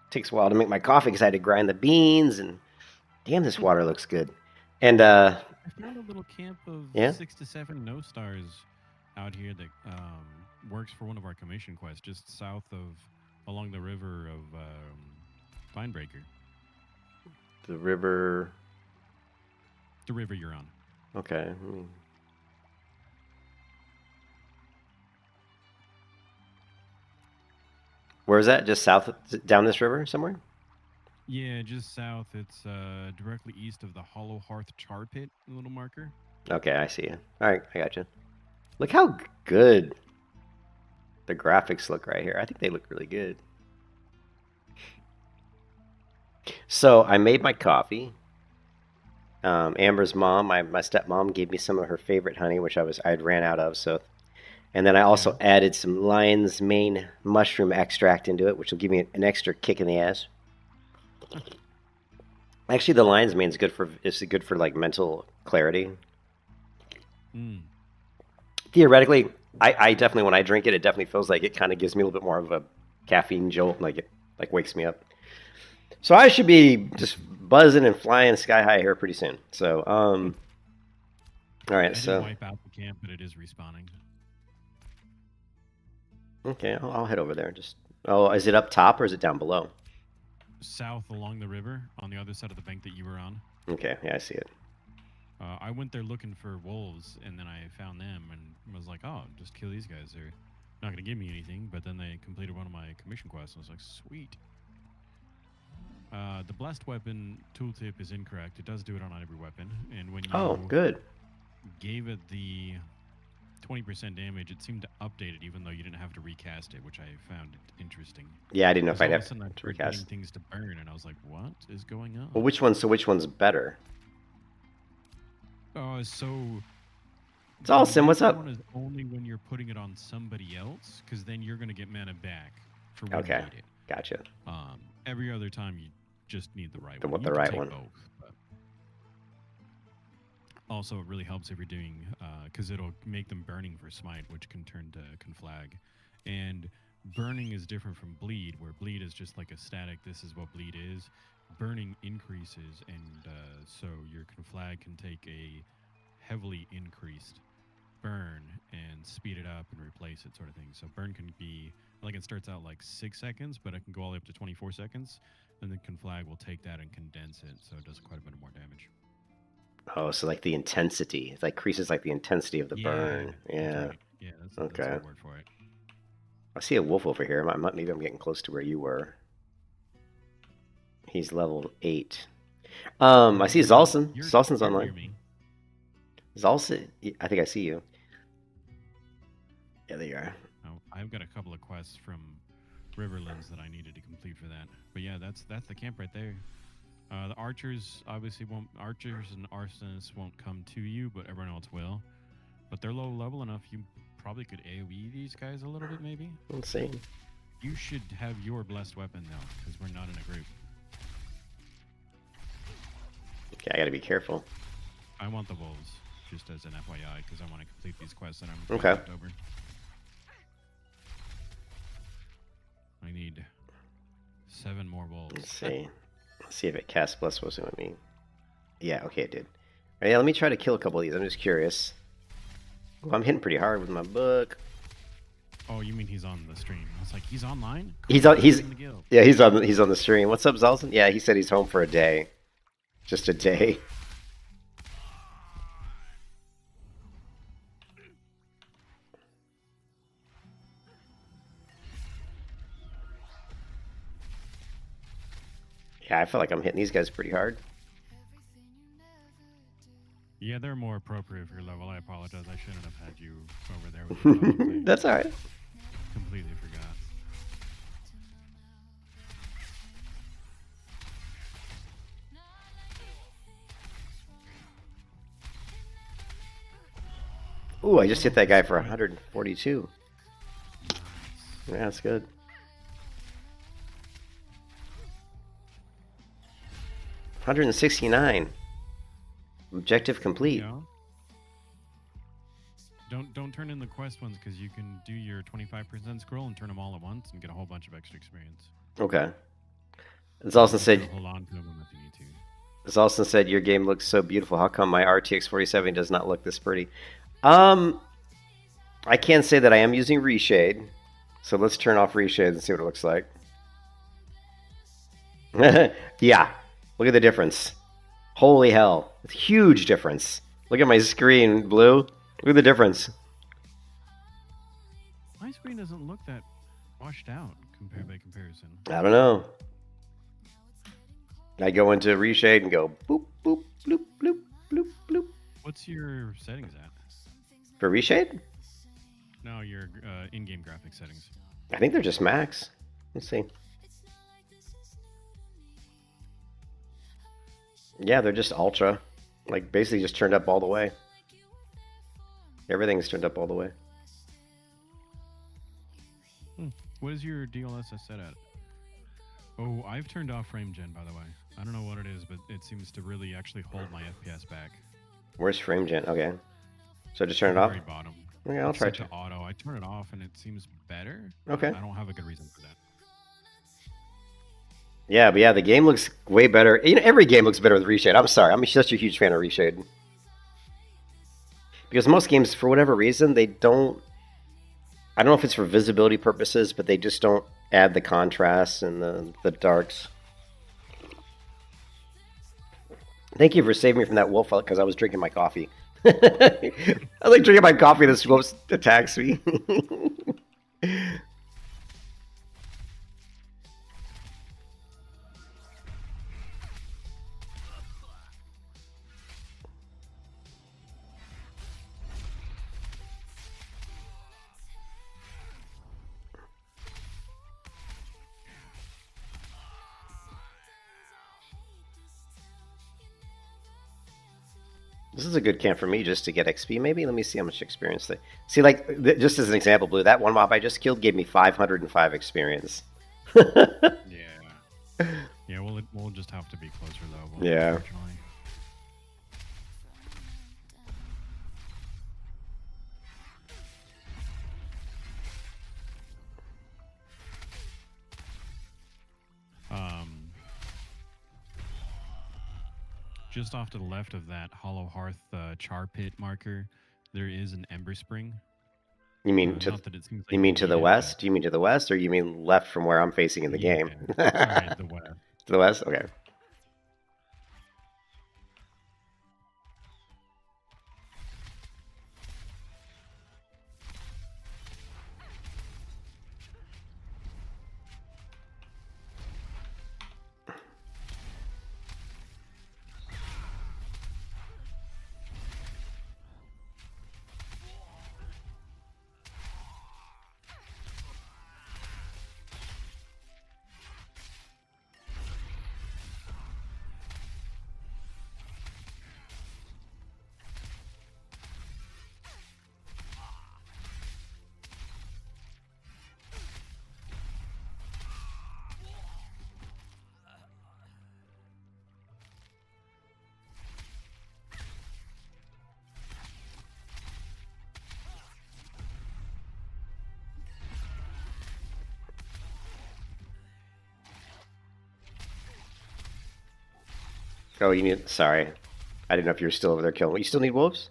Takes a while to make my coffee because I had to grind the beans, and damn, this water looks good. And I found a little camp of yeah, 6 to 7 no stars out here that works for one of our commission quests, just south of along the river of Vinebreaker, the river. the river you're on. Okay. Where is that? Just south, down this river somewhere? Yeah, just south. It's directly east of the Hollow Hearth Char Pit, little marker. Okay, I see you. All right, I got you. Look how good the graphics look right here. I think they look really good. So I made my coffee. Amber's mom, my stepmom, gave me some of her favorite honey, which I'd ran out of. So, and then I also added some lion's mane mushroom extract into it, which will give me an extra kick in the ass. Actually, the lion's mane is good for like mental clarity. Theoretically, I definitely, when I drink it, it definitely feels like it kind of gives me a little bit more of a caffeine jolt, like it like wakes me up. So I should be just buzzing and flying sky high here pretty soon. So, all right. So wipe out the camp, but it is respawning. Okay, I'll head over there. Is it up top or is it down below? South along the river, on the other side of the bank that you were on. Okay, yeah, I see it. I went there looking for wolves, and then I found them and was like, oh, just kill these guys. They're not going to give me anything, but then they completed one of my commission quests, and I was like, sweet. The blessed weapon tooltip is incorrect. It does do it on every weapon, and when you good. gave it the 20% damage, it seemed to update it, even though you didn't have to recast it, which I found interesting. Yeah, I didn't know if I'd have to recast things to burn, and I was like, what is going on? Well, which one's better? So it's Alston, what's up? One is only when you're putting it on somebody else, because then you're going to get mana back for when you need it. Gotcha. Every other time you just need the right one. The right one. Both, but also, it really helps if you're doing, because it'll make them burning for smite, which can turn to conflag. And burning is different from bleed, where bleed is just like a static, this is what bleed is. Burning increases, and so your conflag can take a heavily increased burn and speed it up and replace it, sort of thing. So burn can be, like, it starts out like 6 seconds, but it can go all the way up to 24 seconds. And then conflag will take that and condense it, so it does quite a bit more damage. Oh, so like the intensity, it like increases like the intensity of the burn. Yeah. Right. Yeah, that's a word for it. I see a wolf over here. Maybe I'm getting close to where you were. He's level 8. I see Zalson. Zalson's online. Zalson, I think I see you. Yeah, there you are. Oh, I've got a couple of quests from Riverlands that I needed to complete for that. But yeah, that's the camp right there. The archers obviously won't. Archers and arsonists won't come to you, but everyone else will. But they're low level enough. You probably could AoE these guys a little bit, maybe. Let's see. You should have your blessed weapon though, because we're not in a group. Okay, I gotta be careful. I want the wolves, just as an FYI, because I want to complete these quests, and I'm okay. Over. I need 7 more wolves. Let's see. Let's see if it casts Bless Weapon with me. Yeah, okay, it did. Right, yeah, let me try to kill a couple of these. I'm just curious. Well, I'm hitting pretty hard with my book. Oh, you mean he's on the stream? I was like, he's online? Cool. He's in the guild. Yeah, he's on the stream. What's up, Zalson? Yeah, he said he's home for a day. Just a day. Yeah, I feel like I'm hitting these guys pretty hard. Yeah, they're more appropriate for your level. I apologize. I shouldn't have had you over there with you. That's all right. Completely forgot. Ooh, I just hit that guy for 142. Yeah, that's good. $169. Objective complete. Yeah. Don't turn in the quest ones because you can do your 25% scroll and turn them all at once and get a whole bunch of extra experience. Okay. It's also said. Hold on to them if you need to. It's also said your game looks so beautiful. How come my RTX 4070 does not look this pretty? I can say that I am using reshade, so let's turn off reshade and see what it looks like. Yeah, look at the difference. Holy hell, it's a huge difference. Look at my screen, Blue. Look at the difference. My screen doesn't look that washed out compared by comparison. I don't know. I go into reshade and go boop, boop, bloop, bloop, bloop, bloop. What's your settings at? For reshade? No, your in-game graphics settings. I think they're just max. Let's see. Yeah, they're just ultra. Like, basically just turned up all the way. Everything's turned up all the way. What is your DLSS set at? Oh, I've turned off frame gen, by the way. I don't know what it is, but it seems to really actually hold my FPS back. Where's frame gen? Okay. So just turn it off? Very bottom. Okay, I'll try to auto. I turn it off and it seems better. Okay. I don't have a good reason for that. Yeah, but yeah, the game looks way better. You know, every game looks better with reshade. I'm sorry. I'm such a huge fan of reshade. Because most games, for whatever reason, they don't... I don't know if it's for visibility purposes, but they just don't add the contrast and the darks. Thank you for saving me from that wolf because I was drinking my coffee. I was like drinking my coffee and this wolf attacks me. This is a good camp for me just to get XP, maybe. Let me see how much experience they... See, like, just as an example, Blue, that one mob I just killed gave me 505 experience. Yeah. Yeah, we'll just have to be closer, though. Yeah. Unfortunately. Just off to the left of that Hollow Hearth char pit marker, there is an Ember Spring. You mean to you mean to the west? Do you mean to the west, or you mean left from where I'm facing in the game? Sorry, the west. To the west? Okay. Oh, you need... Sorry. I didn't know if you were still over there killing... You still need wolves?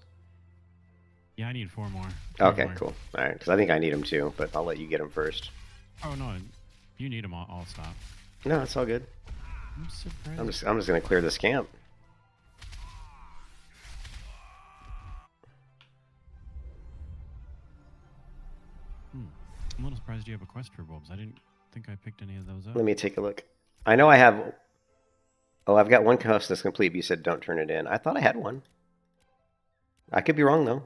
Yeah, I need 4 more. Okay, more. cool. All right, because I think I need them too, but I'll let you get them first. Oh, no. You need them, I'll stop. No, it's all good. I'm surprised. I'm just going to clear this camp. I'm a little surprised you have a quest for wolves. I didn't think I picked any of those up. Let me take a look. I know I have... Oh, I've got one quest that's complete, but you said don't turn it in. I thought I had one. I could be wrong, though.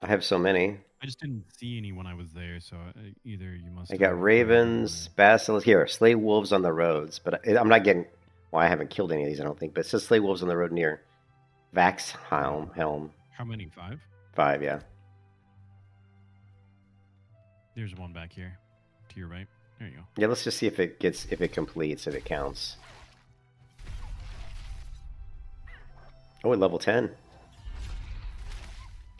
I have so many. I just didn't see any when I was there, so either you must... I got ravens, basilisk... Here, slay wolves on the roads, but I'm not getting... Well, I haven't killed any of these, I don't think, but it says slay wolves on the road near Vaxhelm. How many? 5? 5, yeah. There's one back here, to your right. There you go. Yeah, let's just see if it completes, if it counts. Oh, at level 10.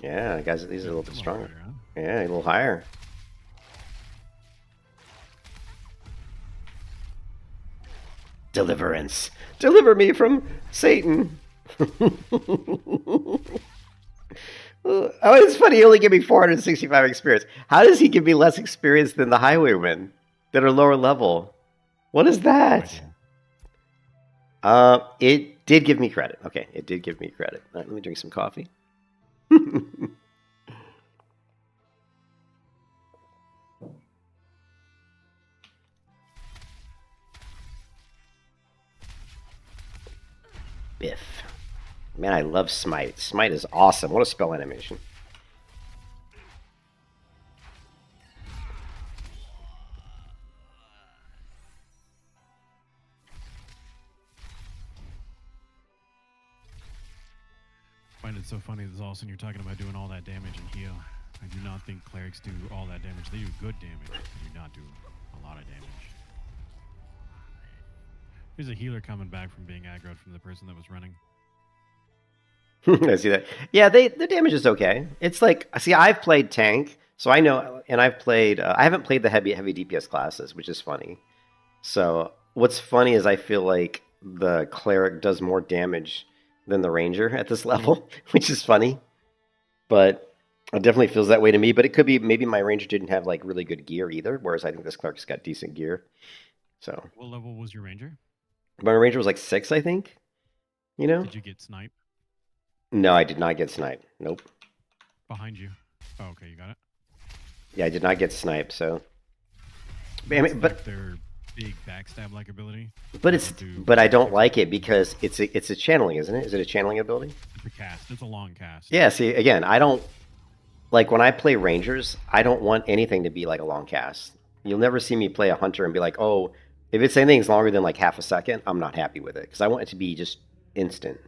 Yeah, guys, these are a little bit A little stronger. better, huh? Yeah, a little higher. Deliverance. Deliver me from Satan. Oh, it's funny. He only gave me 465 experience. How does he give me less experience than the highwaymen that are lower level? What is No that? idea. It did give me credit. Okay, it did give me credit. All right, let me drink some coffee. Biff. Man, I love Smite. Smite is awesome. What a spell animation. I find it so funny that all of a sudden you're talking about doing all that damage and heal. I do not think clerics do all that damage. They do good damage. They do not do a lot of damage. Here's a healer coming back from being aggroed from the person that was running. I see that. Yeah, the damage is okay. It's like, see, I've played tank, so I know, and I've played. I haven't played the heavy DPS classes, which is funny. So what's funny is I feel like the cleric does more damage than the ranger at this level, which is funny. But it definitely feels that way to me. But it could be maybe my ranger didn't have like really good gear either, whereas I think this cleric's got decent gear. So What level was your ranger? my ranger was like 6, I think. You know? Did you get sniped? No, I did not get sniped. Nope. Behind you. Oh, okay, you got it. Yeah, I did not get sniped. So, That's but like their big backstab-like ability. but I don't like it because it's a channeling, isn't it? Is it a channeling ability? It's a cast. It's a long cast. Yeah. See, again, I don't like when I play rangers. I don't want anything to be like a long cast. You'll never see me play a hunter and be like, oh, if it's anything's longer than like half a second, I'm not happy with it because I want it to be just instant.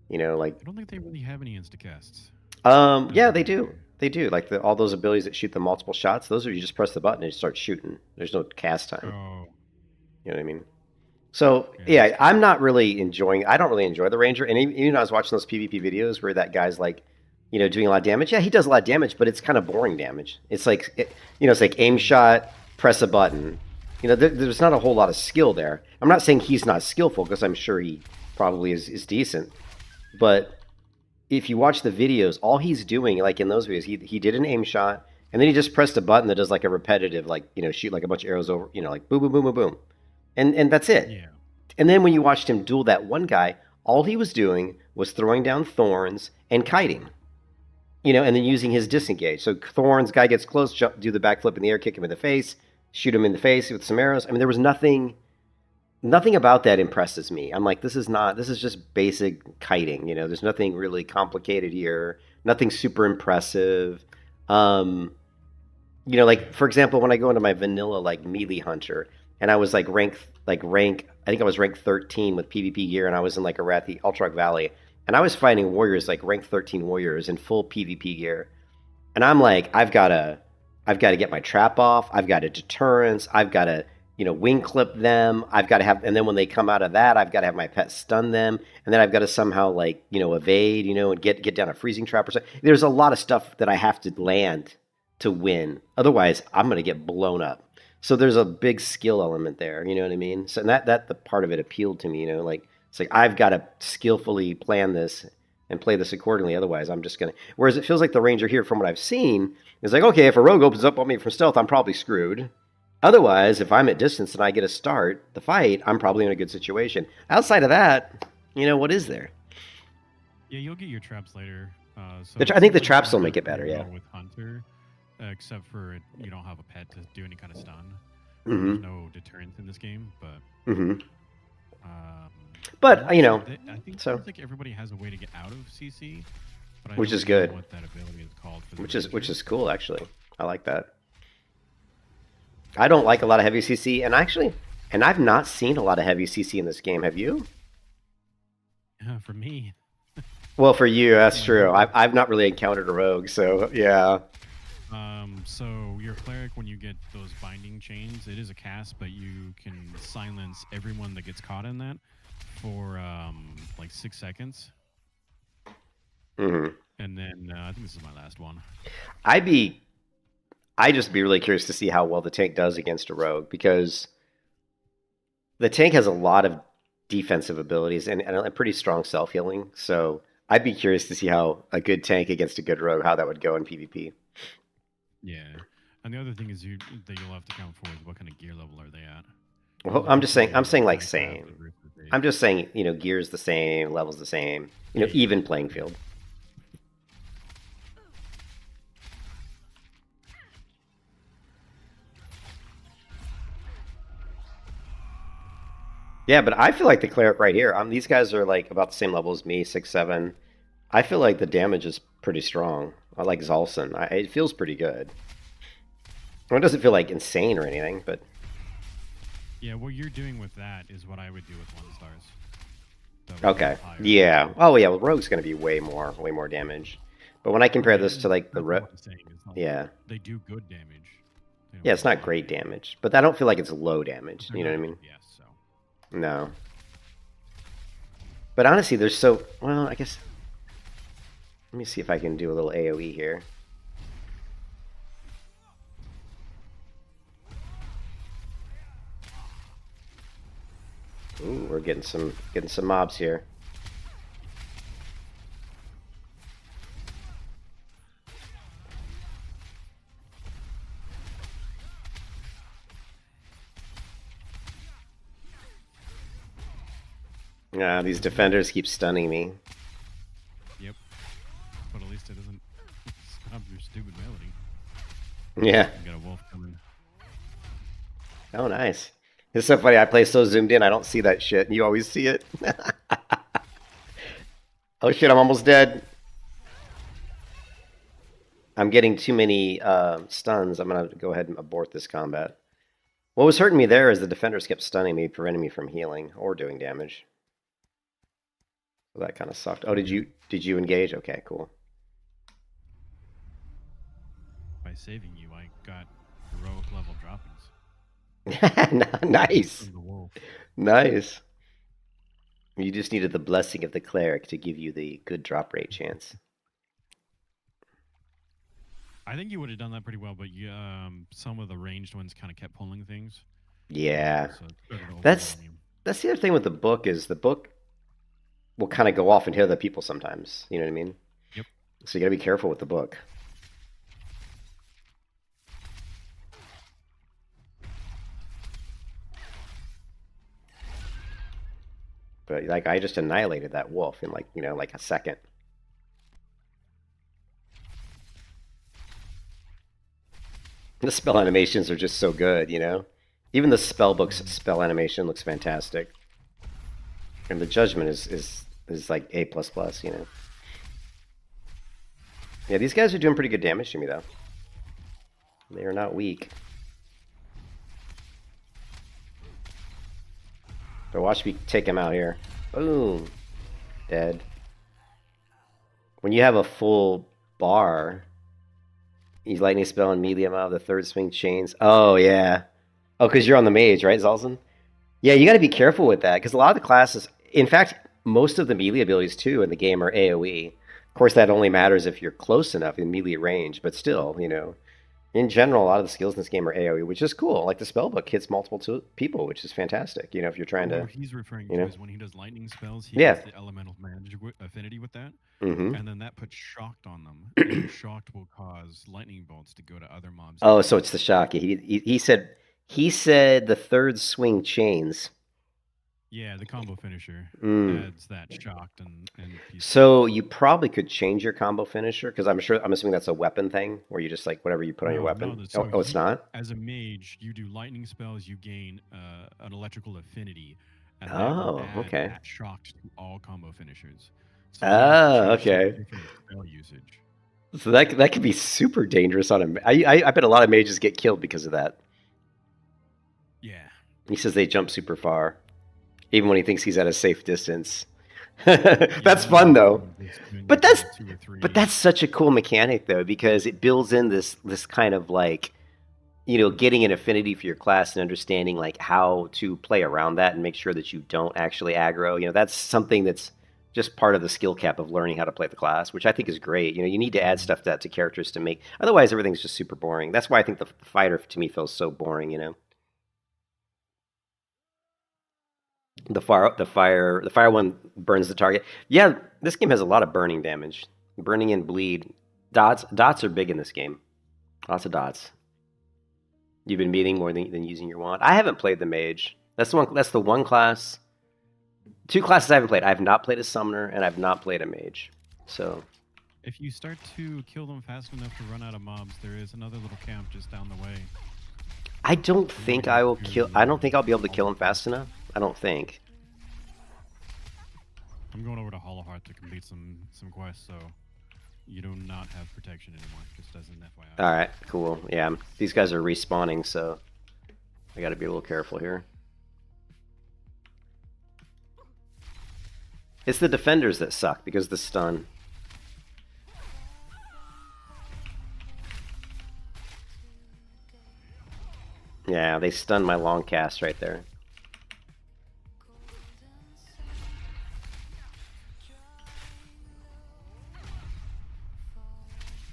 You know, like I don't think they really have any insta-casts. yeah, they do. They do. Like all those abilities that shoot the multiple shots. Those are you just press the button and you start shooting. There's no cast time. Oh. You know what I mean? So yeah, I'm not really enjoying. I don't really enjoy the ranger. And even I was watching those PvP videos where that guy's like, you know, doing a lot of damage. Yeah, he does a lot of damage, but it's kind of boring damage. It's like, it's like aim shot, press a button. You know, there's not a whole lot of skill there. I'm not saying he's not skillful because I'm sure he probably is decent. But if you watch the videos, all he's doing, like in those videos, he did an aim shot, and then he just pressed a button that does like a repetitive, like, you know, shoot like a bunch of arrows over, you know, like boom, boom, boom, boom, boom. And that's it. Yeah. And then when you watched him duel that one guy, all he was doing was throwing down thorns and kiting. You know, and then using his disengage. So thorns, guy gets close, jump, do the backflip in the air, kick him in the face, shoot him in the face with some arrows. I mean, there was nothing about that impresses me. I'm like, this is just basic kiting. You know, there's nothing really complicated here. Nothing super impressive. You know, like for example, when I go into my vanilla like melee hunter, and I was like rank. I think I was rank 13 with PvP gear, and I was in like Arathi Ultrak Valley, and I was fighting warriors like rank 13 warriors in full PvP gear, and I'm like, I've got to get my trap off. I've got a deterrence. I've got to, you know, wing clip them. I've got to have, and then when they come out of that, I've got to have my pet stun them, and then I've got to somehow like, you know, evade, you know, and get down a freezing trap or something. There's a lot of stuff that I have to land to win. Otherwise, I'm gonna get blown up. So there's a big skill element there. You know what I mean? So that the part of it appealed to me. You know, like it's like I've got to skillfully plan this and play this accordingly. Otherwise, I'm just gonna. Whereas it feels like the ranger here, from what I've seen, is like, okay, if a rogue opens up on me from stealth, I'm probably screwed. Otherwise, if I'm at distance and I get a start the fight, I'm probably in a good situation. Outside of that, you know, what is there? Yeah, you'll get your traps later. I think the traps will make it better. Yeah. With hunter, except for you don't have a pet to do any kind of stun. Mm-hmm. There's no deterrence in this game, but. Mm-hmm. But you know, I think so it seems like everybody has a way to get out of CC, but I which don't is good. know what that ability is called. For the which is cool actually. I like that. I don't like a lot of heavy CC, and I've not seen a lot of heavy CC in this game. Have you? For me. Well, for you, that's true. I've not really encountered a rogue, so yeah. So your cleric, when you get those binding chains, it is a cast, but you can silence everyone that gets caught in that for like 6 seconds. Mm-hmm. And then I think this is my last one. I'd be, I just be really curious to see how well the tank does against a rogue because the tank has a lot of defensive abilities and a pretty strong self healing. So I'd be curious to see how a good tank against a good rogue, how that would go in PvP. Yeah. And the other thing is that you'll have to count for is what kind of gear level are they at. Well, The I'm just saying, Empyrean like tanks have the same. versus base. I'm just saying, gear's the same, level's the same, Yeah. even playing field. Yeah, but I feel like the cleric right here. These guys are like about the same level as me, 6, 7. I feel like the damage is pretty strong. I like Zalson. It feels pretty good. Well, it doesn't feel like insane or anything, but Yeah, what you're doing with that is what I would do with 1-stars. okay. Yeah. Oh yeah. Well, Rogue's going to be way more damage. But when I compare this to like the yeah, they do good damage. Yeah, it's not great damage, but I don't feel like it's low damage. You know what I mean? Yes. So. No. But honestly, there's so well. I guess. Let me see if I can do a little AOE here. Ooh, we're getting some mobs here. These defenders keep stunning me. Yep. But at least it doesn't stop your stupid melody. Yeah. You got a wolf coming. Oh, nice. It's so funny. I play so zoomed in, I don't see that shit. And you always see it. Oh shit, I'm almost dead. I'm getting too many stuns. I'm going to go ahead and abort this combat. What was hurting me there is the defenders kept stunning me, preventing me from healing or doing damage. So that kind of sucked. Oh, did you engage? Okay, cool. By saving you, I got heroic level droppings. Nice. Nice. You just needed the blessing of the cleric to give you the good drop rate chance. I think you would have done that pretty well, but some of the ranged ones kind of kept pulling things. Yeah. So that's the other thing with the book is the book will kind of go off and hit other people sometimes. You know what I mean? Yep. So you got to be careful with the book. But like I just annihilated that wolf in like a second. The spell animations are just so good, Even the spell book's spell animation looks fantastic. And the judgment is like A++, Yeah, these guys are doing pretty good damage to me though. They are not weak. But watch me take him out here. Boom. Dead. When you have a full bar, he's lightning spell and medium out of the third swing chains. Oh, yeah. Oh, because you're on the mage, right, Zalzan? Yeah, you got to be careful with that, because a lot of the classes... In fact, most of the melee abilities, too, in the game are AoE. Of course, that only matters if you're close enough in melee range, but still, in general, a lot of the skills in this game are AoE, which is cool. Like the spellbook hits multiple people, which is fantastic. If you're trying to. What he's referring to is when he does lightning spells, he Yeah. gets the elemental magic affinity with that, Mm-hmm. and then that puts shocked on them. And shocked will cause lightning bolts to go to other mobs. Oh, so it's the shock. He said the third swing chains. Yeah, the combo finisher adds that shocked and So you probably could change your combo finisher, because I'm assuming that's a weapon thing where you just like whatever you put on your weapon. Oh, it's not? As a mage, you do lightning spells, you gain an electrical affinity. And okay. That shocked to all combo finishers. So okay. Spell usage. So that could be super dangerous on a. I bet a lot of mages get killed because of that. Yeah. He says they jump super far, even when he thinks he's at a safe distance. That's fun though. But that's such a cool mechanic though, because it builds in this kind of like, getting an affinity for your class and understanding like how to play around that and make sure that you don't actually aggro. That's something that's just part of the skill cap of learning how to play the class, which I think is great. You know, you need to add stuff to characters to make. Otherwise, everything's just super boring. That's why I think the fighter to me feels so boring. You know, the fire one burns the target. Yeah, this game has a lot of burning damage, burning and bleed. Dots are big in this game. Lots of dots. You've been meeting more than using your wand. I haven't played the mage. That's the one class. Two classes I haven't played. I have not played a summoner, and I've not played a mage. So, if you start to kill them fast enough to run out of mobs, there is another little camp just down the way. I don't think I will kill. I don't think I'll be able to kill him fast enough. I don't think. I'm going over to Hollowheart to complete some quests, so you do not have protection anymore. Just as an FYI. All right, cool. Yeah, these guys are respawning, so I got to be a little careful here. It's the defenders that suck because of the stun. Yeah, they stunned my long cast right there.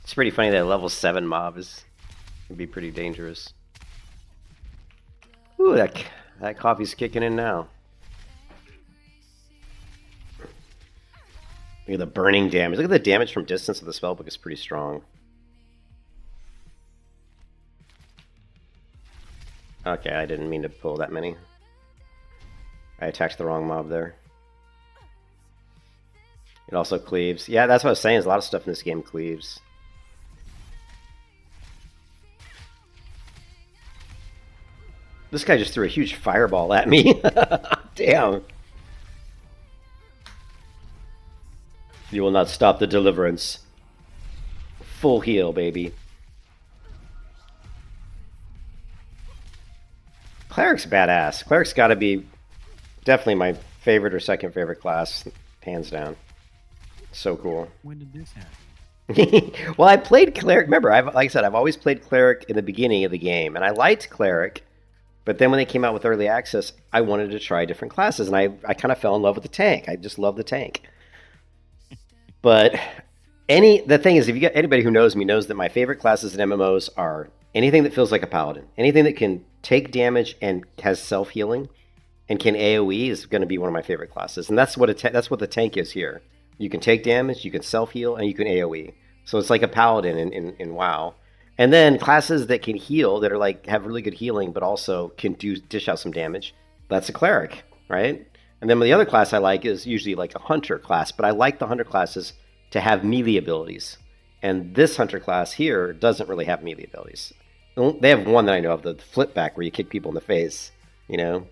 It's pretty funny that a level 7 mob can be pretty dangerous. Ooh, that coffee's kicking in now. Look at the burning damage. Look at the damage from distance of the spellbook is pretty strong. Okay, I didn't mean to pull that many. I attacked the wrong mob there. It also cleaves. Yeah, that's what I was saying, is a lot of stuff in this game cleaves. This guy just threw a huge fireball at me. Damn. You will not stop the deliverance. Full heal, baby. Cleric's badass. Cleric's got to be definitely my favorite or second favorite class, hands down. So cool. When did this happen? Well, I played Cleric. Remember, like I said, I've always played Cleric in the beginning of the game, and I liked Cleric. But then when they came out with early access, I wanted to try different classes, and I kind of fell in love with the tank. I just love the tank. But the thing is, if you get anybody who knows me knows that my favorite classes in MMOs are anything that feels like a paladin, anything that can take damage and has self-healing, and can AOE is going to be one of my favorite classes. And that's what that's what the tank is here. You can take damage, you can self-heal, and you can AOE. So it's like a paladin in WoW. And then classes that can heal, that are like have really good healing, but also can dish out some damage. That's a cleric, right? And then the other class I like is usually like a hunter class, but I like the hunter classes to have melee abilities. And this hunter class here doesn't really have melee abilities. They have one that I know of, the flip back where you kick people in the face, you know.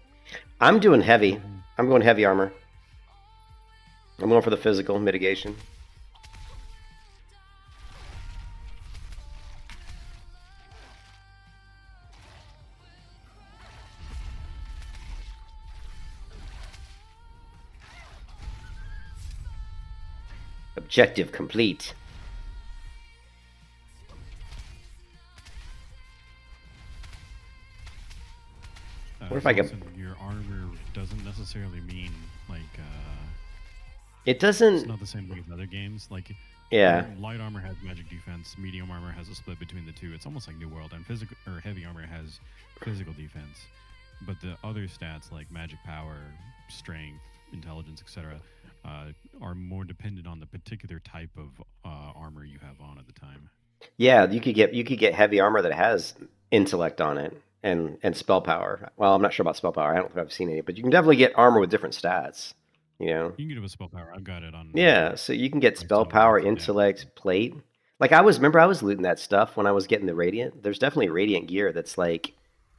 I'm doing heavy. I'm going heavy armor. I'm going for the physical mitigation. Objective complete. What if I get... Your armor doesn't necessarily mean, like, It doesn't... It's not the same way as other games. Like, yeah. Light armor has magic defense, medium armor has a split between the two. It's almost like New World, and heavy armor has physical defense. But the other stats, like magic power, strength, intelligence, etc., are more dependent on the particular type of armor you have on at the time. Yeah, you could get heavy armor that has intellect on it and spell power. Well, I'm not sure about spell power. I don't think I've seen any, but you can definitely get armor with different stats. You know, you can get it with spell power. I've got it on. Yeah, so you can get spell power, intellect, plate. Like I was looting that stuff when I was getting the radiant. There's definitely radiant gear that's like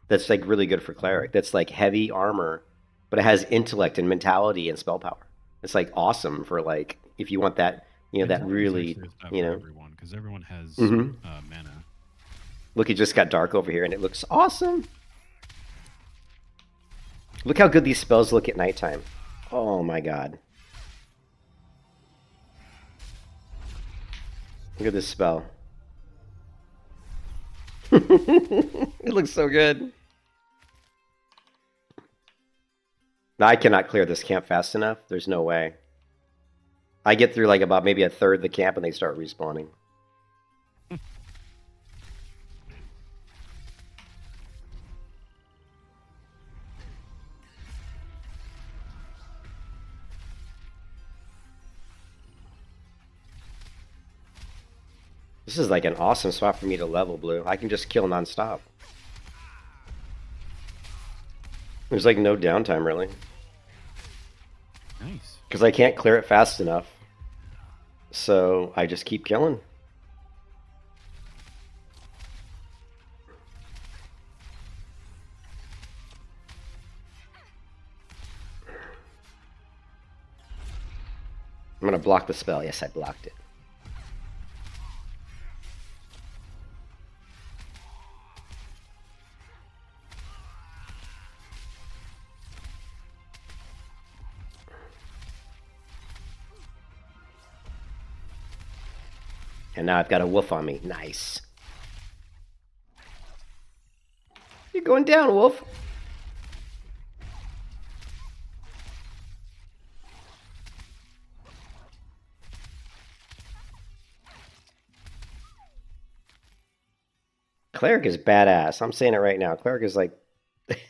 really good for cleric. That's like heavy armor, but it has intellect and mentality and spell power. It's like awesome for like if you want that, you know, that really, you know, because everyone has mana. Look, it just got dark over here, and it looks awesome. Look how good these spells look at nighttime. Oh my god! Look at this spell. It looks so good. I cannot clear this camp fast enough. There's no way. I get through like about maybe a third of the camp and they start respawning. This is like an awesome spot for me to level, Blue. I can just kill nonstop. There's like no downtime, really. Nice. Because I can't clear it fast enough. So I just keep killing. I'm going to block the spell. Yes, I blocked it. And now I've got a wolf on me. Nice. You're going down, wolf. Cleric is badass. I'm saying it right now. Cleric is like,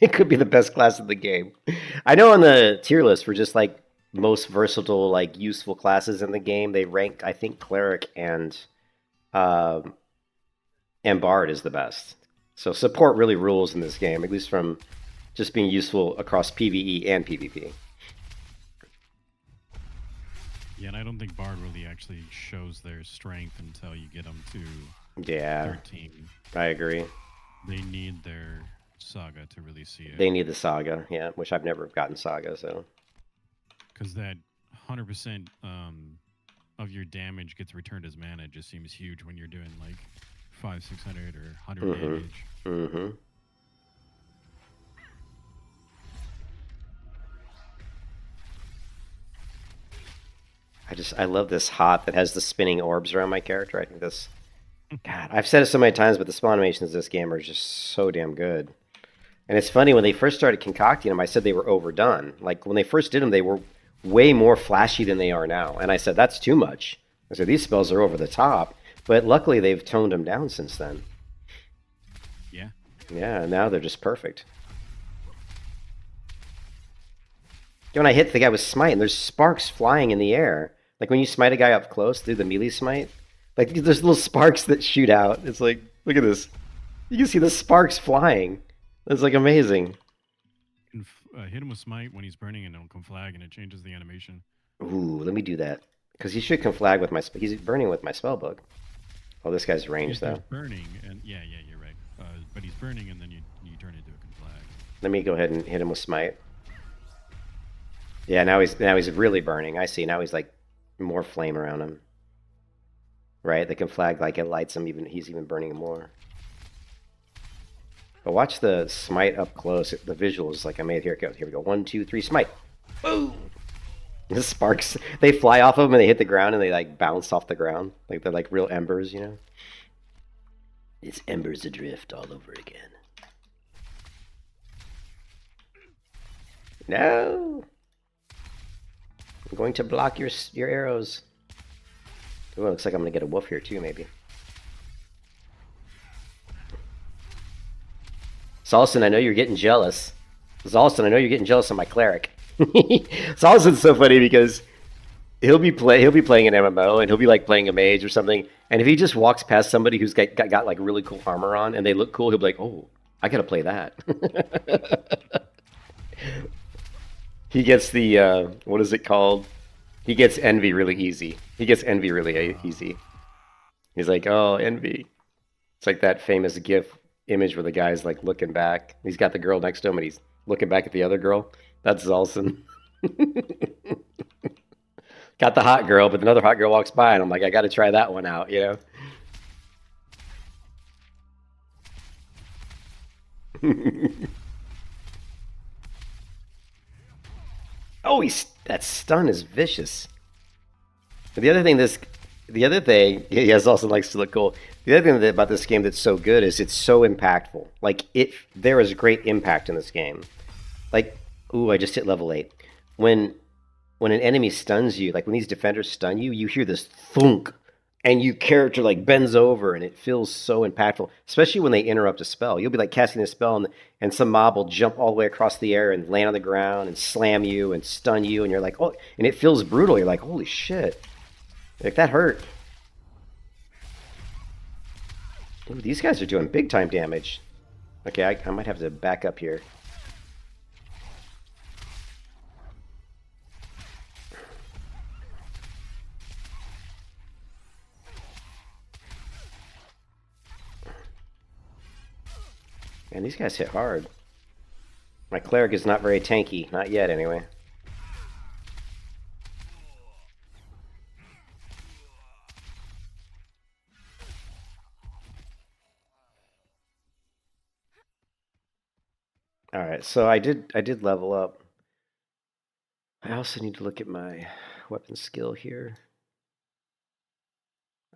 it could be the best class in the game. I know on the tier list for just like most versatile, like useful classes in the game, they rank, I think, Cleric and Bard is the best. So support really rules in this game, at least from just being useful across PvE and PvP. Yeah, and I don't think Bard really actually shows their strength until you get them to 13. I agree. They need their saga to really see it. They need the saga, yeah, which I've never gotten saga, so. Because that 100% of your damage gets returned as mana just seems huge when you're doing like 500, 600, or 100 damage. Mm-hmm. I love this hot that has the spinning orbs around my character. I think this, God, I've said it so many times, but the spawn animations of this game are just so damn good. And it's funny, when they first started concocting them, I said they were overdone. Like, when they first did them, they were way more flashy than they are now. And I said, that's too much. I said, these spells are over the top. But luckily, they've toned them down since then. Yeah. Yeah, now they're just perfect. When I hit the guy with smite, and there's sparks flying in the air. Like when you smite a guy up close through the melee smite, like there's little sparks that shoot out. It's like, look at this. You can see the sparks flying. That's like amazing. You can hit him with smite when he's burning, and it'll come flag, and it changes the animation. Ooh, let me do that. Because he should conflag with my... He's burning with my spellbook. Oh, this guy's ranged, though. He's burning, and yeah, you're right. But he's burning, and then you turn into a conflag. Let me go ahead and hit him with smite. Yeah, now he's really burning. I see. Now he's like more flame around him. Right? The conflag, like it lights him. He's even burning more. But watch the smite up close. The visuals, like I made here. Here we go. 1, 2, 3, smite. Boom! The sparks, they fly off of them and they hit the ground and they like bounce off the ground. Like they're like real embers, you know? It's embers adrift all over again. No! I'm going to block your arrows. Ooh, it looks like I'm going to get a wolf here too, maybe. Salson, I know you're getting jealous. Zalston, I know you're getting jealous of my cleric. Zalston's so funny because he'll be playing an MMO and he'll be like playing a mage or something, and if he just walks past somebody who's got like really cool armor on and they look cool, he'll be like, "Oh, I gotta play that." He gets the what is it called? He gets envy really easy. He's like, "Oh, envy." It's like that famous GIF image where the guy's like looking back. He's got the girl next to him and he's looking back at the other girl. That's Zalson. Got the hot girl, but another hot girl walks by and I'm like, I gotta try that one out, you know? Oh, that stun is vicious. The other thing, yes, Zalson likes to look cool. The other thing about this game that's so good is it's so impactful. Like, there is great impact in this game. Like, ooh, I just hit level 8. When when an enemy stuns you, like when these defenders stun you, you hear this thunk, and your character like bends over, and it feels so impactful. Especially when they interrupt a spell, you'll be like casting a spell, and some mob will jump all the way across the air and land on the ground and slam you and stun you, and you're like, oh, and it feels brutal. You're like, holy shit, like that hurt. Ooh, these guys are doing big time damage. Okay, I might have to back up here. Man, these guys hit hard. My cleric is not very tanky. Not yet, anyway. Alright, so I did level up. I also need to look at my weapon skill here.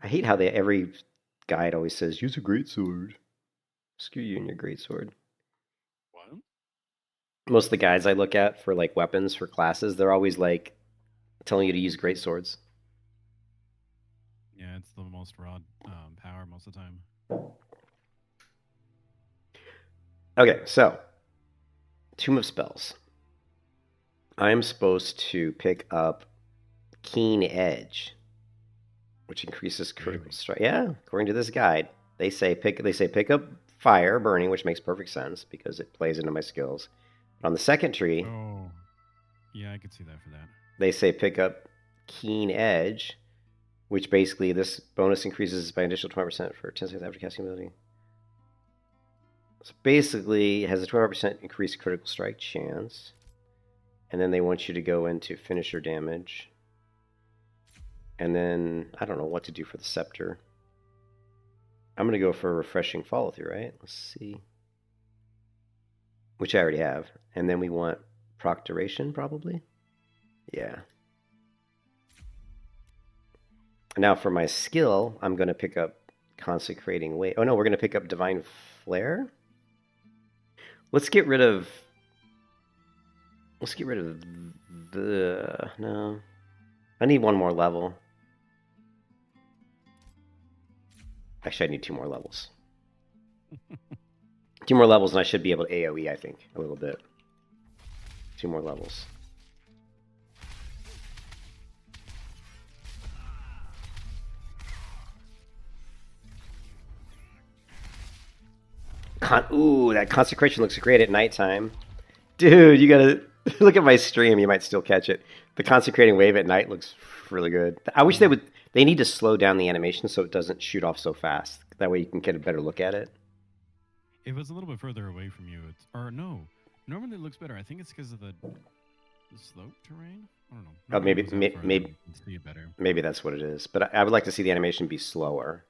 I hate how every guide always says, use a greatsword. Screw you and your greatsword. What? Most of the guides I look at for like weapons for classes, they're always like telling you to use greatswords. Yeah, it's the most raw power most of the time. Okay, so Tomb of Spells. I'm supposed to pick up Keen Edge, which increases critical strike. Yeah, according to this guide, they say pick up Fire Burning, which makes perfect sense because it plays into my skills. But on the second tree, oh, yeah, I could see that for that. They say pick up Keen Edge, which basically this bonus increases by an additional 20% for 10 seconds after casting ability. So basically, it has a 12% increased critical strike chance. And then they want you to go into finisher damage. And then, I don't know what to do for the scepter. I'm going to go for a refreshing follow through, right? Let's see. Which I already have. And then we want proctoration, probably? Yeah. Now for my skill, I'm going to pick up Consecrating Wave. Oh no, we're going to pick up Divine Flare? Let's get rid of the... No. I need one more level. Actually, I need 2 more levels. 2 more levels and I should be able to AoE, I think, a little bit. 2 more levels. Ooh, that Consecration looks great at nighttime. Dude, you gotta look at my stream. You might still catch it. The Consecrating Wave at night looks really good. I wish they need to slow down the animation so it doesn't shoot off so fast. That way you can get a better look at it. If it's a little bit further away from you, or no, normally it looks better. I think it's because of the slope terrain. I don't know. Oh, maybe see it better. Maybe that's what it is. But I would like to see the animation be slower.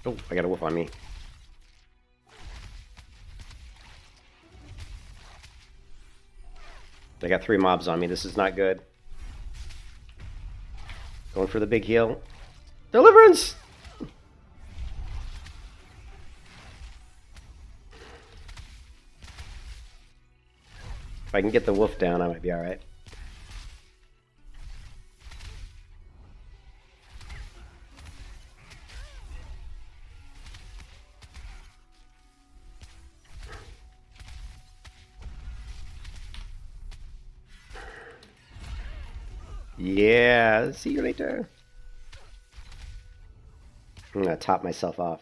Oh, I got a wolf on me. I got 3 mobs on me. This is not good. Going for the big heal. Deliverance! If I can get the wolf down, I might be alright. Yeah, see you later. I'm gonna top myself off.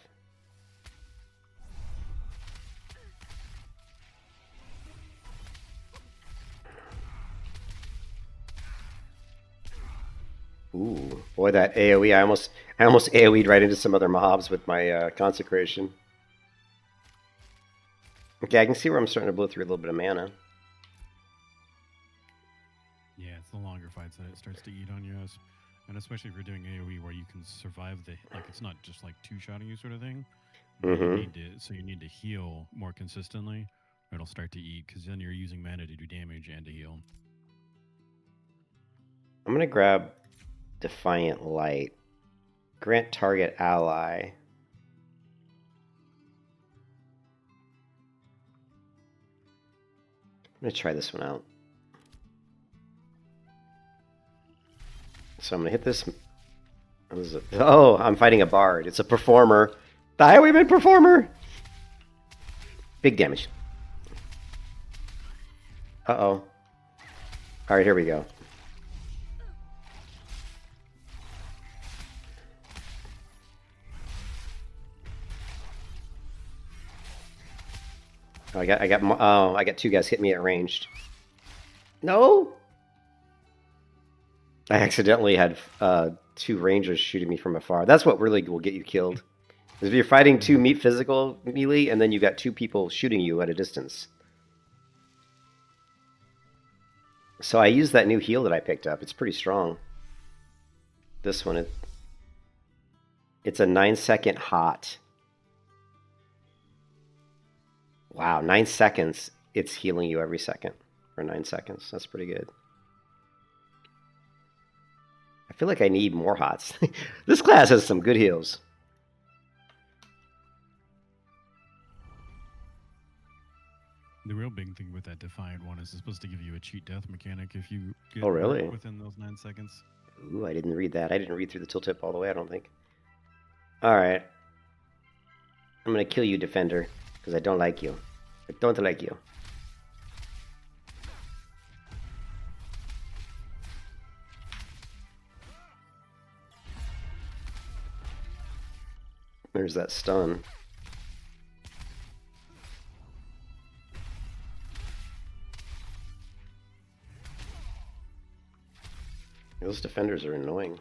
Ooh, boy, that AoE! I almost AoE'd right into some other mobs with my consecration. Okay, I can see where I'm starting to blow through a little bit of mana. Yeah, it's the longer fights that it starts to eat on you, and especially if you're doing AoE where you can survive it's not just like 2-shotting you sort of thing. Mm-hmm. You need to heal more consistently, or it'll start to eat because then you're using mana to do damage and to heal. I'm I'm gonna grab Defiant Light. Grant target ally. I'm gonna try this one out. So I'm gonna hit this. Oh, I'm fighting a bard. It's a performer. The Highwayman performer. Big damage. Uh-oh. Alright, here we go. Oh, I got two guys hit me at ranged. No! I accidentally had two rangers shooting me from afar. That's what really will get you killed. Is if you're fighting two physical melee, and then you got two people shooting you at a distance. So I used that new heal that I picked up. It's pretty strong. This one, it's a 9-second hot. Wow, 9 seconds. It's healing you every second for 9 seconds. That's pretty good. I feel like I need more hots. This class has some good heals. The real big thing with that Defiant one is it's supposed to give you a cheat death mechanic if you get really? within those 9 seconds. Ooh, I didn't read that. I didn't read through the tooltip all the way, I don't think. Alright. I'm gonna kill you, Defender, because I don't like you. I don't like you. There's that stun. Those defenders are annoying.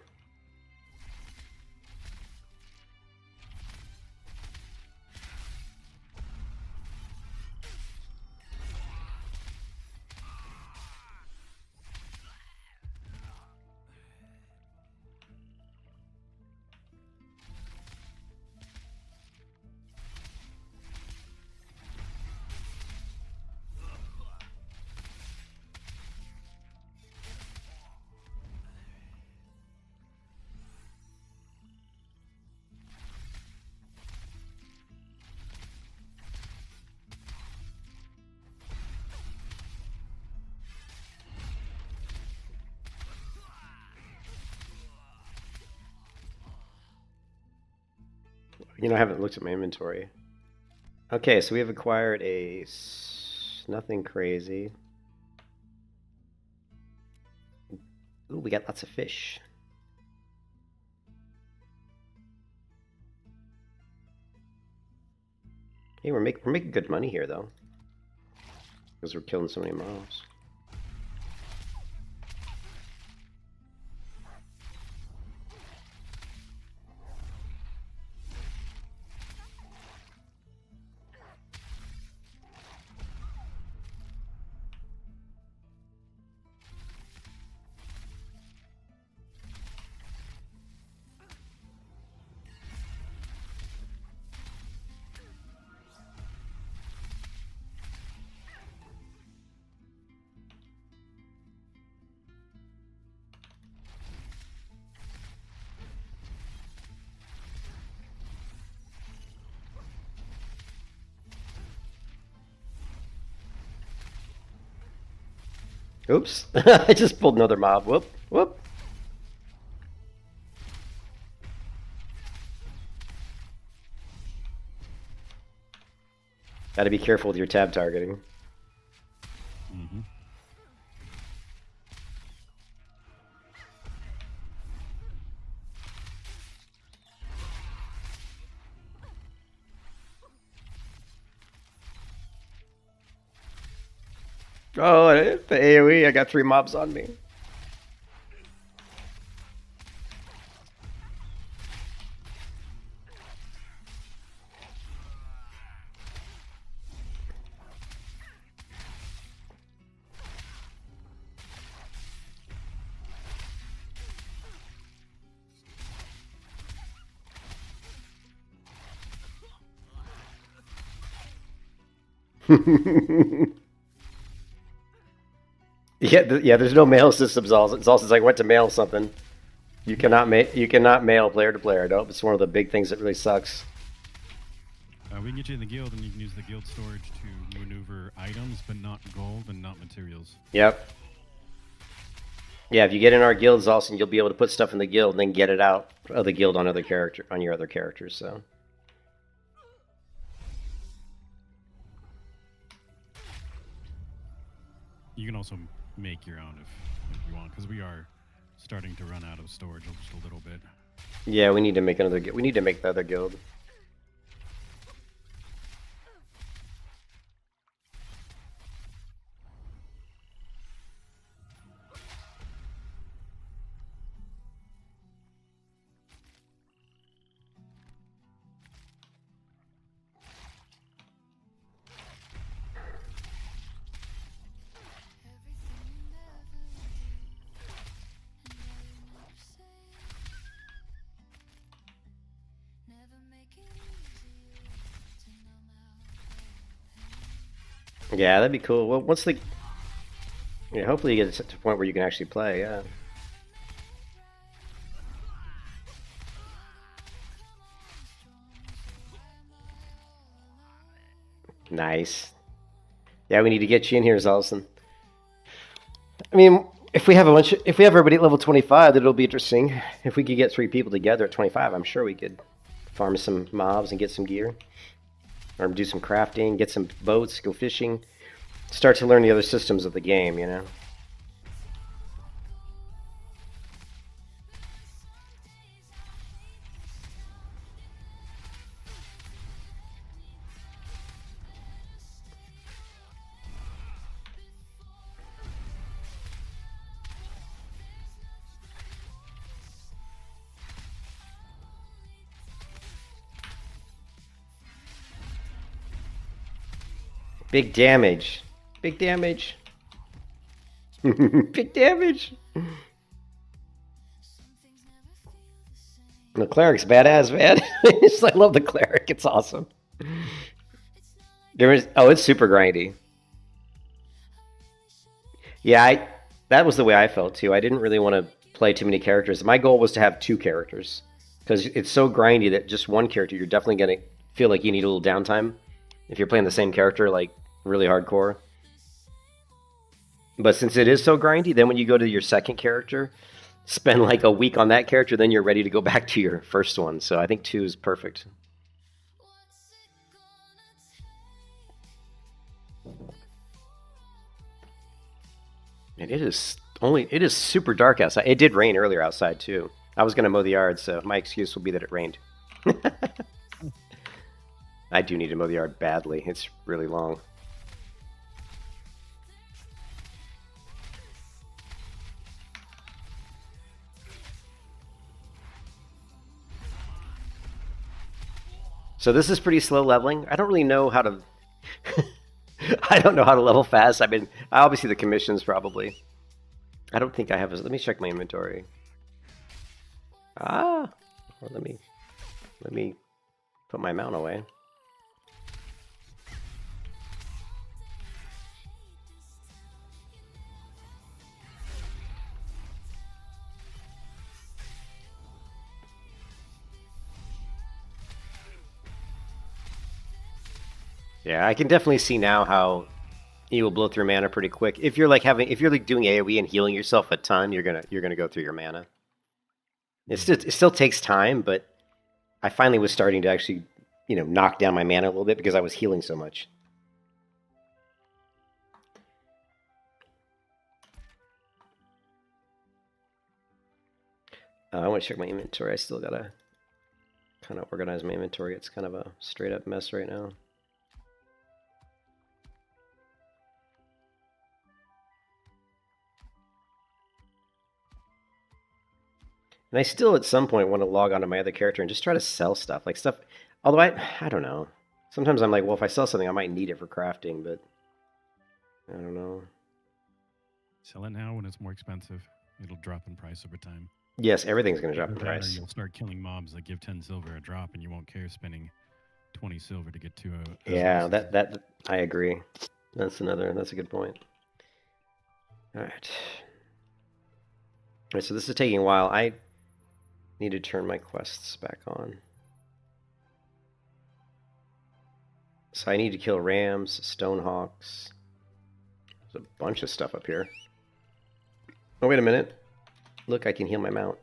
You know, I haven't looked at my inventory. Okay, so we have acquired a... nothing crazy. Ooh, we got lots of fish. Hey, we're making good money here, though. Because we're killing so many mobs. Oops. I just pulled another mob. Whoop. Whoop. Gotta be careful with your tab targeting. Mm-hmm. Oh, the AoE, I got 3 mobs on me. Yeah, yeah. There's no mail systems. Also, it's also like went to mail something. You cannot mail player to player. Nope, it's one of the big things that really sucks. We can get you in the guild, and you can use the guild storage to maneuver items, but not gold and not materials. Yep. Yeah, if you get in our guilds, also you'll be able to put stuff in the guild and then get it out of the guild on your other characters. So. You can also make your own if you want, because we are starting to run out of storage just a little bit. Yeah, we need to make another. We need to make the other guild. Yeah, that'd be cool. Well, once the yeah, hopefully you get to a point where you can actually play. Yeah. Nice. Yeah, we need to get you in here, Zalson. I mean, if we have everybody at level 25, that'll be interesting. If we could get 3 people together at 25, I'm sure we could farm some mobs and get some gear, or do some crafting, get some boats, go fishing, start to learn the other systems of the game. You know. Big damage. Big damage. Big damage. The cleric's badass, man. I love the cleric. It's awesome. It's super grindy. Yeah, that was the way I felt too. I didn't really want to play too many characters. My goal was to have 2 characters because it's so grindy that just one character, you're definitely gonna feel like you need a little downtime if you're playing the same character, like really hardcore. But since it is so grindy, then when you go to your second character, spend like a week on that character, then you're ready to go back to your first one. So I think 2 is perfect. And it is super dark outside. It did rain earlier outside too. I was gonna mow the yard, so my excuse will be that it rained. I do need to mow the yard badly. It's really long. So this is pretty slow leveling. I don't really know how to... I don't know how to level fast. Obviously the commissions probably. I don't think I have... Let me check my inventory. Well, let me put my mount away. Yeah, I can definitely see now how you will blow through mana pretty quick. If you're like doing AoE and healing yourself a ton, you're gonna go through your mana. It still takes time, but I finally was starting to actually, knock down my mana a little bit because I was healing so much. I want to check my inventory. I still gotta kind of organize my inventory. It's kind of a straight up mess right now. And I still, at some point, want to log onto my other character and just try to sell stuff. Although I don't know. Sometimes I'm like, well, if I sell something, I might need it for crafting, but I don't know. Sell it now when it's more expensive. It'll drop in price over time. Yes, everything's going to drop in price. You'll start killing mobs that give 10 silver a drop, and you won't care spending 20 silver to get to a... Yeah, that I agree. That's a good point. Alright. Alright, so this is taking a while. I need to turn my quests back on. So I need to kill rams, stonehawks. There's a bunch of stuff up here. Oh, wait a minute. Look, I can heal my mount.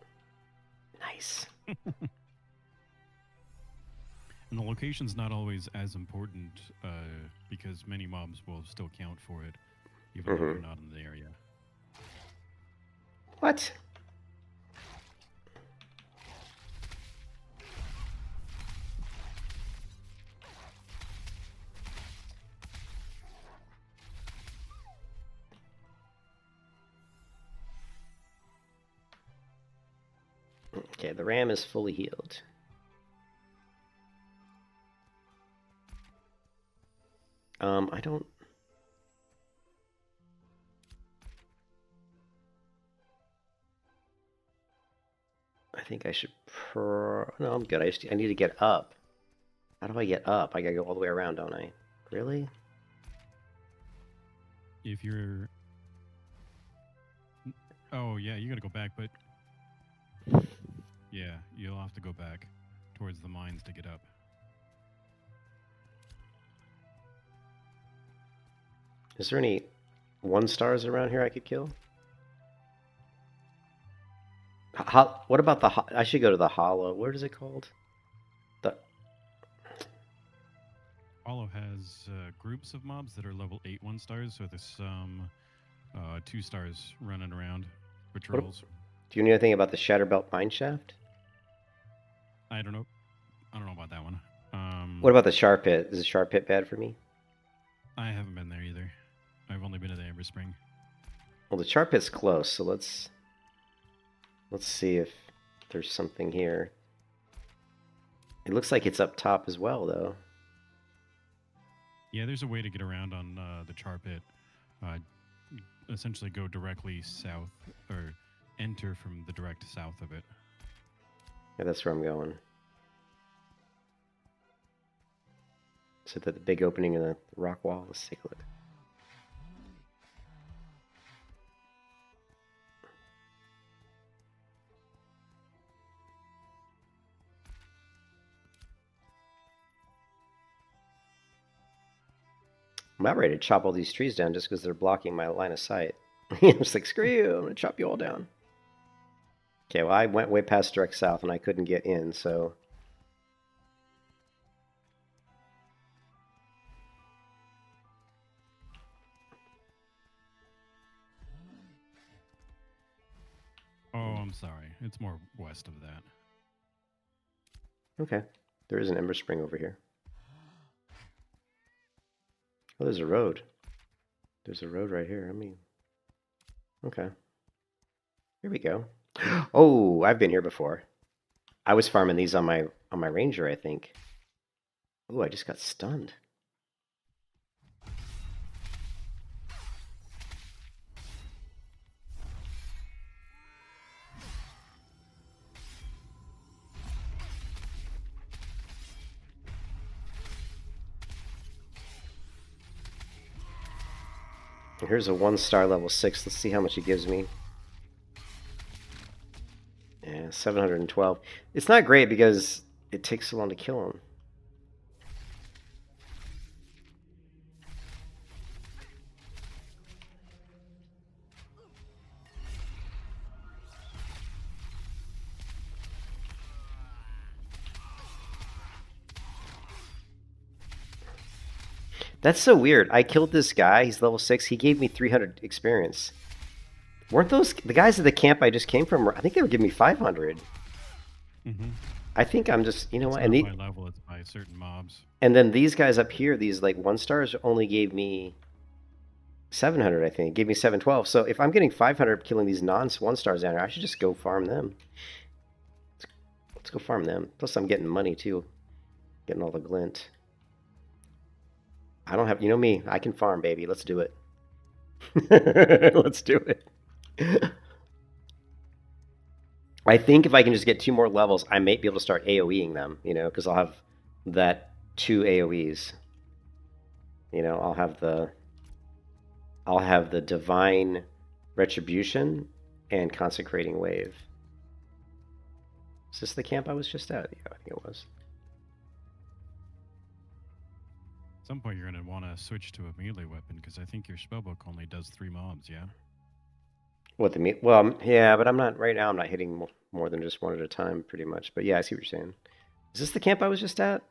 Nice. And the location's not always as important because many mobs will still count for it, even though you're not in the area. What? Okay, the ram is fully healed. I don't... I think I should... No, I'm good. I need to get up. How do I get up? I gotta go all the way around, don't I? Really? If you're... Oh, yeah, you gotta go back, but... Yeah, you'll have to go back towards the mines to get up. Is there any 1-stars around here I could kill? What about the... I should go to the hollow. What is it called? The... Hollow has groups of mobs that are level 8 1-stars, so there's some 2-stars running around, patrols. Do you know anything about the Shatterbelt Mineshaft? I don't know. I don't know about that one. What about the Sharp Pit? Is the Sharp Pit bad for me? I haven't been there either. I've only been to the Everspring. Well, the Sharp Pit's close, so let's see if there's something here. It looks like it's up top as well, though. Yeah, there's a way to get around on the Char Pit. Essentially go directly south, or enter from the direct south of it. Yeah, that's where I'm going. Is it the big opening in the rock wall? Let's take a look. I'm about ready to chop all these trees down just because they're blocking my line of sight. I'm just like, screw you, I'm going to chop you all down. Okay, well, I went way past direct south and I couldn't get in, so... Oh, I'm sorry. It's more west of that. Okay. There is an Ember Spring over here. Oh, there's a road. There's a road right here. I mean... Okay. Here we go. Oh, I've been here before. I was farming these on my ranger, I think. Oh, I just got stunned. Here's a 1-star level 6. Let's see how much it gives me. Yeah, 712. It's not great because it takes so long to kill him. That's so weird. I killed this guy. He's level 6. He gave me 300 experience. Weren't those the guys at the camp I just came from? I think they were giving me 500. Mm-hmm. I think I'm just, you know what? It's not by level, it's by certain mobs. And then these guys up here, these like 1-stars, only gave me 700. I think gave me 712. So if I'm getting 500 killing these non-1-stars down here, I should just go farm them. Let's go farm them. Plus, I'm getting money too, getting all the glint. I don't have, you know me, I can farm, baby. Let's do it. Let's do it. I think if I can just get 2 more levels, I might be able to start AoEing them, you know, because I'll have that 2 AoEs. You know, I'll have the divine Retribution, and Consecrating Wave. Is this the camp I was just at? Yeah, I think it was. At some point, you're going to want to switch to a melee weapon because I think your spellbook only does 3 mobs, yeah? What the meat? Well, yeah, but I'm not right now. I'm not hitting more than just one at a time, pretty much. But yeah, I see what you're saying. Is this the camp I was just at?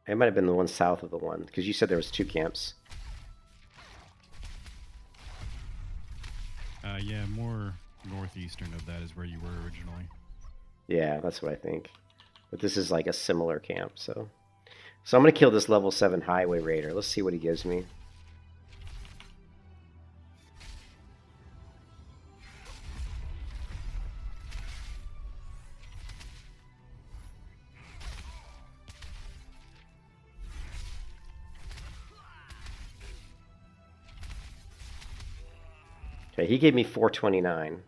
It might have been the one south of the one because you said there was 2 camps. Yeah, more northeastern of that is where you were originally. Yeah, that's what I think. But this is like a similar camp, so I'm gonna kill this level 7 highway raider. Let's see what he gives me. Okay, he gave me 429.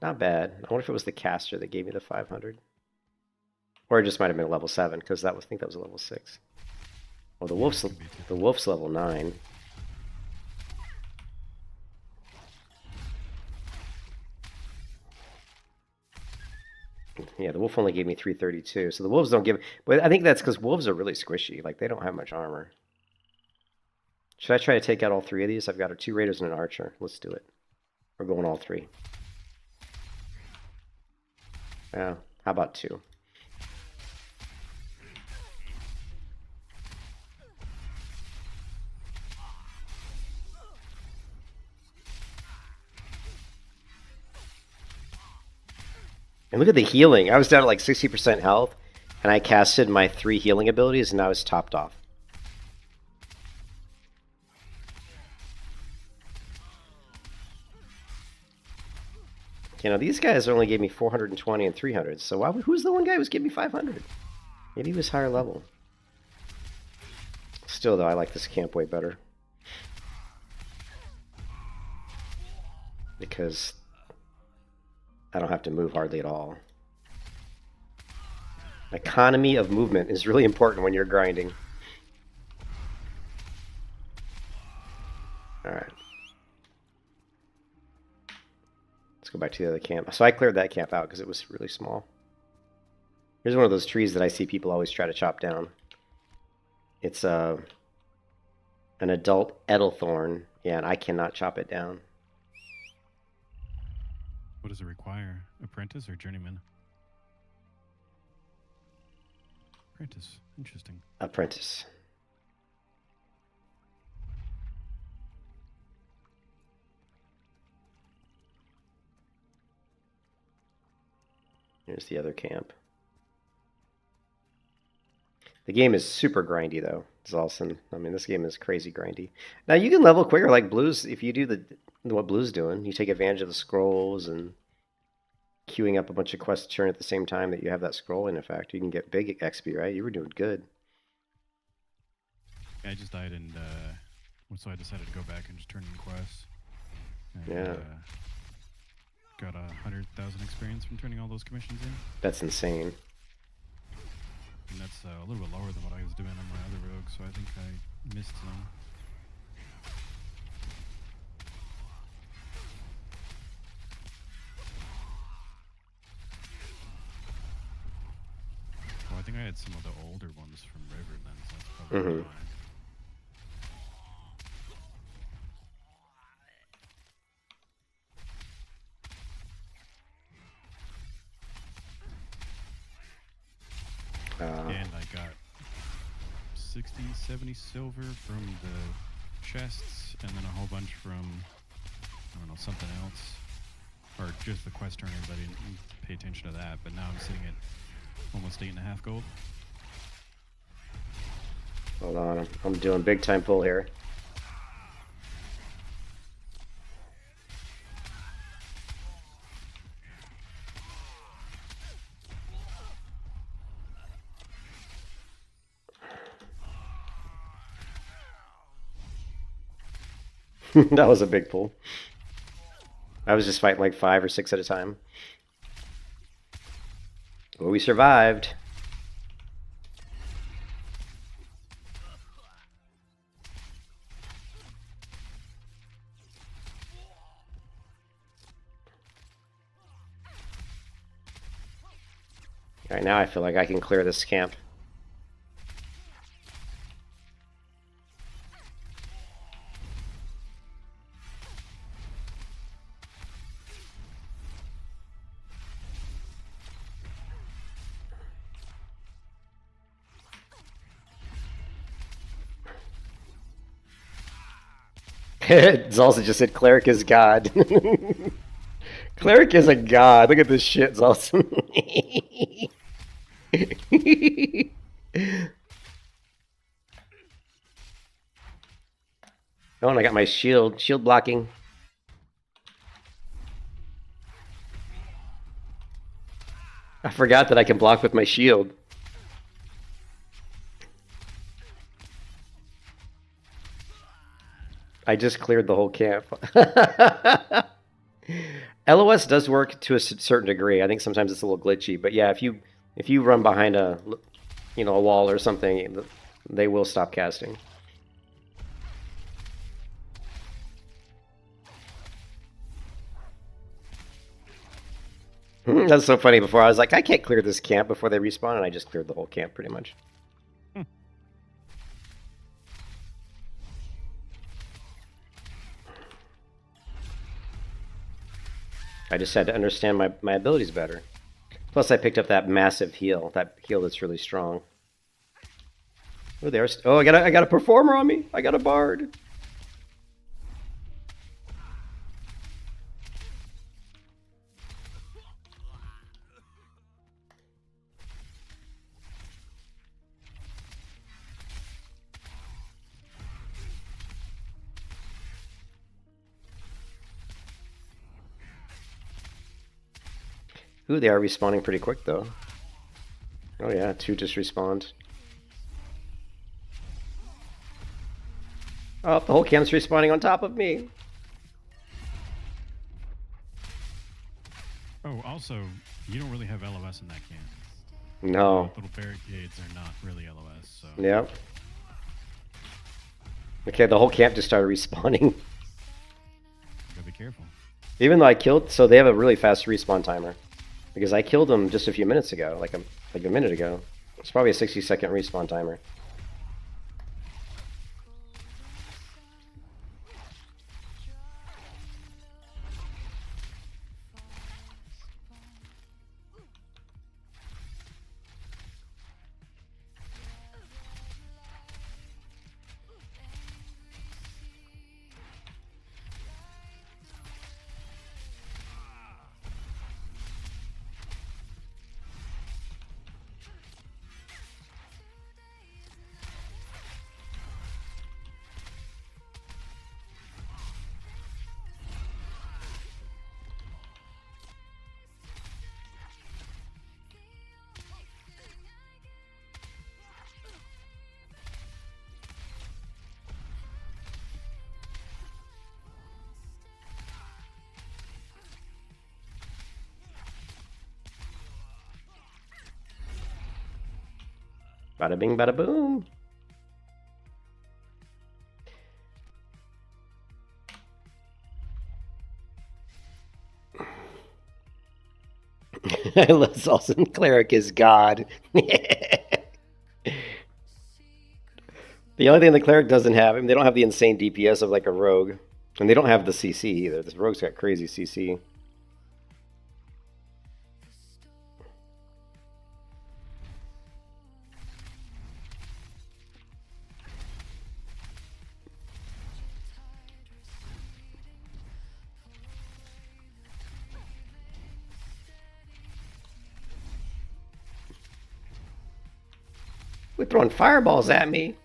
Not bad. I wonder if it was the caster that gave me the 500. Or it just might have been level 7, because I think that was a level 6. Well, the wolf's level 9. Yeah, the wolf only gave me 332. So the wolves don't give... But I think that's because wolves are really squishy. Like, they don't have much armor. Should I try to take out all 3 of these? I've got 2 raiders and an archer. Let's do it. We're going all 3. Yeah, how about 2? And look at the healing. I was down to like 60% health, and I casted my 3 healing abilities, and now it's topped off. You know, these guys only gave me 420 and 300, so who's the one guy who was giving me 500? Maybe he was higher level. Still, though, I like this camp way better. Because I don't have to move hardly at all. Economy of movement is really important when you're grinding. Alright. Let's go back to the other camp. So I cleared that camp out because it was really small. Here's one of those trees that I see people always try to chop down. It's an adult edelthorn. Yeah, and I cannot chop it down. What does it require? Apprentice or journeyman? Apprentice. Interesting. Apprentice. Here's the other camp. The game is super grindy, though, Zalson. I mean, this game is crazy grindy. Now, you can level quicker like Blue's if you do what Blue's doing. You take advantage of the scrolls and queuing up a bunch of quests to turn at the same time that you have that scroll in effect. You can get big XP, right? You were doing good. Yeah, I just died, and so I decided to go back and just turn in quests. And, yeah. Got 100,000 experience from turning all those commissions in. That's insane. And that's a little bit lower than what I was doing on my other rogue, so I think I missed some. Well, I think I had some of the older ones from River then, so that's probably why. And I got 60, 70 silver from the chests, and then a whole bunch from, I don't know, something else. Or just the quest turners, I didn't pay attention to that, but now I'm sitting at almost 8.5 gold. Hold on, I'm doing big time pull here. That was a big pull. I was just fighting like 5 or 6 at a time. Well, we survived. Right now I feel like I can clear this camp. Zalsa just said Cleric is God. Cleric is a god. Look at this shit, Zalsa. Oh, and I got my shield blocking. I forgot that I can block with my shield. I just cleared the whole camp. LOS does work to a certain degree. I think sometimes it's a little glitchy, but yeah, if you run behind a wall or something, they will stop casting. That's so funny. Before I was like, I can't clear this camp before they respawn, and I just cleared the whole camp pretty much. I just had to understand my abilities better. Plus, I picked up that massive heal. That heal that's really strong. Oh, there's. Oh, I got a performer on me. I got a bard. Ooh, they are respawning pretty quick, though. Oh yeah, 2 just respawned. Oh, the whole camp's respawning on top of me. Oh, also, you don't really have LOS in that camp. No. Little barricades are not really LOS, so... Yep. Okay, the whole camp just started respawning. Gotta be careful. Even though I killed... So they have a really fast respawn timer. Because I killed them just a few minutes ago, like a minute ago. It's probably a 60-second respawn timer. Bada bing, bada boom. I love Salson. Cleric is God. The only thing the Cleric doesn't have, I mean, they don't have the insane DPS of like a Rogue. And they don't have the CC either. This Rogue's got crazy CC. We're throwing fireballs at me.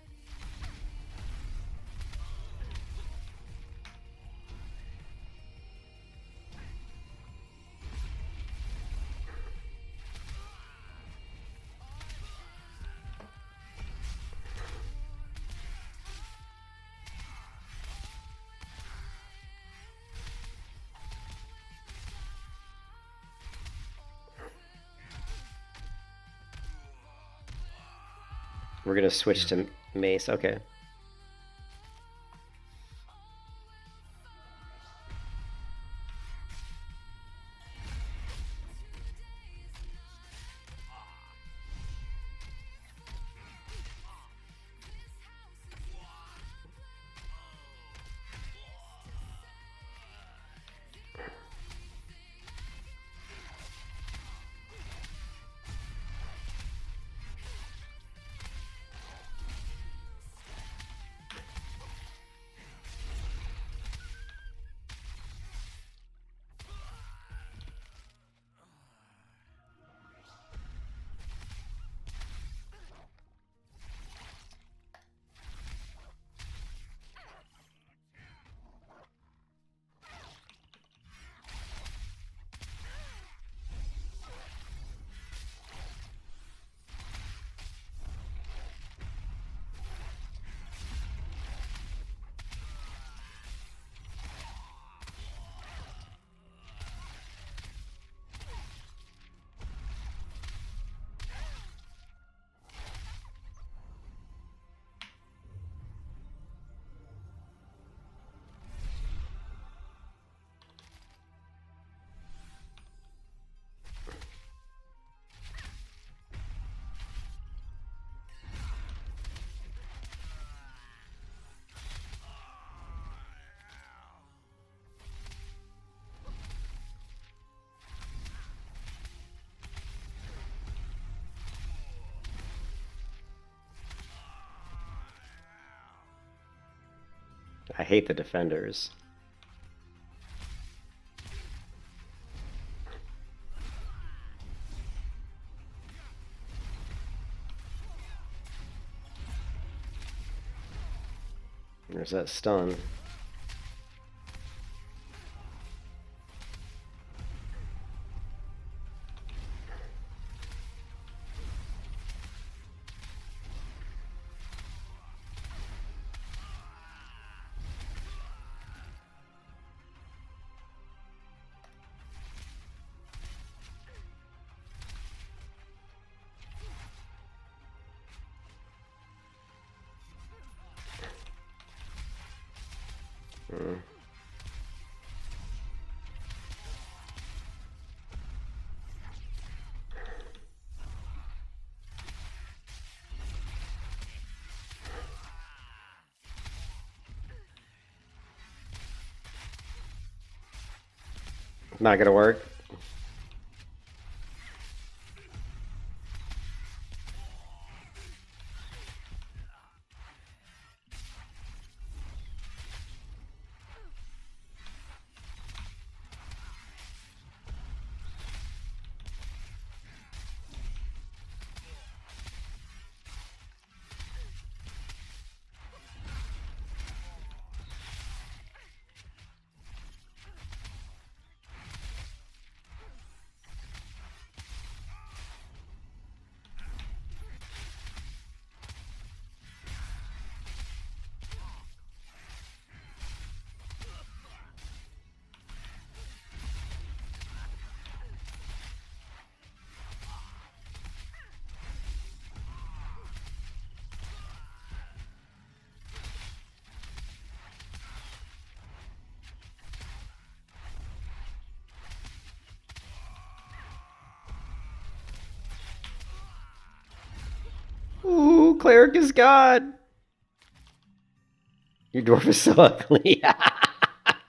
We're gonna switch to Mace. Okay. I hate the defenders. There's that stun. Not gonna work. Ooh, Cleric is God. Your dwarf is so ugly.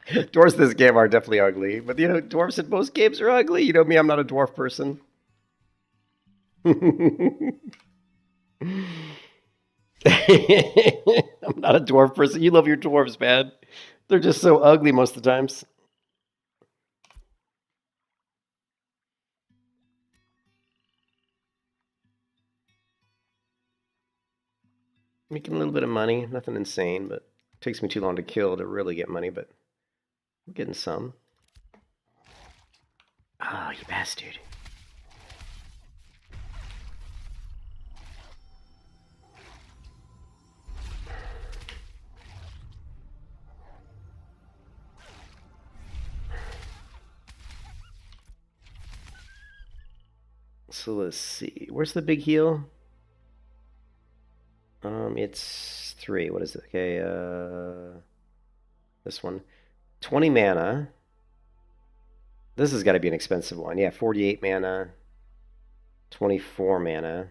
Dwarves in this game are definitely ugly, but you know, dwarves in most games are ugly. You know me, I'm not a dwarf person. I'm not a dwarf person. You love your dwarves, man. They're just so ugly most of the times. Making a little bit of money, nothing insane, but it takes me too long to kill to really get money, but I'm getting some. Oh, you bastard. So let's see. Where's the big heal? It's 3. What is it? Okay, this one. 20 mana. This has got to be an expensive one. Yeah, 48 mana, 24 mana,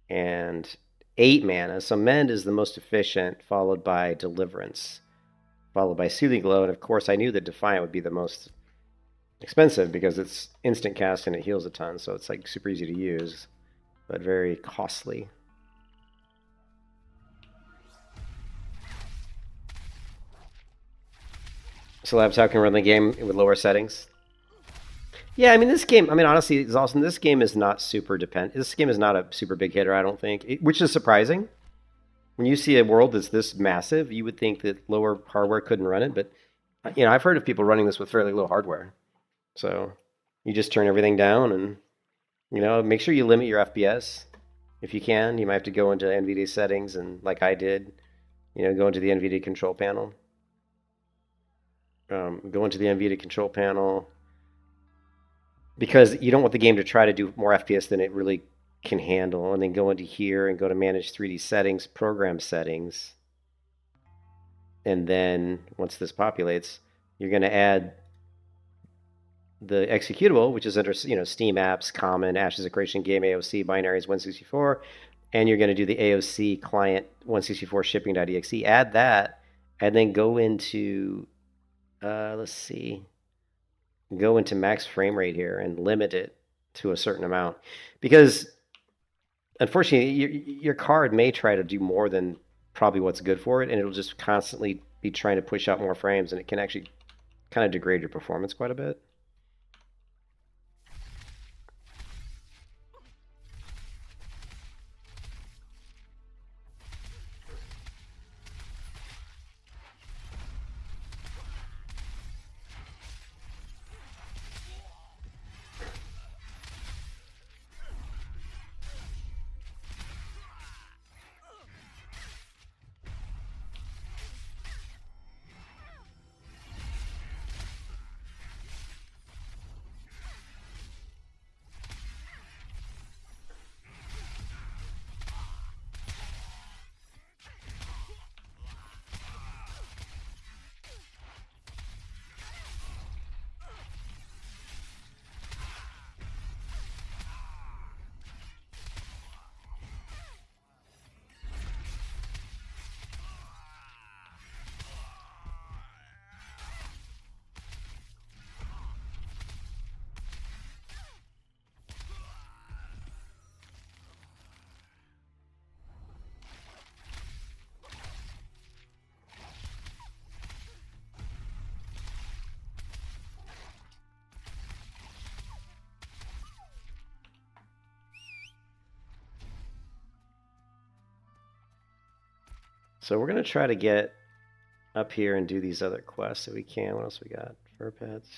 and 8 mana. So Mend is the most efficient, followed by Deliverance, followed by Soothing Glow, and of course I knew that Defiant would be the most expensive because it's instant cast and it heals a ton, so it's like super easy to use, but very costly. So Labs, how can run the game with lower settings? Yeah, I mean this game. I mean honestly, it's awesome. This game is not super dependent. This game is not a super big hitter, I don't think, which is surprising. When you see a world that's this massive, you would think that lower hardware couldn't run it, but you know I've heard of people running this with fairly low hardware. So you just turn everything down, and you know make sure you limit your FPS if you can. You might have to go into NVIDIA settings, and like I did, you know, go into the NVIDIA control panel. Go into the NVIDIA control panel because you don't want the game to try to do more FPS than it really can handle, and then go into here and go to manage 3D settings, program settings, and then once this populates, you're going to add the executable, which is under Steam apps, common, Ashes of Creation, game AOC, binaries 164, and you're going to do the AOC client 164 shipping.exe. Add that, and then go into let's see, go into max frame rate here and limit it to a certain amount, because unfortunately your card may try to do more than probably what's good for it, and it'll just constantly be trying to push out more frames, and it can actually kind of degrade your performance quite a bit. So we're going to try to get up here and do these other quests that we can. What else we got? Fur pets.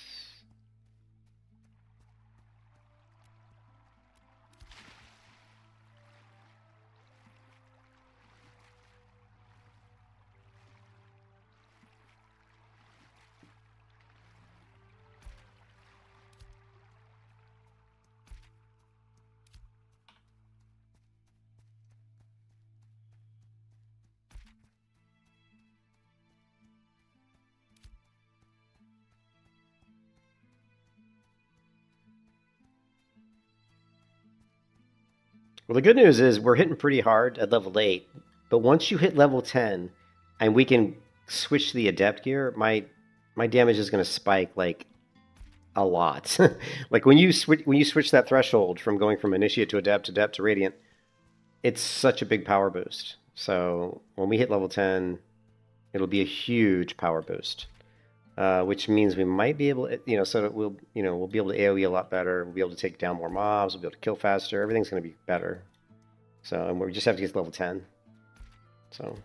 Well, the good news is we're hitting pretty hard at level 8, but once you hit level 10 and we can switch to the adept gear, my damage is going to spike like a lot. Like when you switch that threshold from going from initiate to adept to radiant, it's such a big power boost. So when we hit level 10, it'll be a huge power boost. Which means we might be able to, so that we'll be able to AoE a lot better. We'll be able to take down more mobs. We'll be able to kill faster. Everything's going to be better. So, and we just have to get to level 10. So.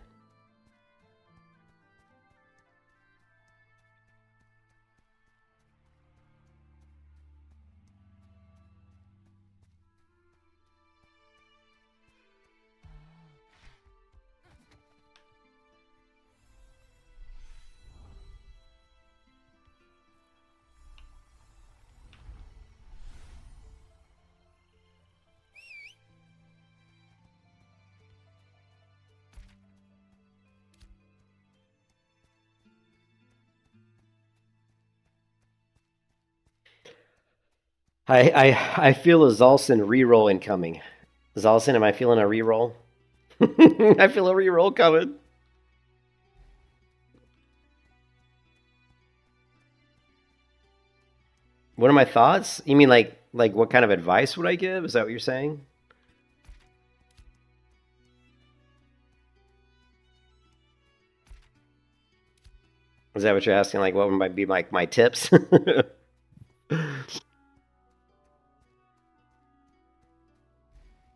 I feel a Zalson reroll incoming. Zalson, am I feeling a reroll? I feel a reroll coming. What are my thoughts? You mean like what kind of advice would I give? Is that what you're saying? Is that what you're asking? Like what might be like my tips?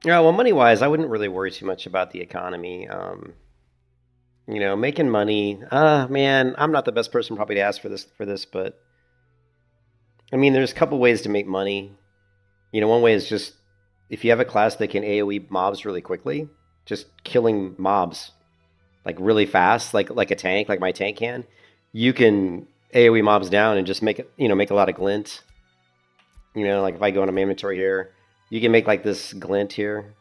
Yeah, well, money-wise, I wouldn't really worry too much about the economy. Making money. Man, I'm not the best person probably to ask for this, but I mean, there's a couple ways to make money. One way is just if you have a class that can AoE mobs really quickly, just killing mobs like really fast, like a tank, like my tank can. You can AoE mobs down and just make it, make a lot of glint. Like if I go into my inventory here, you can make like this glint here.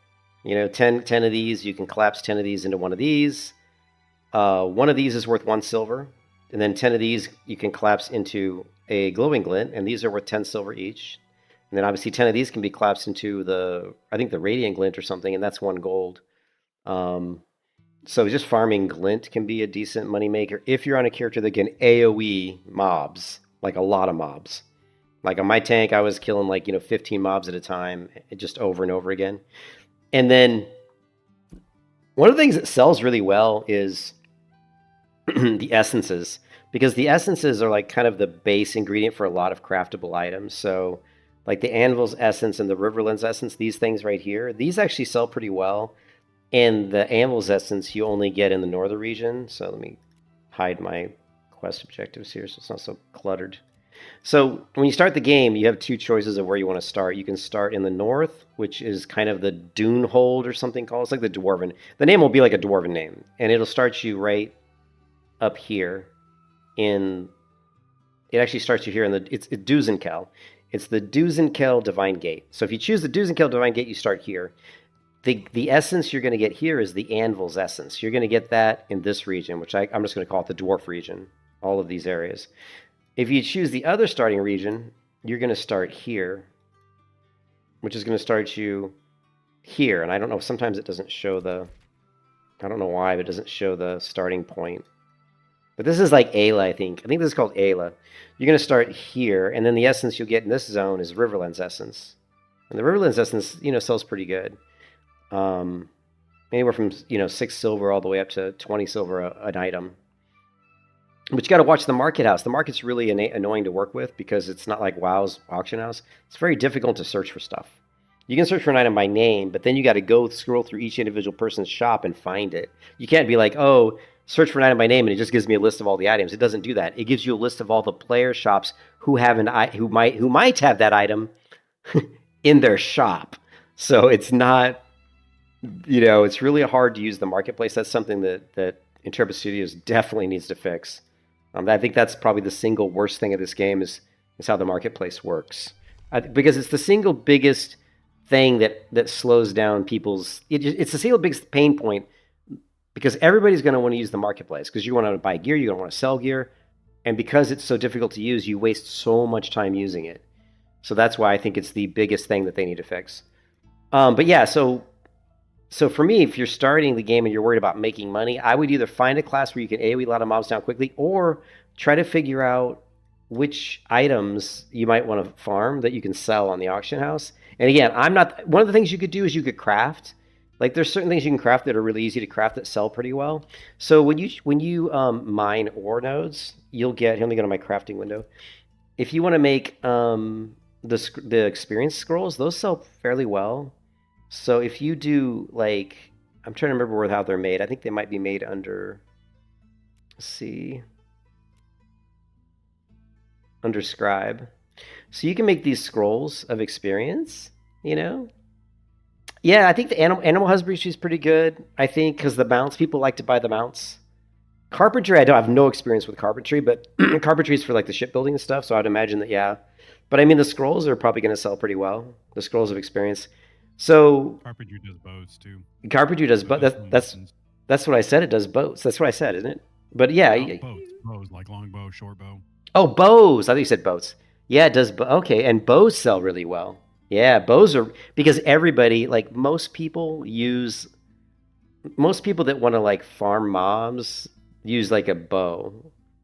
10 of these, you can collapse 10 of these into one of these. One of these is worth 1 silver. And then 10 of these you can collapse into a glowing glint, and these are worth 10 silver each. And then obviously 10 of these can be collapsed into I think the radiant glint or something, and that's 1 gold. So just farming glint can be a decent moneymaker if you're on a character that can AoE mobs, like a lot of mobs. Like on my tank, I was killing 15 mobs at a time, just over and over again. And then One of the things that sells really well is the essences, because the essences are like kind of the base ingredient for a lot of craftable items. So like the Anvil's essence and the Riverland's essence, these things right here, these actually sell pretty well. And the Anvil's essence you only get in the northern region. So let me hide my quest objectives here so it's not so cluttered. So when you start the game, you have two choices of where you want to start. You can start in the north, which is kind of the Dune Hold or something called. It's like the Dwarven. The name will be like a Dwarven name, and it'll start you right up here in. It actually starts you here in the. It's Duzenkel. It's the Duzenkel Divine Gate. So if you choose the Duzenkel Divine Gate, you start here. The essence you're going to get here is the Anvil's essence. You're going to get that in this region, which I'm just going to call it the Dwarf region. All of these areas. If you choose the other starting region, you're going to start here, which is going to start you here. And I don't know, sometimes it doesn't show the, I don't know why, but it doesn't show the starting point. But this is like Ayla, I think. I think this is called Ayla. You're going to start here, and then the essence you'll get in this zone is Riverland's essence. And the Riverland's essence, sells pretty good. Anywhere from, 6 silver all the way up to 20 silver an item. But you got to watch the market house. The market's really annoying to work with because it's not like WoW's auction house. It's very difficult to search for stuff. You can search for an item by name, but then you got to go scroll through each individual person's shop and find it. You can't be like, oh, search for an item by name and it just gives me a list of all the items. It doesn't do that. It gives you a list of all the player shops who have who might have that item in their shop. So it's not, it's really hard to use the marketplace. That's something that Intrepid Studios definitely needs to fix. I think that's probably the single worst thing of this game is how the marketplace works. Because it's the single biggest thing that slows down people's... It's the single biggest pain point because everybody's going to want to use the marketplace because you want to buy gear, you're going to want to sell gear, and because it's so difficult to use, you waste so much time using it. So that's why I think it's the biggest thing that they need to fix. But yeah, so for me, if you're starting the game and you're worried about making money, I would either find a class where you can AoE a lot of mobs down quickly or try to figure out which items you might want to farm that you can sell on the auction house. And again, one of the things you could do is you could craft. Like there's certain things you can craft that are really easy to craft that sell pretty well. So when you mine ore nodes, you'll get, let me go to my crafting window. If you want to make the experience scrolls, those sell fairly well. So if you do, like, I'm trying to remember how they're made. I think they might be made under, let's see, under scribe. So you can make these scrolls of experience, Yeah, I think the animal husbandry is pretty good, I think, because the mounts, people like to buy the mounts. Carpentry, I don't have no experience with carpentry, but carpentry is for, like, the shipbuilding and stuff, so I'd imagine that, yeah. But, I mean, the scrolls are probably going to sell pretty well, the scrolls of experience. So Carpentry does boats too. Carpentry does boats. That's what I said. It does boats. That's what I said, isn't it? But yeah, bows like long bow, short bow. Oh, bows. I think you said boats. Yeah, it does. Okay, and bows sell really well. Yeah, bows are because everybody, like most people that want to like farm mobs use like a bow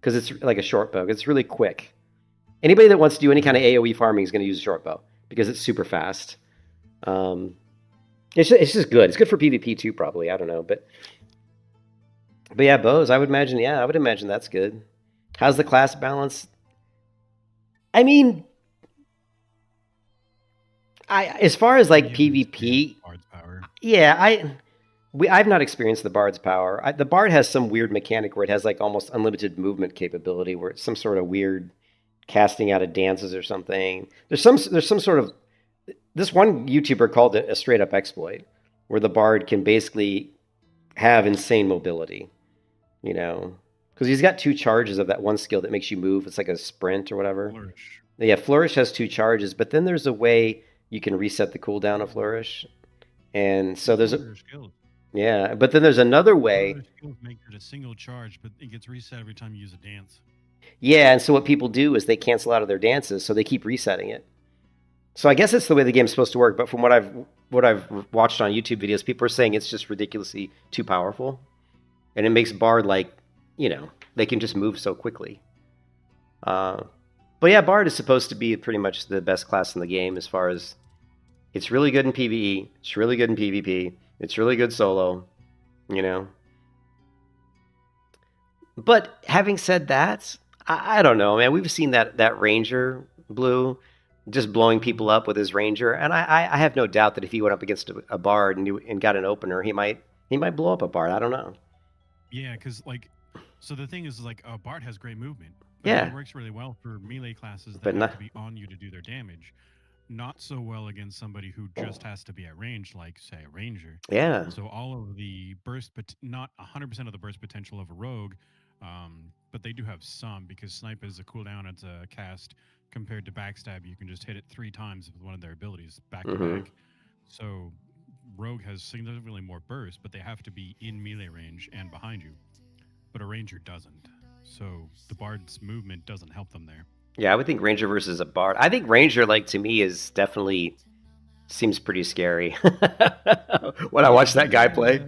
because it's like a short bow. It's really quick. Anybody that wants to do any kind of AoE farming is going to use a short bow because it's super fast. It's just good. It's good for PvP too, probably. I don't know, but yeah, bows. I would imagine that's good. How's the class balance? I mean, as far as like PvP, Bard's power. Yeah, I've not experienced the Bard's power. The Bard has some weird mechanic where it has like almost unlimited movement capability, where it's some sort of weird casting out of dances or something. There's some sort of. This one YouTuber called it a straight up exploit, where the Bard can basically have insane mobility, because he's got 2 charges of that one skill that makes you move. It's like a sprint or whatever. Flourish. Yeah, Flourish has 2 charges, but then there's a way you can reset the cooldown of Flourish, and so there's a skills. Yeah, but then there's another way. Skills make it a single charge, but it gets reset every time you use a dance. Yeah, and so what people do is they cancel out of their dances, so they keep resetting it. So I guess it's the way the game's supposed to work, but from what I've watched on YouTube videos, people are saying it's just ridiculously too powerful. And it makes Bard like, they can just move so quickly. But yeah, Bard is supposed to be pretty much the best class in the game as far as it's really good in PvE, it's really good in PvP, it's really good solo. you know. But having said that, I don't know, man. We've seen that Ranger Blue just blowing people up with his Ranger, and I have no doubt that if he went up against a Bard and got an opener, he might blow up a Bard. I don't know. Yeah, because like, so the thing is like, Bard has great movement, but that Yeah, works really well for melee classes that but have not. to be on you to do their damage. Not so well against somebody who just has to be at range, like say a ranger. Yeah. So all of the burst, but not 100% of the burst potential of a rogue, but they do have some because snipe is a cooldown. It's a cast compared to backstab. You can just hit it 3 times with one of their abilities back to Mm-hmm. back. So rogue has significantly more burst, but they have to be in melee range and behind you. But a ranger doesn't. So the bard's movement doesn't help them there. Yeah, I would think Ranger versus a Bard. I think Ranger, like to me, is definitely seems pretty scary when I Yeah, watch he that guy had play.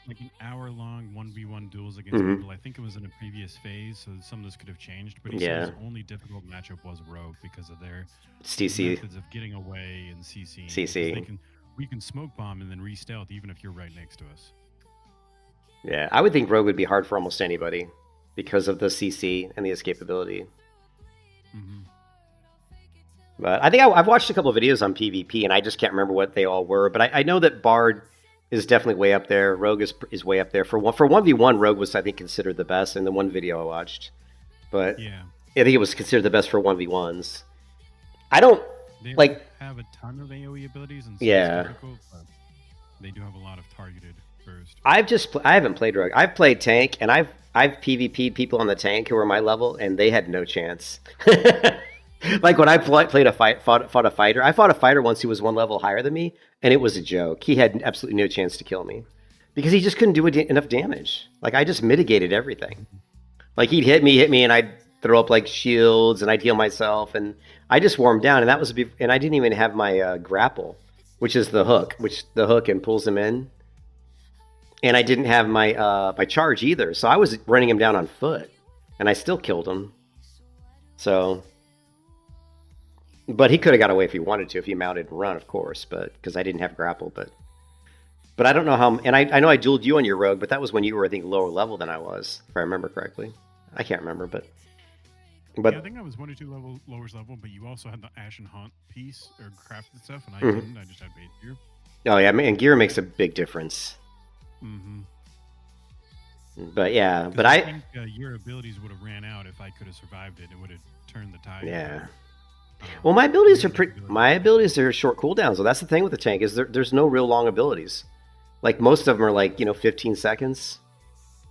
like an hour-long 1v1 duels against Hmm. people. I think it was in a previous phase, so some of this could have changed. But he said Yeah, his only difficult matchup was Rogue because of their it's TC, methods of getting away and CCing. Because CC. we can smoke bomb and then re-stealth even if you're right next to us. Yeah, I would think Rogue would be hard for almost anybody because of the CC and the escapability. Hmm. But I think I've watched a couple of videos on PvP, and I just can't remember what they all were. But I know that Bard is definitely way up there. Rogue is way up there. For 1v1, Rogue was, I think, considered the best in the one video I watched. But Yeah, I think it was considered the best for 1v1s. I don't they don't like. have a ton of AOE abilities, and so it's Yeah, difficult. But they do have a lot of targeted burst. I haven't played Rogue. I've played tank, and I've PvP'd people on the tank who were my level, and they had no chance. Like when I played a fought a fighter. I fought a fighter once who was one level higher than me, and it was a joke. He had absolutely no chance to kill me because he just couldn't do enough damage. Like I just mitigated everything. Like he'd hit me, and I'd throw up like shields, and I'd heal myself, and I just wore him down. And that was and I didn't even have my grapple, which is the hook, which the hook and pulls him in. And I didn't have my charge either, so I was running him down on foot, and I still killed him. So, but he could have got away if he wanted to, if he mounted and run, of course. But because I didn't have grapple, but I don't know how. And I know I dueled you on your rogue, but that was when you were, I think, lower level than I was, if I remember correctly. I can't remember, Yeah, I but think I was 1 or 2 lowest level, but you also had the Ashen Haunt piece or crafted stuff, and I mhm. didn't. I just had base gear. Oh yeah, and gear makes a big difference. Mm-hmm. But yeah, Because but I I think your abilities would have ran out if I could have survived it. It would have turned the tide. yeah. But Well, my abilities are Raven's pretty. ability. My abilities are short cooldowns. So that's the thing with the tank is there's no real long abilities. Like most of them are like 15 seconds.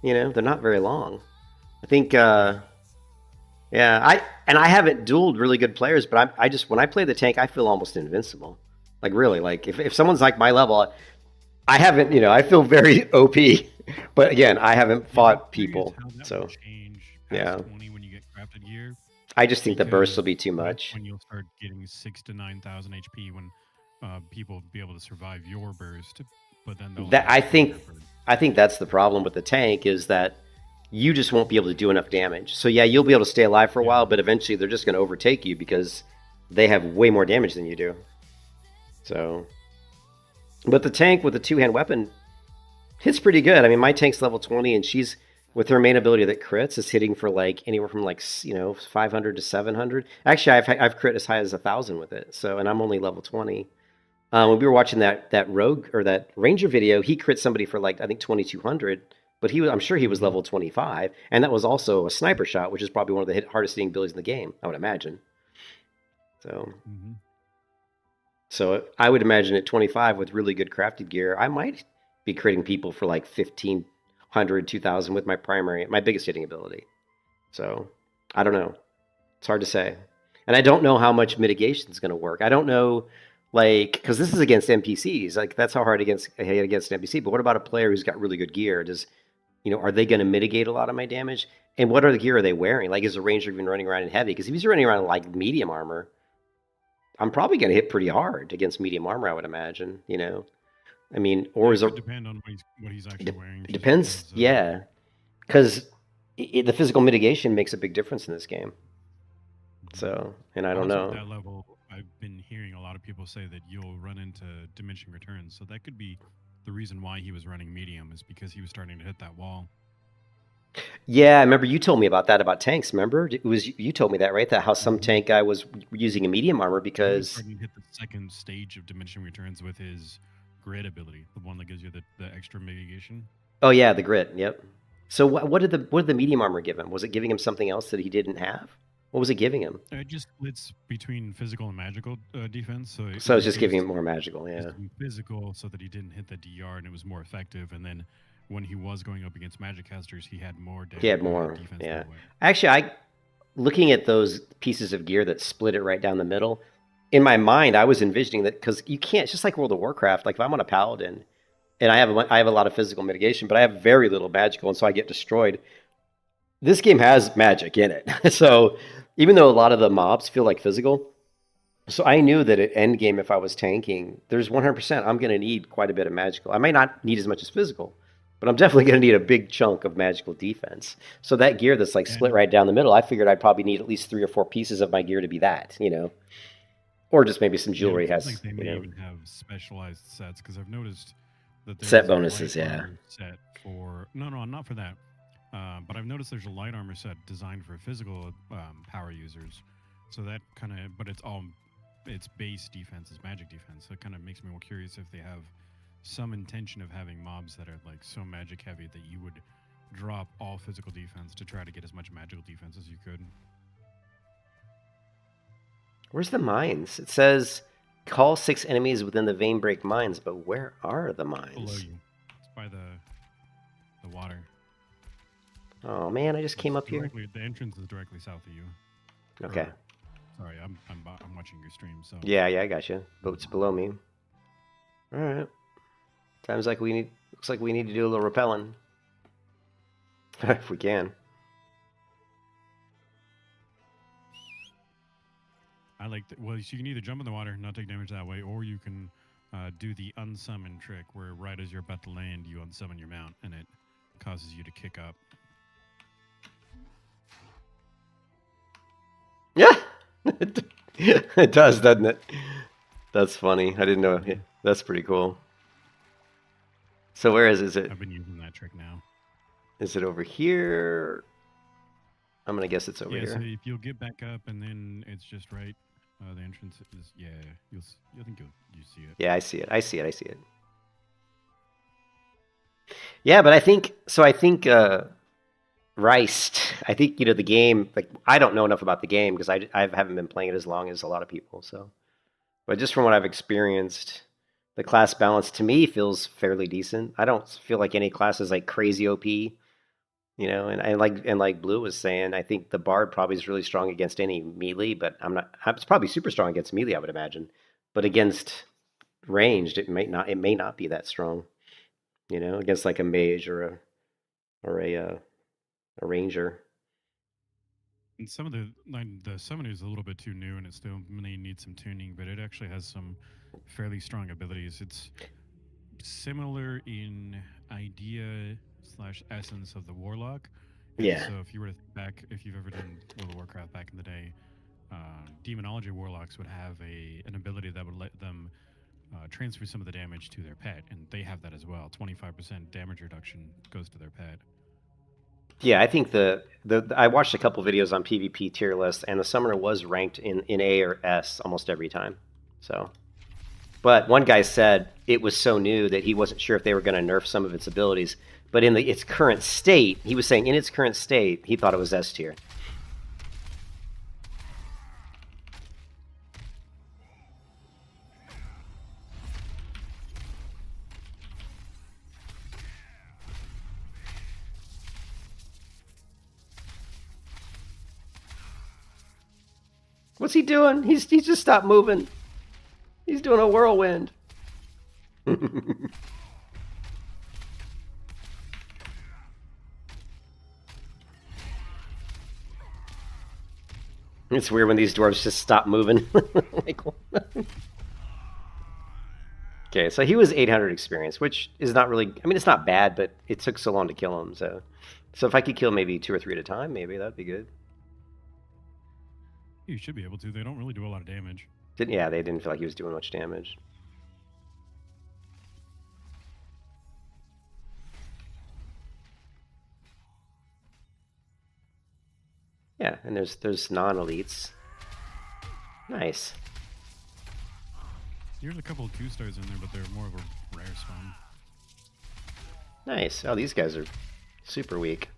They're not very long. I think yeah, I haven't dueled really good players, but I just when I play the tank, I feel almost invincible. Like really, like if someone's like my level, I haven't. I feel very OP. But again, I haven't Yeah, I'm fought curious people, how that will so change past yeah. 20 when you get crafted gear, I just think the burst will because be too that's much. when you'll start getting 6 to 9,000 HP when people will be able to survive your burst, but then they'll That have a shorter burst. I think that's the problem with the tank is that you just won't be able to do enough damage. So yeah, you'll be able to stay alive for a Yeah. while, but eventually they're just going to overtake you because they have way more damage than you do. So, but the tank with the two-hand weapon hits pretty good. I mean, my tank's level 20, and she's with her main ability that crits is hitting for like anywhere from like 500 to 700. Actually, I've crit as high as 1,000 with it. So, and I'm only level 20. When we were watching that rogue or that ranger video, he crit somebody for like I think 2,200, but I'm sure he was Mhm. level 25, and that was also a sniper shot, which is probably one of the hardest hitting abilities in the game, I would imagine. So, Mhm. so I would imagine at 25 with really good crafted gear, I might be critting people for like 1,500, 2,000 with my biggest hitting ability. So, I don't know. It's hard to say. And I don't know how much mitigation is going to work. I don't know, like, because this is against NPCs. Like, that's how hard against an NPC. But what about a player who's got really good gear? Are they going to mitigate a lot of my damage? And what are the gear are they wearing? Like, is a ranger even running around in heavy? Because if he's running around in, like, medium armor, I'm probably going to hit pretty hard against medium armor, I would imagine. I mean, or Yeah, is it a could depend on what he's it, actually de- wearing. it Just depends. because, Yeah, because the physical mitigation makes a big difference in this game. So, and I don't also at know. that level, I've been hearing a lot of people say that you'll run into diminishing returns, so that could be the reason why he was running medium is because he was starting to hit that wall. Yeah, I remember you told me about that about tanks. Remember, it was you told me that, right? That how some tank guy was using a medium armor He was because starting to hit the second stage of diminishing returns with his grid ability, the one that gives you the extra mitigation. oh yeah, the grit. Yep. So what did the medium armor give him? Was it giving him something else that he didn't have? What was it giving him? It just splits between physical and magical defense. So So it's just it was giving him more magical. just Yeah. physical so that he didn't hit the DR and it was more effective. And then when he was going up against magic casters, he had more He had more. defense Yeah. that way. Actually, looking at those pieces of gear that split it right down the middle, in my mind, I was envisioning that because you can't, just like World of Warcraft, like if I'm on a paladin and I have a lot of physical mitigation, but I have very little magical, and so I get destroyed. This game has magic in it, so even though a lot of the mobs feel like physical, so I knew that at end game, if I was tanking, there's 100% I'm going to need quite a bit of magical. I may not need as much as physical, but I'm definitely going to need a big chunk of magical defense. So that gear that's like split right down the middle, I figured I'd probably need at least 3 or 4 pieces of my gear to be that, or just maybe some jewelry Yeah, it has, seems like they may even have specialized sets because I've noticed that there's set a bonuses. light Yeah. armor set for no, not for that. But I've noticed there's a light armor set designed for physical power users. So that kind of, but its base defense is magic defense. So it kind of makes me more curious if they have some intention of having mobs that are like so magic heavy that you would drop all physical defense to try to get as much magical defense as you could. Where's the mines? It says call 6 enemies within the vein break mines, but where are the mines? Below you. It's by the water. Oh man, I just came up here. The entrance is directly south of you. Okay. Sorry, I'm watching your stream. So yeah, I got you. Boat's below me. All right. Looks like we need to do a little rappelling if we can. I like that. Well, you can either jump in the water, not take damage that way, or you can do the unsummon trick, where right as you're about to land, you unsummon your mount, and it causes you to kick up. Yeah, it does, doesn't it? That's funny. I didn't know. That's pretty cool. So where is it? I've been using that trick now. Is it over here? I'm gonna guess it's over here. Yeah, so if you'll get back up, and then it's just right. The entrance is I think you see it. Yeah, I see it. Yeah, but I think Riced. I think the game. Like I don't know enough about the game because I haven't been playing it as long as a lot of people. So, but just from what I've experienced, the class balance to me feels fairly decent. I don't feel like any class is like crazy OP. And like Blue was saying, I think the Bard probably is really strong against any melee, but it's probably super strong against melee, I would imagine. But against ranged, it may not be that strong. Against like a mage or a ranger. And some of the summoner is a little bit too new, and it still may need some tuning, but it actually has some fairly strong abilities. It's similar in idea / essence of the warlock. And Yeah. So if you've ever done World of Warcraft back in the day, demonology warlocks would have an ability that would let them transfer some of the damage to their pet, and they have that as well. 25% damage reduction goes to their pet. Yeah, I think I watched a couple videos on PvP tier lists, and the summoner was ranked in A or S almost every time. So, but one guy said it was so new that he wasn't sure if they were going to nerf some of its abilities. But in its current state, he was saying in its current state, he thought it was S tier. What's he doing? He's just stopped moving. He's doing a whirlwind. It's weird when these dwarves just stop moving. Okay, so he was 800 experience, which is not really... I mean, it's not bad, but it took so long to kill him, so if I could kill maybe 2 or 3 at a time, maybe that'd be good. You should be able to. They don't really do a lot of damage. They didn't feel like he was doing much damage. Yeah, and there's non-elites. Nice. There's a couple of 2-stars in there, but they're more of a rare spawn. Nice. Oh, these guys are super weak.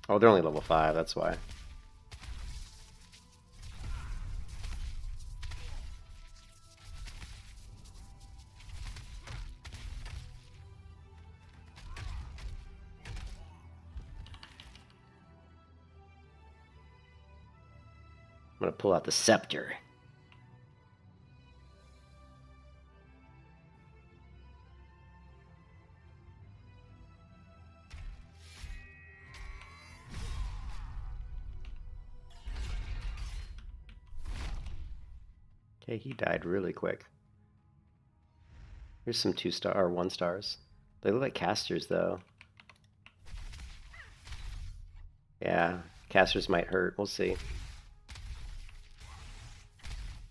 Oh, they're only level 5, that's why. I'm gonna pull out the scepter. Okay, he died really quick. Here's some 2-star or 1-stars. They look like casters though. Yeah, casters might hurt. We'll see.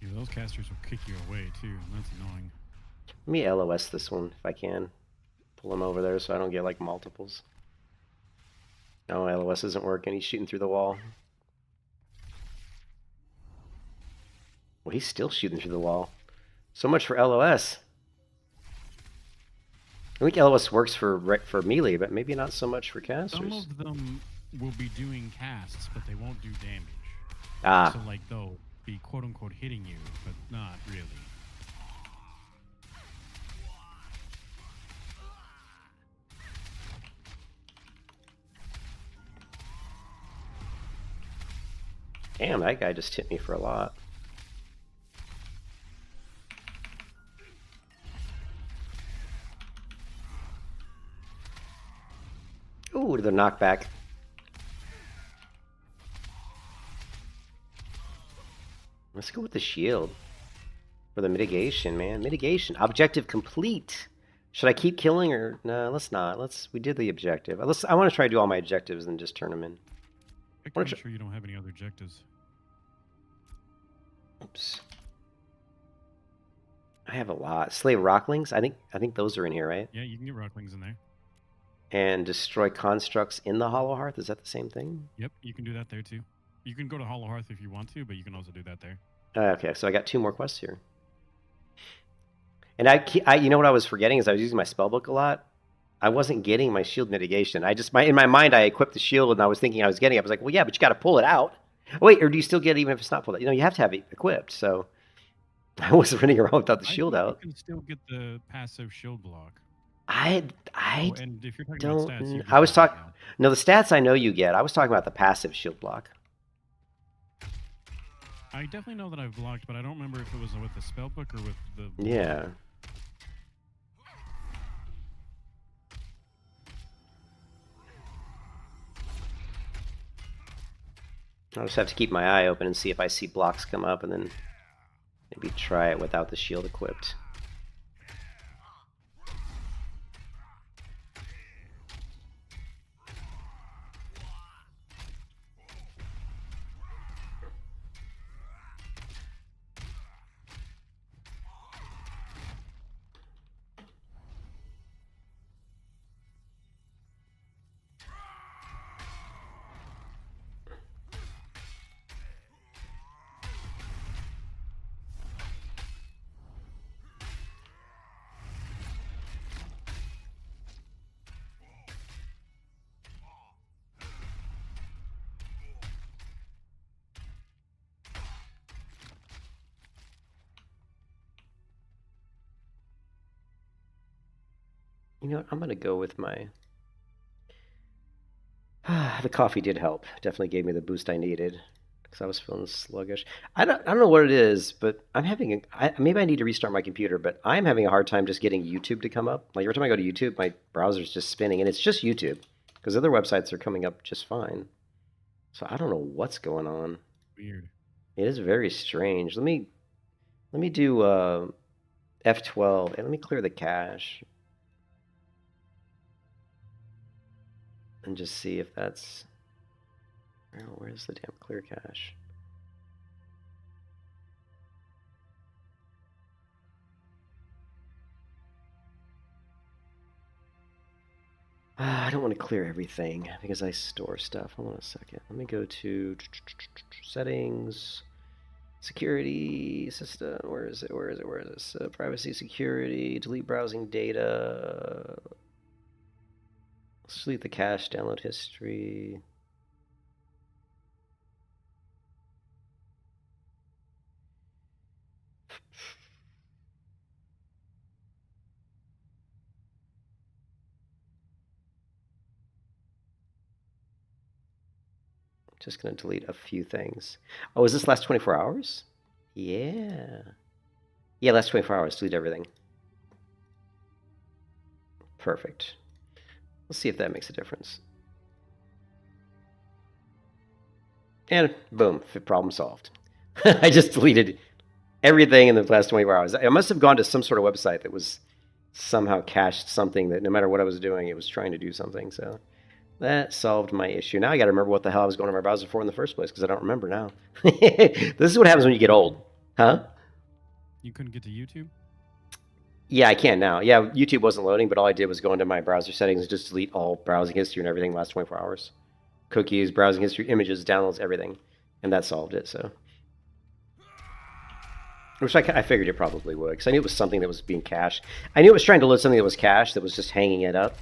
Yeah, those casters will kick you away too, and that's annoying. Let me LOS this one if I can. Pull him over there so I don't get like multiples. No, LOS isn't working. He's shooting through the wall. Well, he's still shooting through the wall. So much for LOS. I think LOS works for melee, but maybe not so much for casters. Some of them will be doing casts, but they won't do damage. Ah. So like they'll be quote unquote hitting you, but not really. Damn, that guy just hit me for a lot. Ooh, the knockback. Let's go with the shield. For the mitigation, man. Mitigation. Objective complete. Should I keep killing or... No, let's not. We did the objective. I want to try to do all my objectives and just turn them in. I'm sure you don't have any other objectives. Oops. I have a lot. Slay rocklings? I think those are in here, right? Yeah, you can get rocklings in there. And destroy constructs in the Hollow Hearth? Is that the same thing? Yep, you can do that there too. You can go to Hollow Hearth if you want to, but you can also do that there. Okay, so I got 2 more quests here. And I you know what I was forgetting is I was using my spellbook a lot. I wasn't getting my shield mitigation. In my mind I equipped the shield and I was thinking I was getting it. I was like, well, yeah, but you got to pull it out. Wait, or do you still get it even if it's not pulled out? You know, you have to have it equipped. So I was running around without the shield out. You can still get the passive shield block. And if you're talking about stats, I was talking. No, the stats I know you get. I was talking about the passive shield block. I definitely know that I've blocked, but I don't remember if it was with the spellbook or with the. Yeah. I'll just have to keep my eye open and see if I see blocks come up, and then maybe try it without the shield equipped. You know what? I'm going to go with my... the coffee did help. Definitely gave me the boost I needed because I was feeling sluggish. I don't know what it is, but I'm having... maybe I need to restart my computer, but I'm having a hard time just getting YouTube to come up. Like every time I go to YouTube, my browser's just spinning, and it's just YouTube because other websites are coming up just fine. So I don't know what's going on. Weird. It is very strange. Let me do F12 and let me clear the cache. And just see if that's... Oh, where's the damn clear cache? I don't want to clear everything because I store stuff. Hold on a second. Let me go to settings, security system. Where is it? Where is it? Where is this? Privacy, security, delete browsing data. Let's delete the cache, download history. Just going to delete a few things. Oh, is this last 24 hours? Yeah. Yeah, last 24 hours. Delete everything. Perfect. Let's see if that makes a difference. And boom, problem solved. I just deleted everything in the last 24 hours. I must have gone to some sort of website that was somehow cached something that no matter what I was doing, it was trying to do something. So that solved my issue. Now I got to remember what the hell I was going to my browser for in the first place because I don't remember now. This is what happens when you get old. Huh? You couldn't get to YouTube? Yeah, I can now. Yeah, YouTube wasn't loading, but all I did was go into my browser settings and just delete all browsing history and everything the last 24 hours. Cookies, browsing history, images, downloads, everything. And that solved it, so. Which I figured it probably would, because I knew it was something that was being cached. I knew it was trying to load something that was cached that was just hanging it up.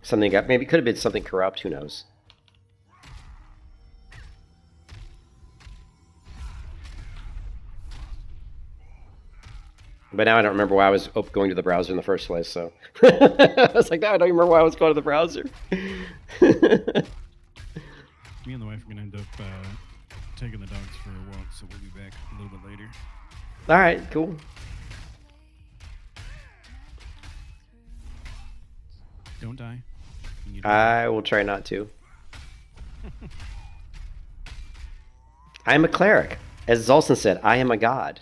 Something got, maybe it could have been something corrupt, who knows. But now I don't remember why I was going to the browser in the first place, so. I was like, now I don't even remember why I was going to the browser. Me and the wife are going to end up taking the dogs for a walk, so we'll be back a little bit later. All right, cool. Don't die. I will try not to. I am a cleric. As Zolson said, I am a god.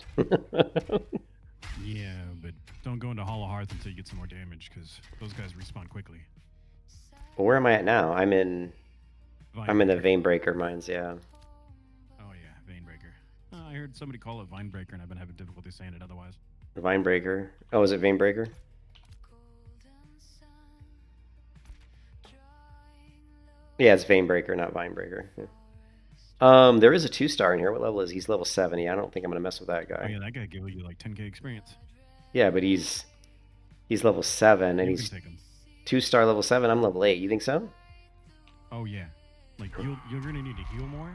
Yeah, but don't go into Hollow Hearth until you get some more damage, because those guys respawn quickly. Well, where am I at now? I'm in the Veinbreaker mines, yeah. Oh yeah, Veinbreaker. I heard somebody call it Vinebreaker, and I've been having difficulty saying it otherwise. Vinebreaker. Oh, is it Veinbreaker? Yeah, it's Veinbreaker, not Vinebreaker. Yeah. There is a 2-star in here. What level is he? He's level 70. I don't think I'm gonna mess with that guy. Oh yeah, that guy gave you like 10k experience. Yeah, but he's level 7 and he's 2-star level 7. I'm level 8. You think so? Oh yeah. Like you're gonna need to heal more,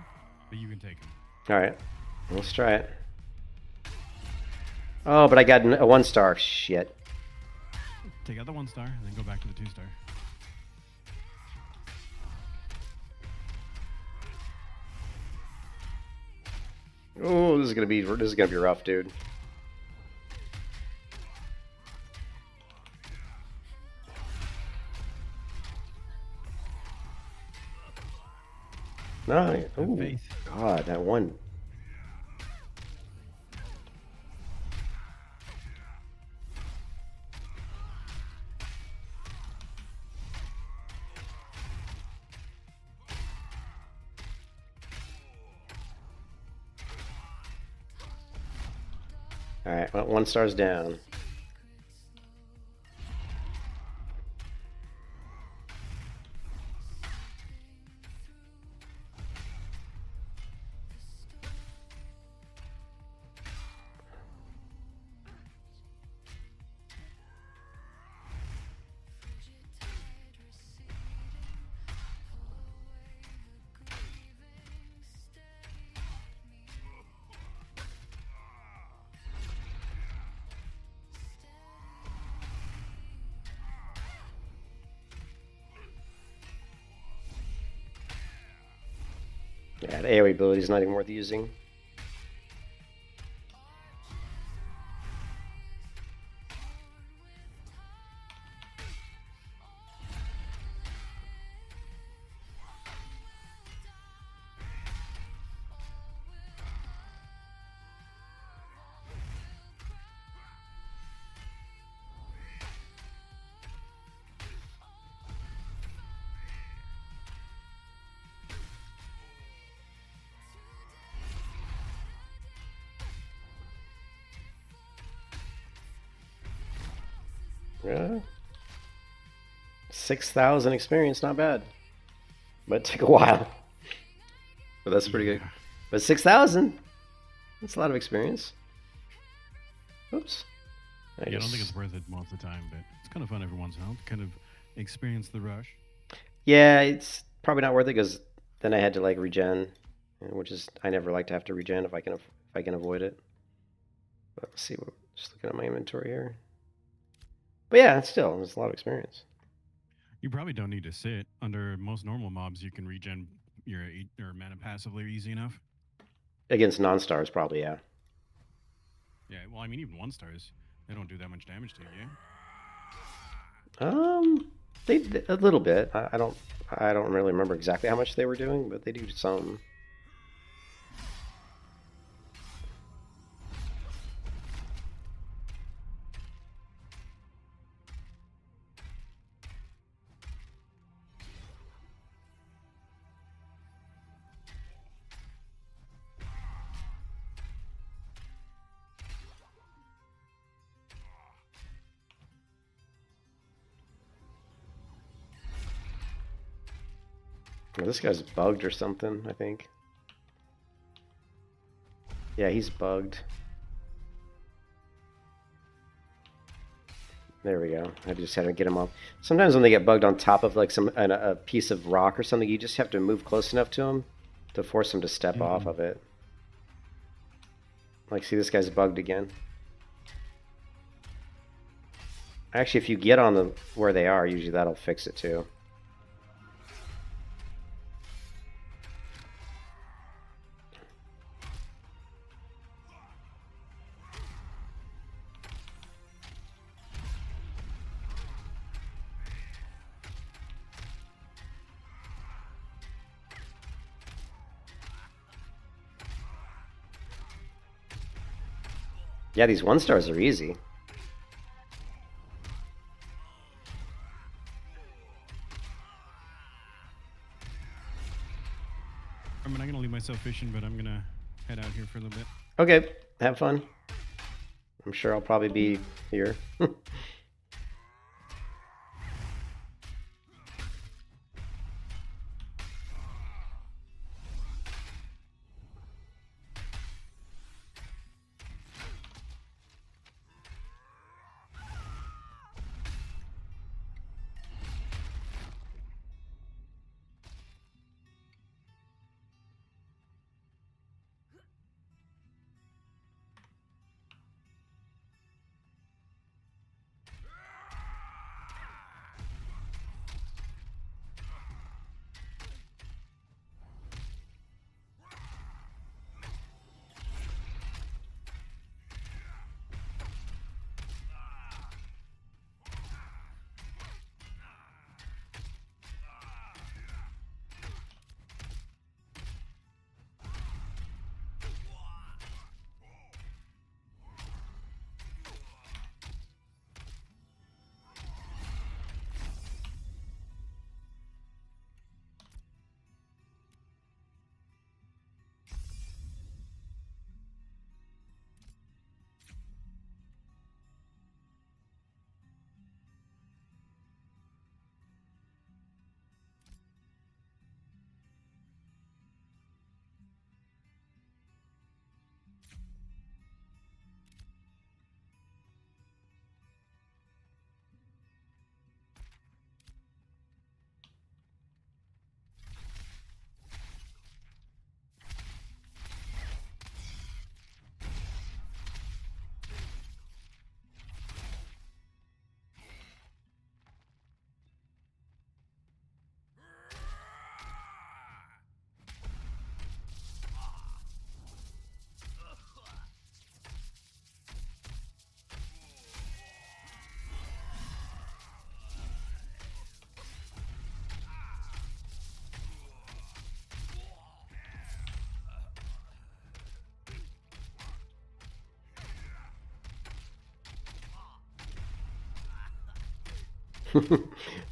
but you can take him. All right, let's try it. Oh, but I got a 1-star. Shit. Take out the 1-star and then go back to the 2-star. Oh, this is gonna be rough, dude. No, oh God, that one. All right, well, 1-star's down. Yeah, the AoE ability is not even worth using. Yeah. 6,000 experience, not bad. But it took a while. But that's pretty good. But 6,000, that's a lot of experience. Oops. I don't think it's worth it most of the time, but it's kind of fun every once in a while to kind of experience the rush. Yeah, it's probably not worth it because then I had to like regen, which is I never like to have to regen if I can avoid it. But let's see. Just looking at my inventory here. But yeah, it's a lot of experience. You probably don't need to sit. Under most normal mobs, you can regen your mana passively easy enough. Against non-stars, probably, yeah. Yeah, well, I mean, even 1-stars, they don't do that much damage to you. They a little bit. I don't really remember exactly how much they were doing, but they do some. Well, this guy's bugged or something, I think. Yeah, he's bugged. There we go. I just had to get him off. Sometimes when they get bugged on top of like a piece of rock or something, you just have to move close enough to him to force him to step off of it. Like, see, this guy's bugged again. Actually, if you get on where they are, usually that'll fix it too. Yeah, these 1-stars are easy. I'm not gonna leave myself fishing, but I'm gonna head out here for a little bit. Okay, have fun. I'm sure I'll probably be here.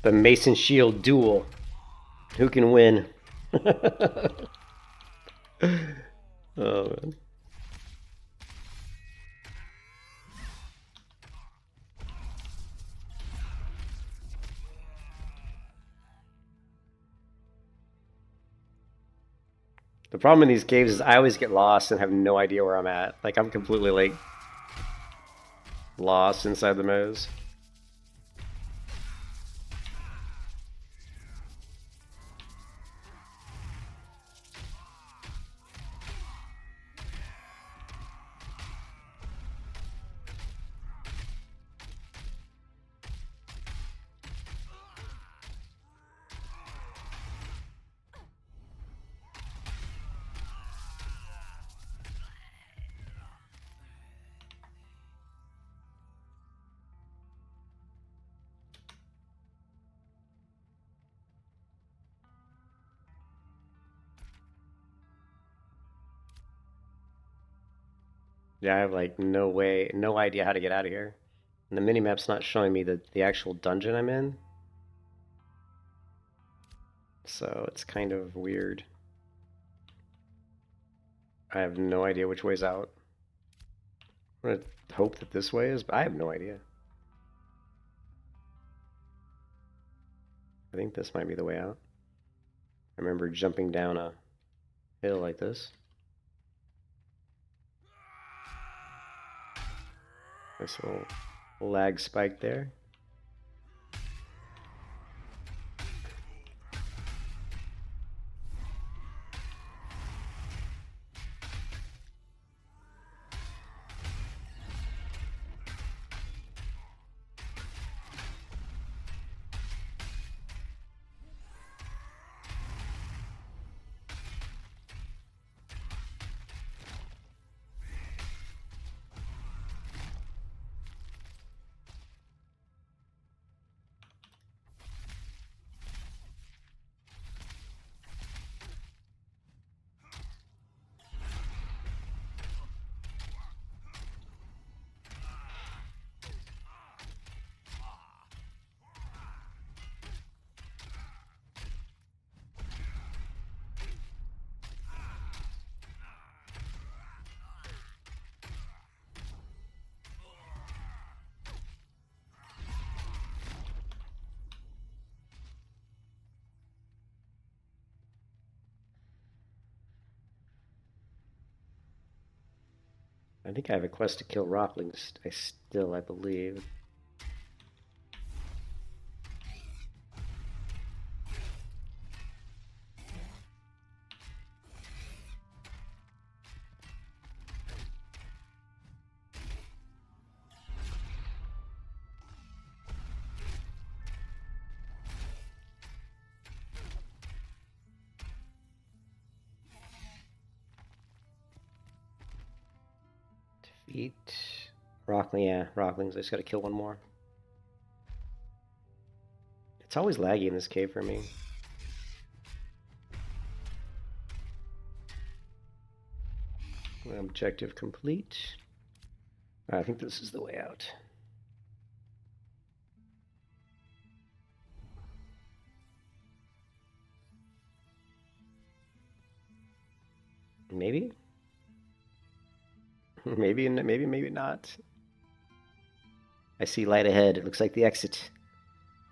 The Mason Shield duel. Who can win? Oh, man. The problem in these caves is I always get lost and have no idea where I'm at. Like, I'm completely, like, lost inside the maze. Yeah, I have like no idea how to get out of here. And the minimap's not showing me the actual dungeon I'm in. So it's kind of weird. I have no idea which way's out. I'm gonna hope that this way is, but I have no idea. I think this might be the way out. I remember jumping down a hill like this. Nice little lag spike there. I think I have a quest to kill rocklings. I believe. Defeat rockling. Yeah, rocklings. I just gotta kill one more. It's always laggy in this cave for me. Objective complete. I think this is the way out. Maybe? maybe not. I see light ahead. It looks like the exit.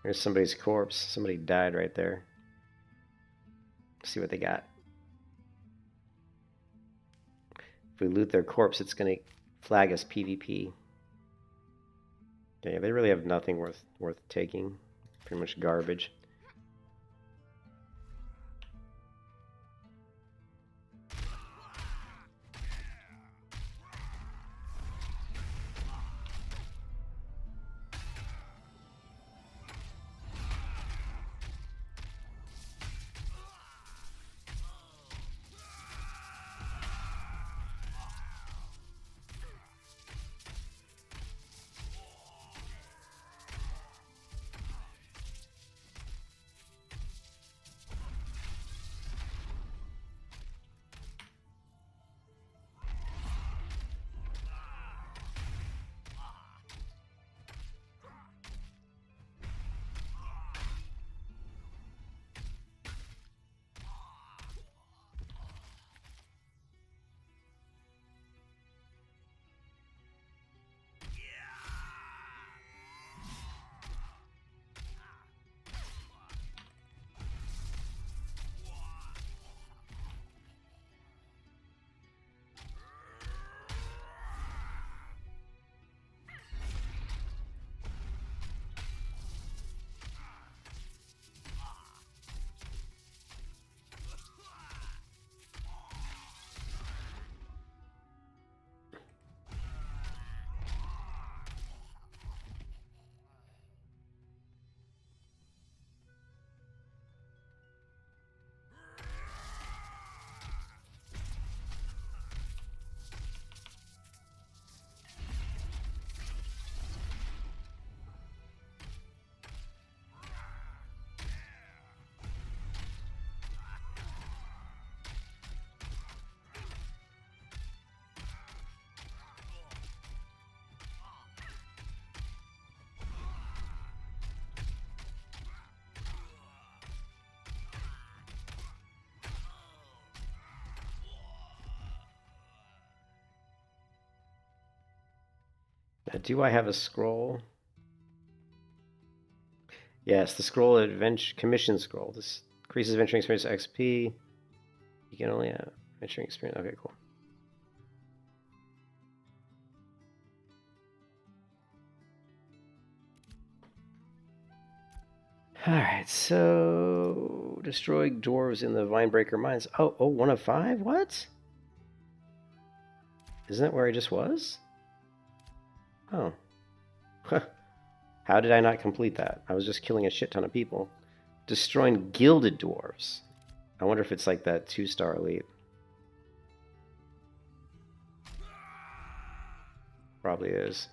There's somebody's corpse. Somebody died right there. Let's see what they got. If we loot their corpse, it's going to flag us PvP. Okay, they really have nothing worth taking. Pretty much garbage. Do I have a scroll? Yes, the scroll adventure commission scroll. This increases adventuring experience XP. You can only have adventuring experience. Okay, cool. Alright, so destroy dwarves in the Vinebreaker mines. Oh, 1 of 5? What? Isn't that where I just was? Oh. How did I not complete that? I was just killing a shit ton of people. Destroying gilded dwarves. I wonder if it's like that 2-star elite. Probably is.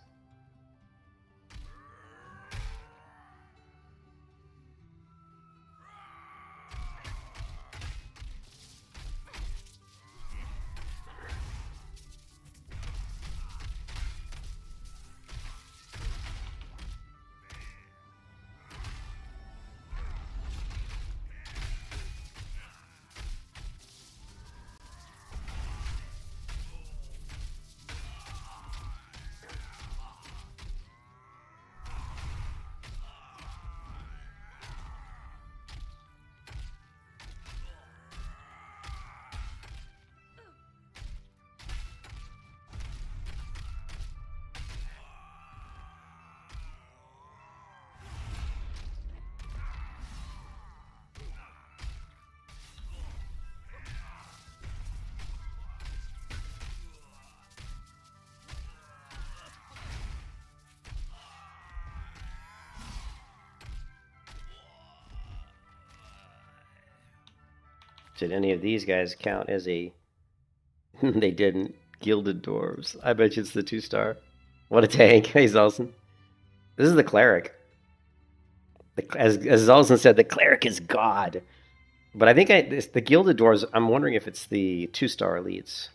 Did any of these guys count as a... They didn't. Gilded dwarves. I bet you it's the 2-star. What a tank. Hey, Zolson. This is the cleric. As Zolson said, the cleric is God. But I think the gilded dwarves, I'm wondering if it's the 2-star elites.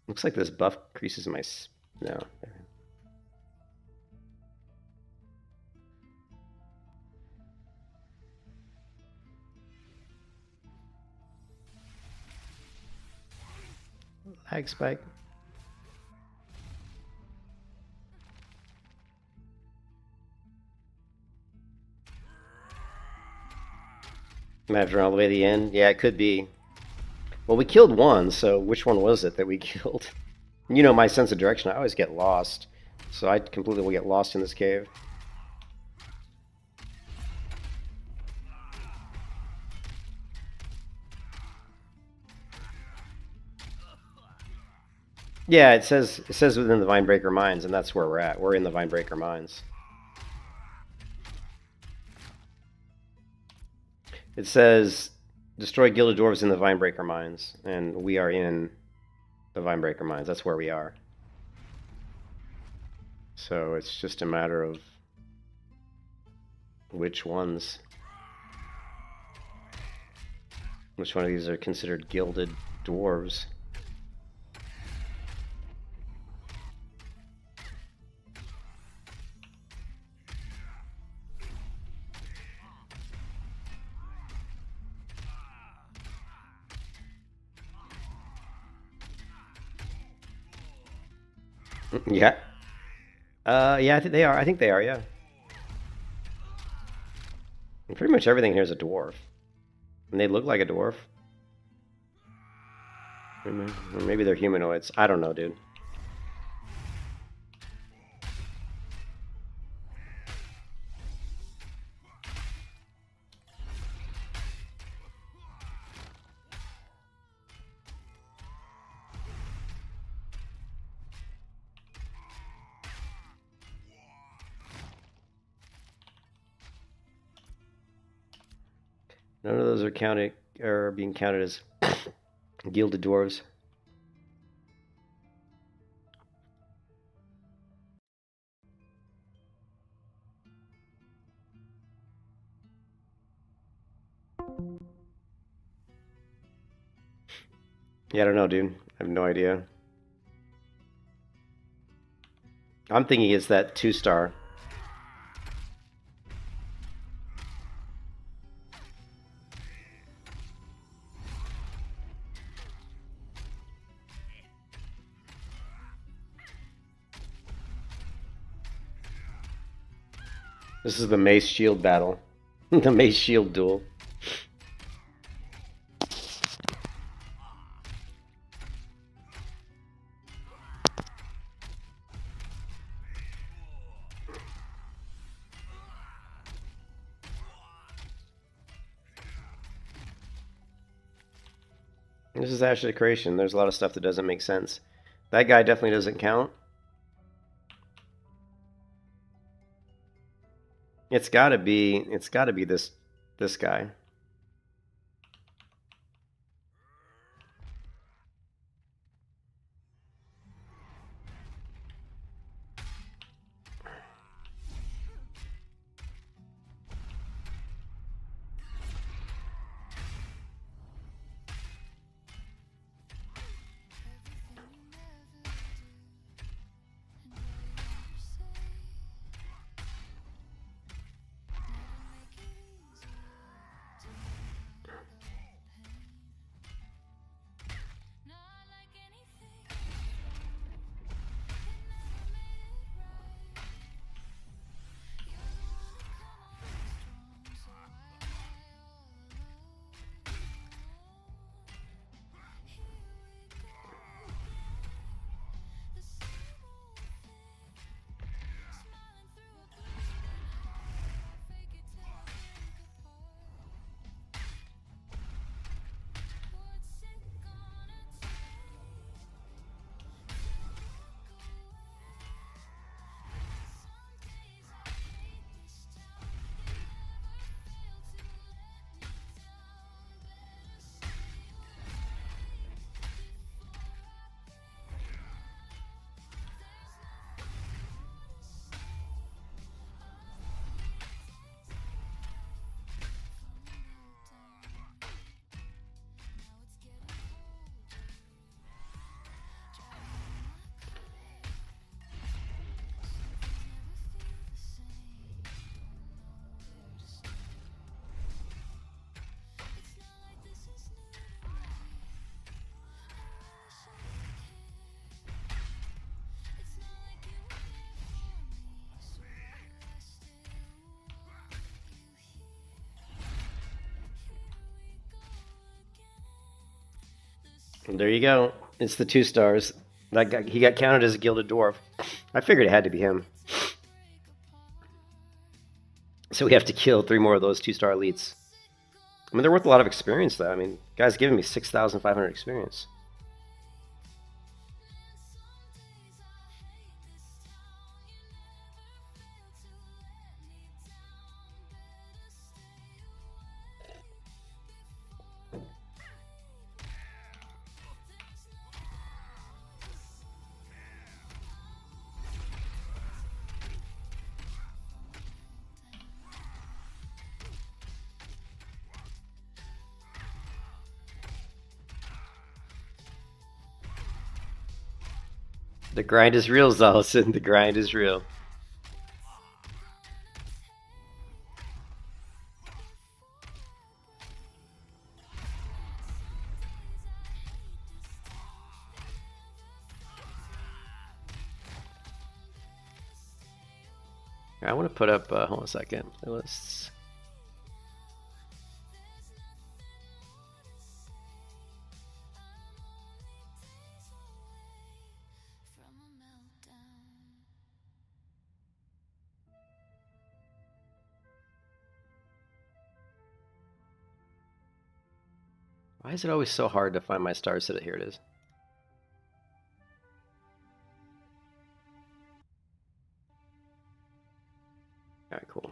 Looks like this buff increases my... No. Lag spike. Might have to run all the way to the end. Yeah, it could be. Well, we killed one, so which one was it that we killed? You know my sense of direction. I always get lost. So I completely will get lost in this cave. Yeah, it says within the Vinebreaker Mines, and that's where we're at. We're in the Vinebreaker Mines. It says destroy gilded dwarves in the Vinebreaker Mines, and we are in the Vinebreaker Mines. That's where we are. So it's just a matter of which ones. Which one of these are considered gilded dwarves? Yeah. Yeah, I think they are. I think they are, yeah. And pretty much everything here is a dwarf. And they look like a dwarf. Or maybe they're humanoids. I don't know, dude. None of those are being counted as gilded dwarves. Yeah, I don't know, dude. I have no idea. I'm thinking it's that 2-star. This is the Mace Shield battle. The Mace Shield duel. This is actually creation. There's a lot of stuff that doesn't make sense. That guy definitely doesn't count. It's gotta be this guy. There you go. It's the 2 stars. That guy, he got counted as a gilded dwarf. I figured it had to be him. So we have to kill 3 more of those 2-star elites. I mean, they're worth a lot of experience, though. I mean, guy's giving me 6,500 experience. The grind is real, Zalison. The grind is real. I want to put up, hold on a second. Let's... Why is it always so hard to find my star set? Here it is. Alright, cool.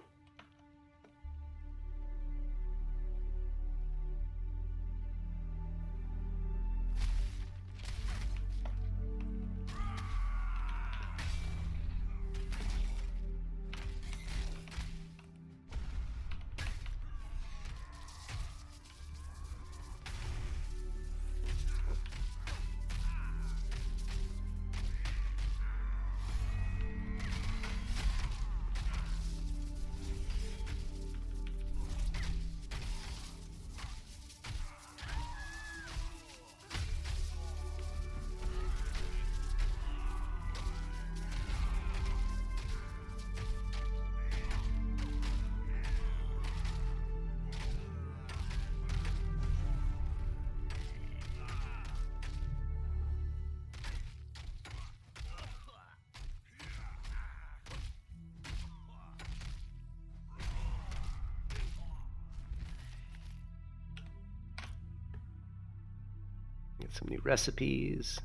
Some new recipes.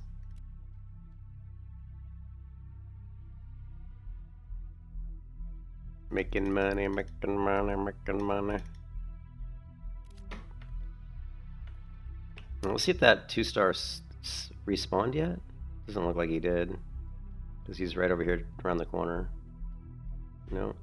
Making money, making money, making money. Let's see if that 2-star respawned yet. Doesn't look like he did. Because he's right over here around the corner. No.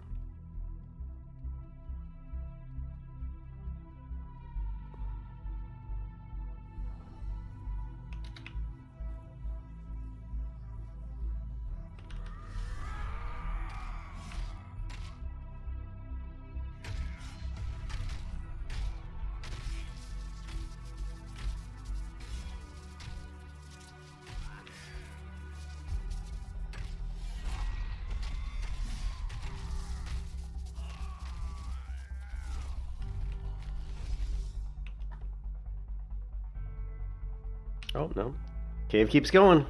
Oh, no. Cave keeps going.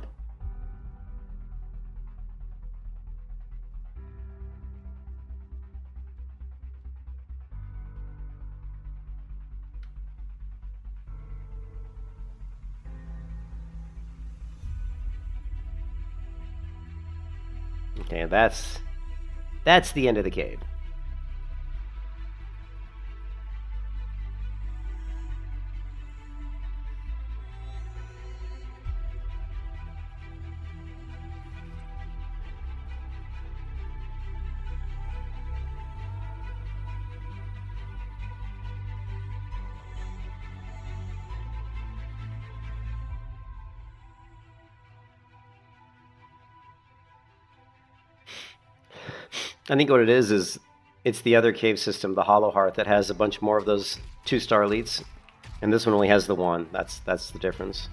Okay, that's the end of the cave. I think what it is it's the other cave system, the Hollow Hearth, that has a bunch more of those 2-star elites, and this one only has the one. That's the difference.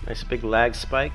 Nice big lag spike.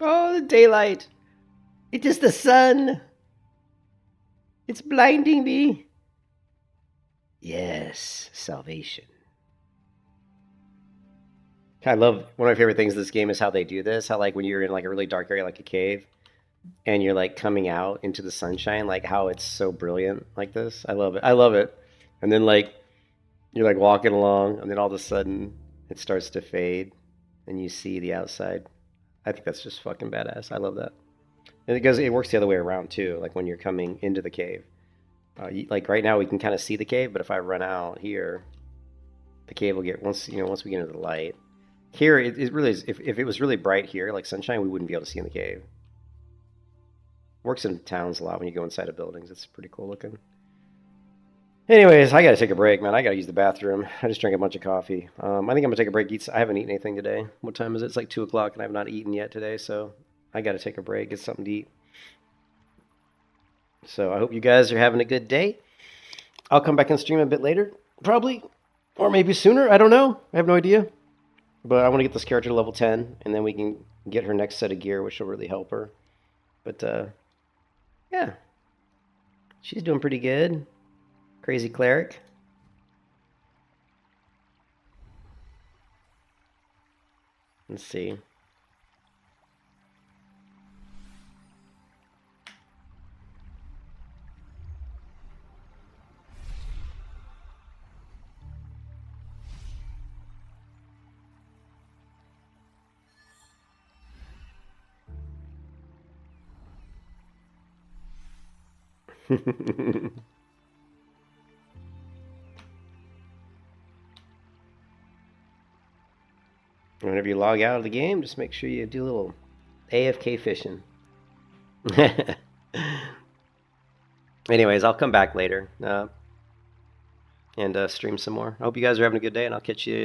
Oh, the daylight! It is the sun! It's blinding me! Yes, salvation. I love one of my favorite things in this game is how they do this. How like when you're in like a really dark area like a cave and you're like coming out into the sunshine, like how it's so brilliant like this. I love it. I love it. And then like you're like walking along and then all of a sudden it starts to fade and you see the outside. I think that's just fucking badass. I love that. And it works the other way around too. Like when you're coming into the cave, like right now we can kind of see the cave, but if I run out here, the cave will get once we get into the light. Here it really is. If it was really bright here, like sunshine, we wouldn't be able to see in the cave. Works in towns a lot when you go inside of buildings. It's pretty cool looking. Anyways, I gotta take a break, man. I gotta use the bathroom. I just drank a bunch of coffee. I think I'm gonna take a break. I haven't eaten anything today. What time is it? It's like 2 o'clock, and I've not eaten yet today. So I gotta take a break, get something to eat. So I hope you guys are having a good day. I'll come back and stream a bit later, probably, or maybe sooner. I don't know. I have no idea. But I want to get this character to level 10, and then we can get her next set of gear, which will really help her. But yeah, she's doing pretty good. Crazy cleric. Let's see. Whenever you log out of the game, just make sure you do a little AFK fishing. Anyways, I'll come back later and stream some more. I hope you guys are having a good day, and I'll catch you